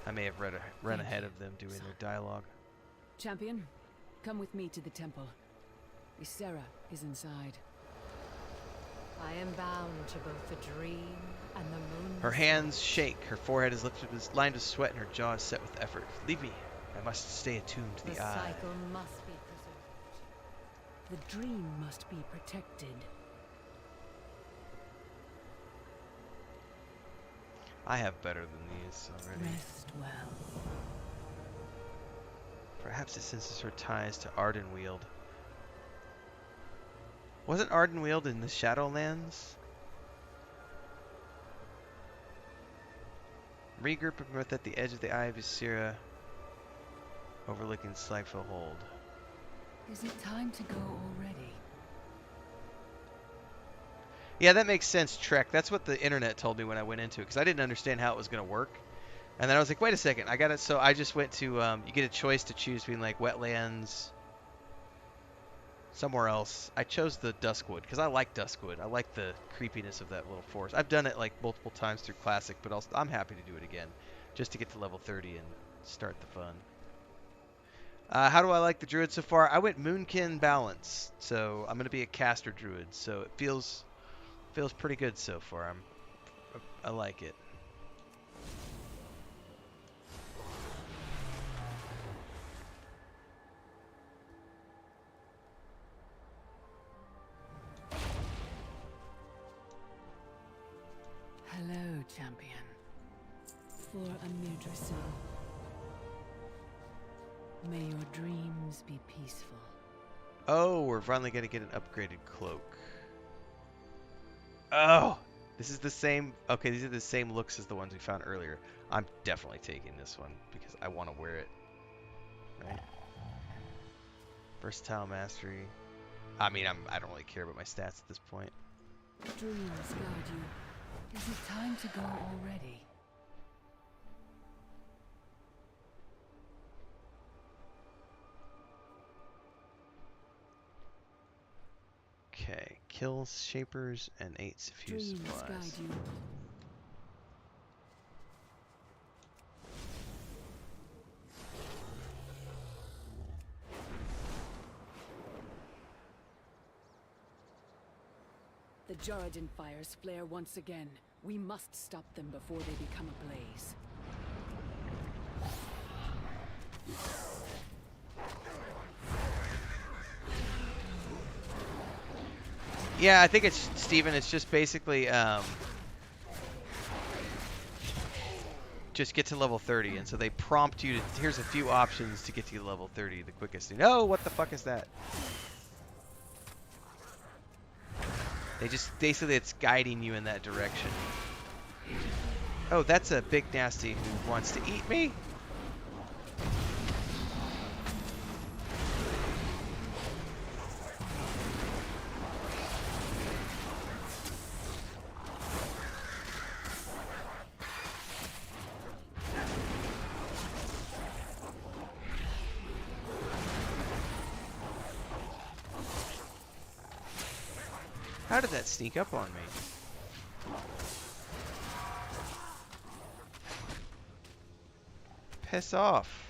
I may have run ahead of them doing their dialogue. Champion, come with me to the temple. Ysera is inside. I am bound to both the dream and the moon. Her hands shake, her forehead is lifted with lined with sweat, and her jaw is set with effort. Leave me. I must stay attuned to the eye. cycle must be preserved. The dream must be protected. I have better than these already. Rest well. Perhaps it senses her ties to Ardenweald. Wasn't Ardenweald in the Shadowlands? Regroup at the edge of the Eye of Ysera, overlooking Slagfell Hold. Is it time to go already? Yeah, that makes sense, Trek. That's what the internet told me when I went into it, because I didn't understand how it was going to work. And then I was like, wait a second, I got it. So I just went to, you get a choice to choose between like wetlands, somewhere else. I chose the Duskwood, because I like Duskwood. I like the creepiness of that little forest. I've done it like multiple times through Classic, but I'm happy to do it again, just to get to level 30 and start the fun. How do I like the Druid so far? I went Moonkin Balance, so I'm going to be a caster Druid, so it feels pretty good so far. I like it. Hello, champion. For Amidrisil. May your dreams be peaceful. Oh, we're finally going to get an upgraded cloak. Oh, this is the same. Okay, these are the same looks as the ones we found earlier. I'm definitely taking this one because I want to wear it. Right? Versatile mastery. I mean, I don't really care about my stats at this point. Dreams guide you. Is it time to go already? Okay, kills shapers and 8 suffuse Dreams supplies. guide you. The Jaredin fires flare once again. We must stop them before they become ablaze. Yeah, I think it's, Steven, it's just basically, just get to level 30, and so they prompt you to, here's a few options to get to level 30 the quickest. No, what the fuck is that? They say that it's guiding you in that direction. Oh, that's a big nasty who wants to eat me? How did that sneak up on me? Piss off.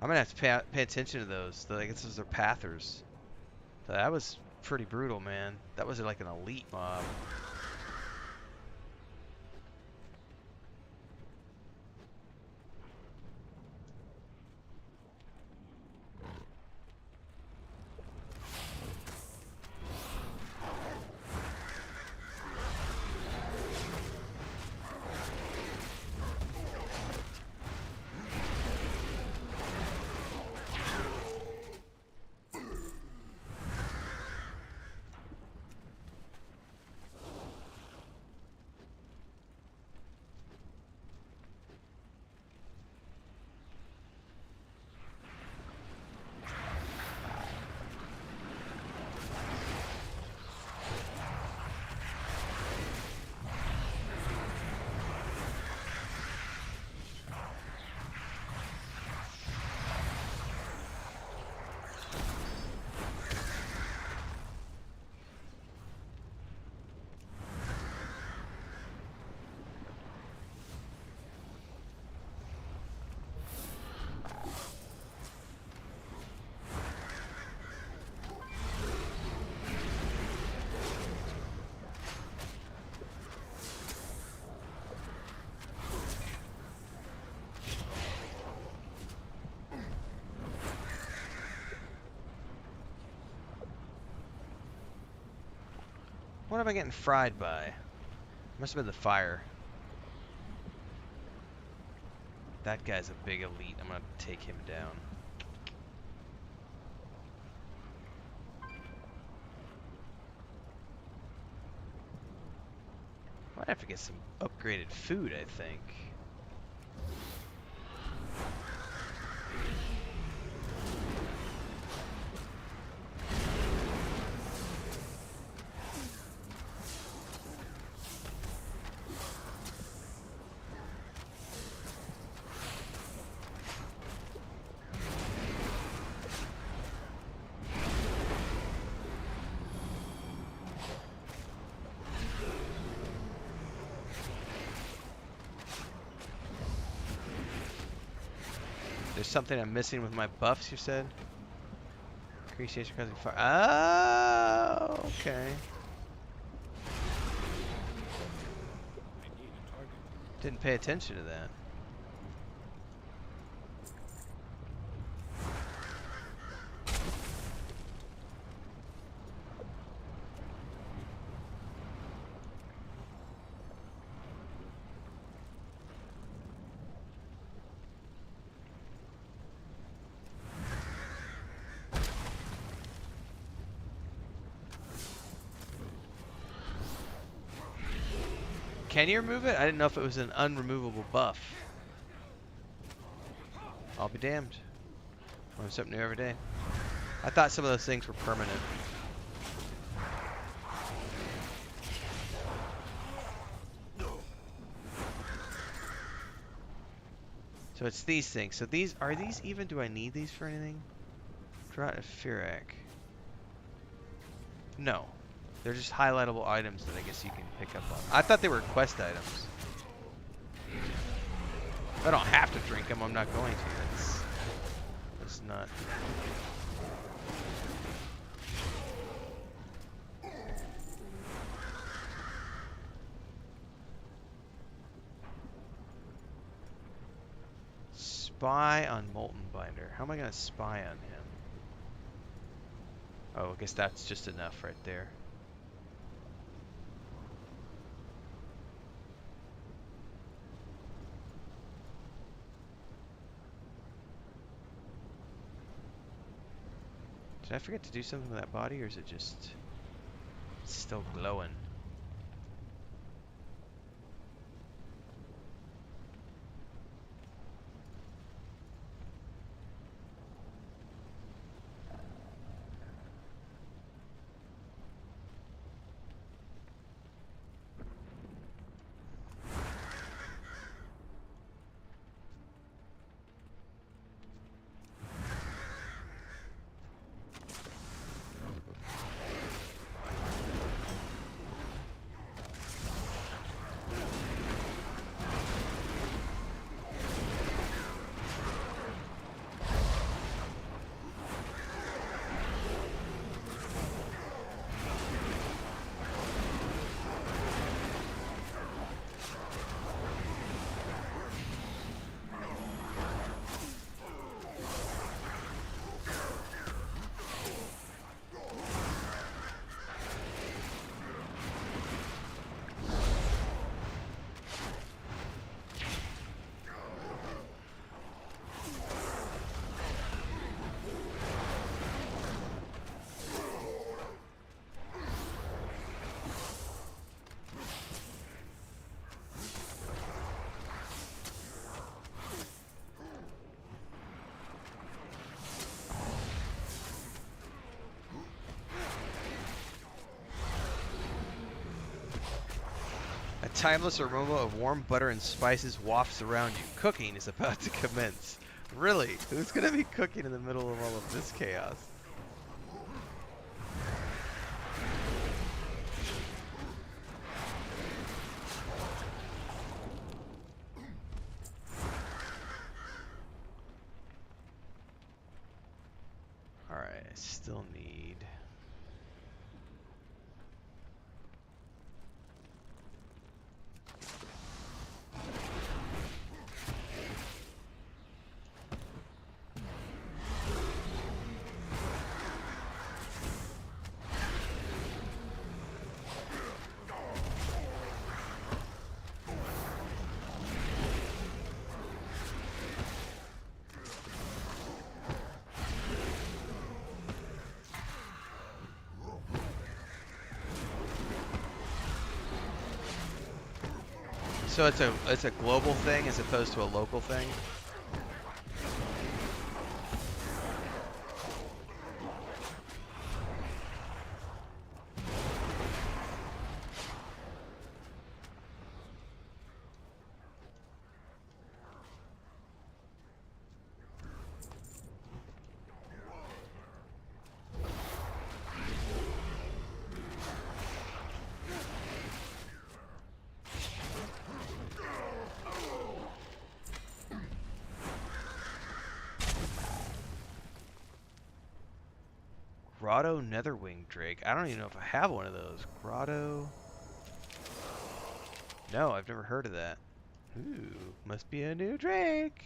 I'm gonna have to pay attention to those. I guess those are pathers. So that was pretty brutal, man. That was like an elite mob. What am I getting fried by? Must have been the fire. That guy's a big elite. I'm gonna take him down. Might have to get some upgraded food, I think. There's something I'm missing with my buffs, you said? Appreciation causing fire. Oh, okay. Didn't pay attention to that. Can you remove it? I didn't know if it was an unremovable buff. I'll be damned. Learn something new every day. I thought some of those things were permanent. So it's these things. So these are these even? Do I need these for anything? Drought of Firak. No. They're just highlightable items that I guess you can pick up on. I thought they were quest items. If I don't have to drink them, I'm not going to. That's not. Spy on Molten Binder. How am I going to spy on him? Oh, I guess that's just enough right there. Did I forget to do something with that body, or is it just still glowing? Timeless aroma of warm butter and spices wafts around you. Cooking is about to commence. Really? Who's going to be cooking in the middle of all of this chaos? Alright, I still need... So it's a global thing as opposed to a local thing. Grotto Netherwing Drake. I don't even know if I have one of those. Grotto. No, I've never heard of that. Ooh, must be a new Drake.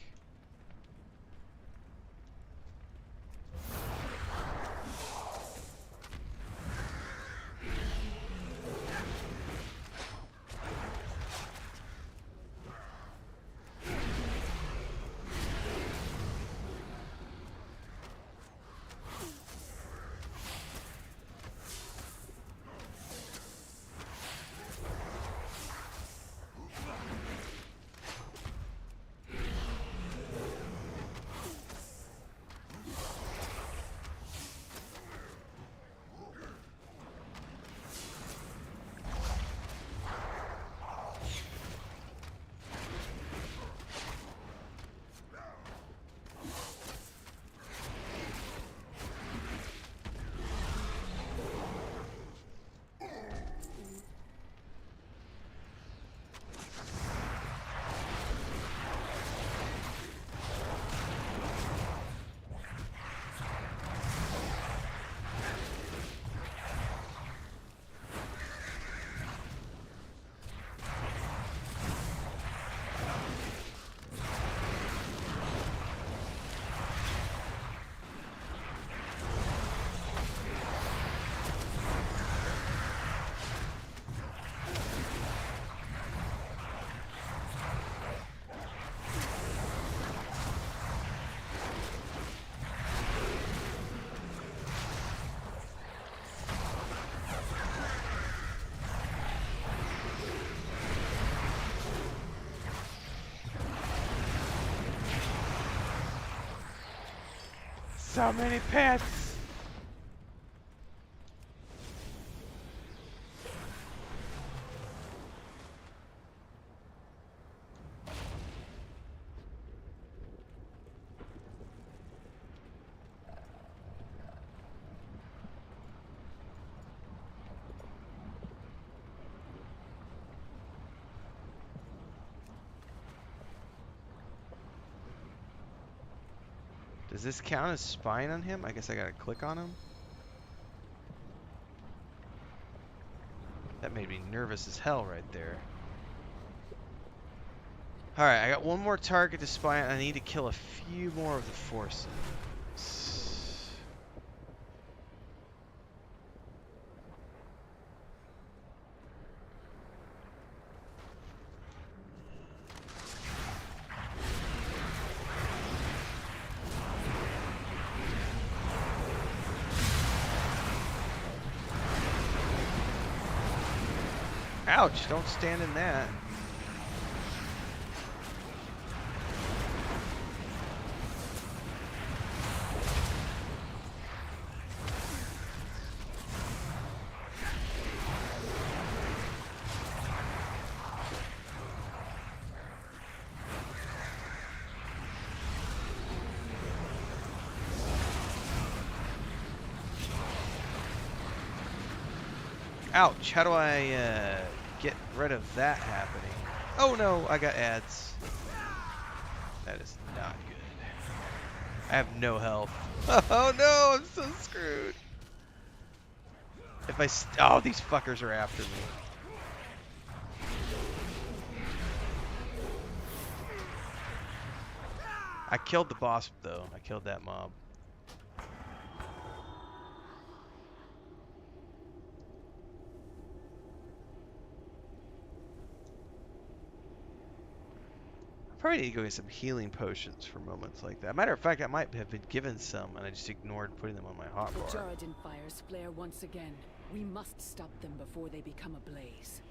So many pets! Does this count as spying on him? I guess I gotta click on him. That made me nervous as hell right there. Alright, I got one more target to spy on. I need to kill a few more of the forces. Ouch, don't stand in that. Ouch, how do I get rid of that happening? Oh no, I got ads. That is not good. I have no health. Oh no, I'm so screwed. If I oh, these fuckers are after me. I killed the boss though. I killed that mob. Probably need to go get some healing potions for moments like that. Matter of fact, I might have been given some and I just ignored putting them on my hotbar. The Jaredin fires flare once again. We must stop them before they become a blaze.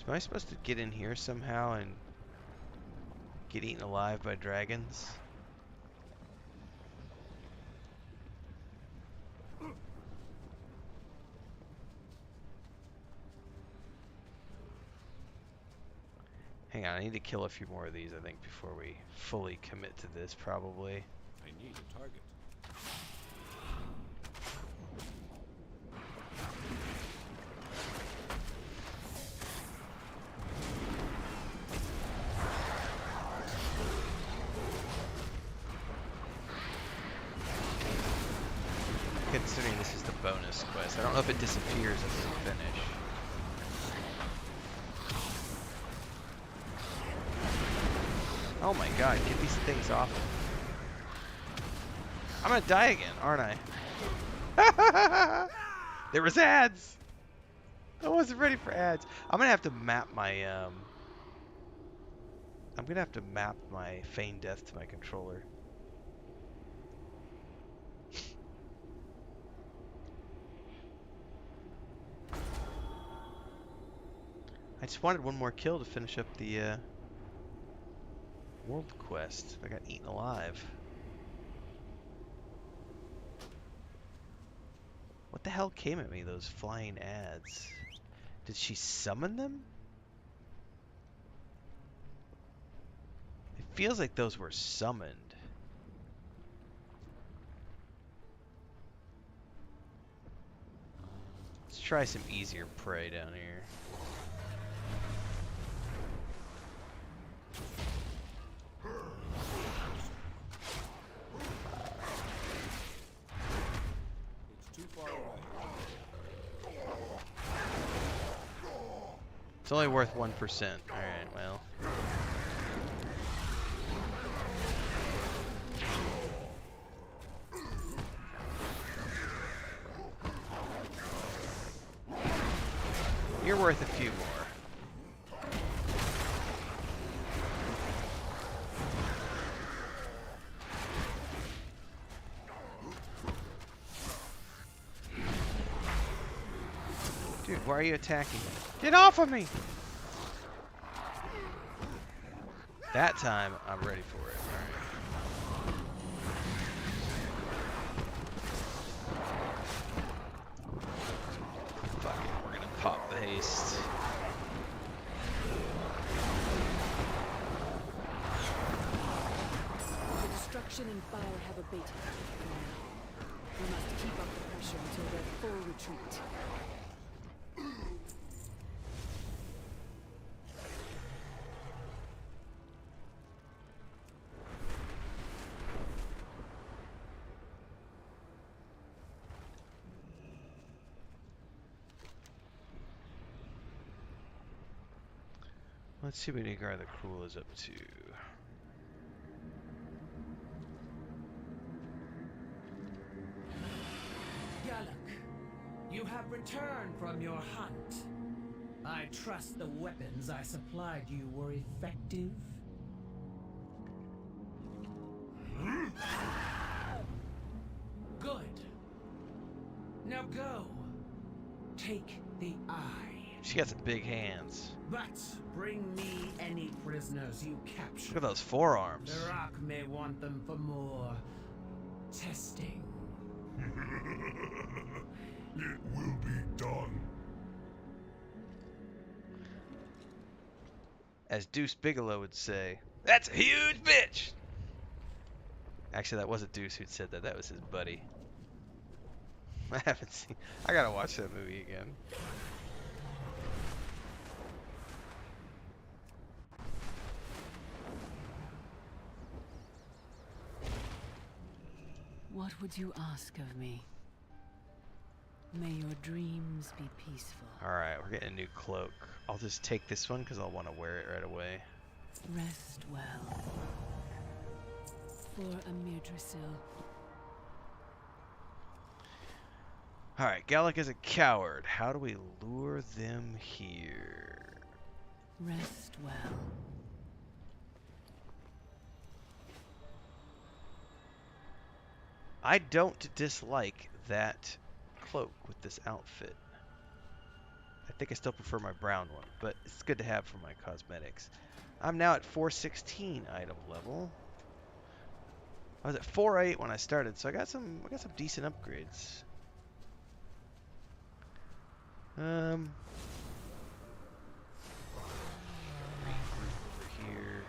Am I supposed to get in here somehow and get eaten alive by dragons? Hang on, I need to kill a few more of these, I think, before we fully commit to this, probably. I need a target. Considering this is the bonus quest, I don't know if it disappears after we finish. Oh my god, get these things off. I'm gonna die again, aren't I? There was ads! I wasn't ready for ads. I'm gonna have to map my feign death to my controller. I just wanted one more kill to finish up the world quest. I got eaten alive. What the hell came at me, those flying ads? Did she summon them? It feels like those were summoned. Let's try some easier prey down here. It's only worth 1%. Alright, well. You're worth a few more. Dude, why are you attacking me? Get off of me! That time, I'm ready for it. Alright. Fuck it, we're gonna pop the haste. The destruction and fire have abated. We must keep up the pressure until their full retreat. Let's see what Igar the Cruel is up to. Galak, you have returned from your hunt. I trust the weapons I supplied you were effective. Good. Now go. Take the eye. She got some big hands. But bring me any prisoners you capture. Look at those forearms. Varrock may want them for more testing. It will be done. As Deuce Bigelow would say, that's a huge bitch! Actually, that wasn't Deuce who said that. That was his buddy. I haven't seen... I gotta watch that movie again. What would you ask of me? May your dreams be peaceful. Alright, we're getting a new cloak. I'll just take this one because I'll want to wear it right away. Rest well. For Amirdrasil. Alright, Galak is a coward. How do we lure them here? Rest well. I don't dislike that cloak with this outfit. I think I still prefer my brown one, but it's good to have for my cosmetics. I'm now at 416 item level. I was at 4.8 when I started, so I got some decent upgrades. Over here.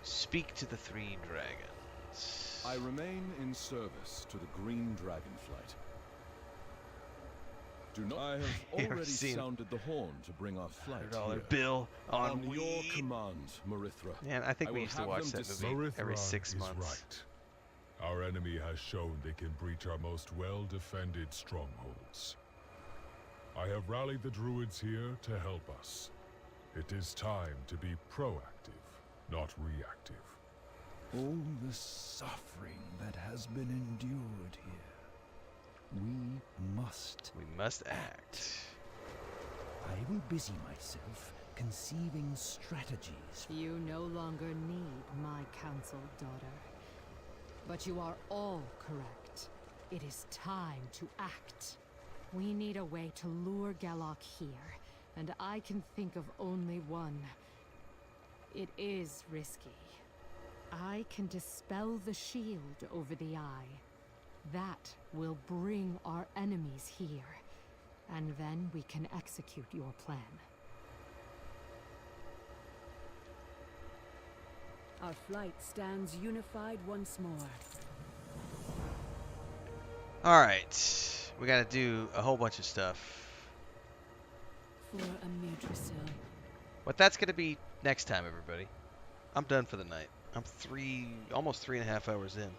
Speak to the 3 dragons. I remain in service to the Green Dragonflight. Do not. I have already sounded the horn to bring our flight $100 here. bill on your weed. command, Marithra. Man, I think we used to watch that movie every 6 months. Right. Our enemy has shown they can breach our most well-defended strongholds. I have rallied the druids here to help us. It is time to be proactive, not reactive. All the suffering that has been endured here. We must act. I will busy myself conceiving strategies. You no longer need my counsel, daughter. But you are all correct. It is time to act. We need a way to lure Galok here, and I can think of only one. It is risky. I can dispel the shield over the eye. That will bring our enemies here, and then we can execute your plan. Our flight stands unified once more. Alright, we gotta do a whole bunch of stuff. For Amudrasil. But that's gonna be next time, everybody. I'm done for the night. I'm almost 3.5 hours in.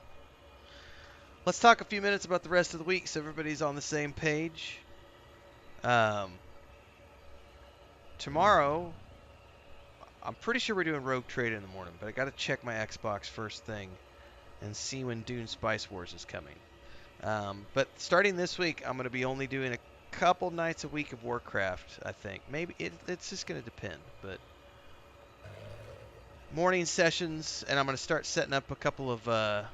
Let's talk a few minutes about the rest of the week so everybody's on the same page. Tomorrow, I'm pretty sure we're doing Rogue Trader in the morning, but I gotta check my Xbox first thing and see when Dune Spice Wars is coming. But starting this week, I'm gonna be only doing a couple nights a week of Warcraft, I think. Maybe it's just gonna depend, but morning sessions, and I'm gonna start setting up a couple of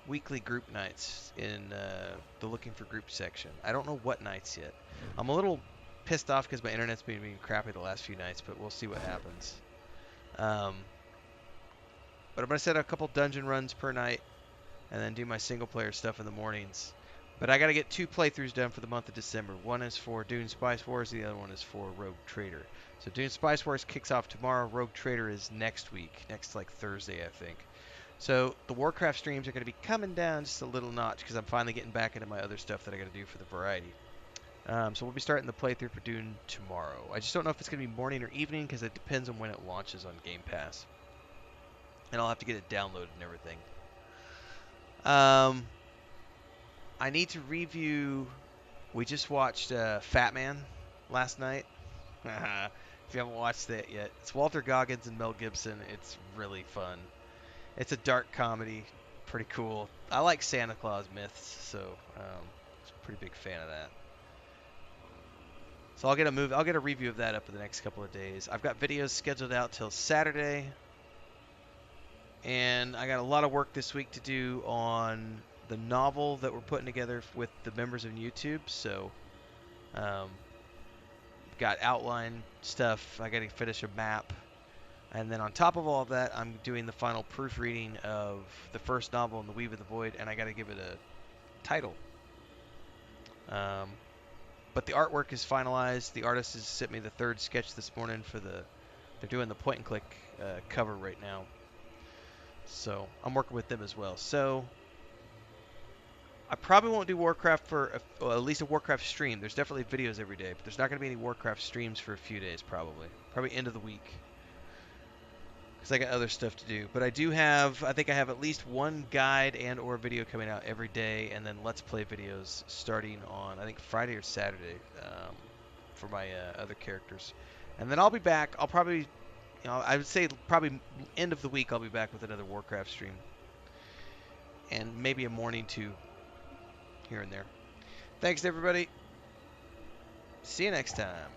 weekly group nights in the looking for group section. I don't know what nights yet. I'm a little pissed off because my internet's been being crappy the last few nights, but we'll see what happens. But I'm going to set a couple dungeon runs per night and then do my single player stuff in the mornings. But I got to get 2 playthroughs done for the month of December. One is for Dune Spice Wars, the other one is for Rogue Trader. So Dune Spice Wars kicks off tomorrow. Rogue Trader is next week, next like Thursday, I think. So the Warcraft streams are going to be coming down just a little notch because I'm finally getting back into my other stuff that I got to do for the variety. So we'll be starting the playthrough for Dune tomorrow. I just don't know if it's going to be morning or evening because it depends on when it launches on Game Pass. And I'll have to get it downloaded and everything. I need to review... We just watched Fat Man last night. If you haven't watched that yet. It's Walter Goggins and Mel Gibson. It's really fun. It's a dark comedy. Pretty cool. I like Santa Claus myths, so I'm a pretty big fan of that. So I'll get a review of that up in the next couple of days. I've got videos scheduled out till Saturday. And I got a lot of work this week to do on the novel that we're putting together with the members of YouTube. So got outline stuff. I got to finish a map. And then on top of all of that, I'm doing the final proofreading of the first novel in the Weave of the Void, and I got to give it a title. But the artwork is finalized. The artist has sent me the 3rd sketch this morning for they're doing the point and click cover right now. So I'm working with them as well. So I probably won't do Warcraft for at least a Warcraft stream. There's definitely videos every day, but there's not going to be any Warcraft streams for a few days probably. Probably end of the week. Because I got other stuff to do. But I think I have at least one guide and or video coming out every day, and then Let's Play videos starting on, I think, Friday or Saturday for my other characters. And then I'll be back. I'll probably, I would say probably end of the week I'll be back with another Warcraft stream. And maybe a morning too, here and there. Thanks, everybody. See you next time.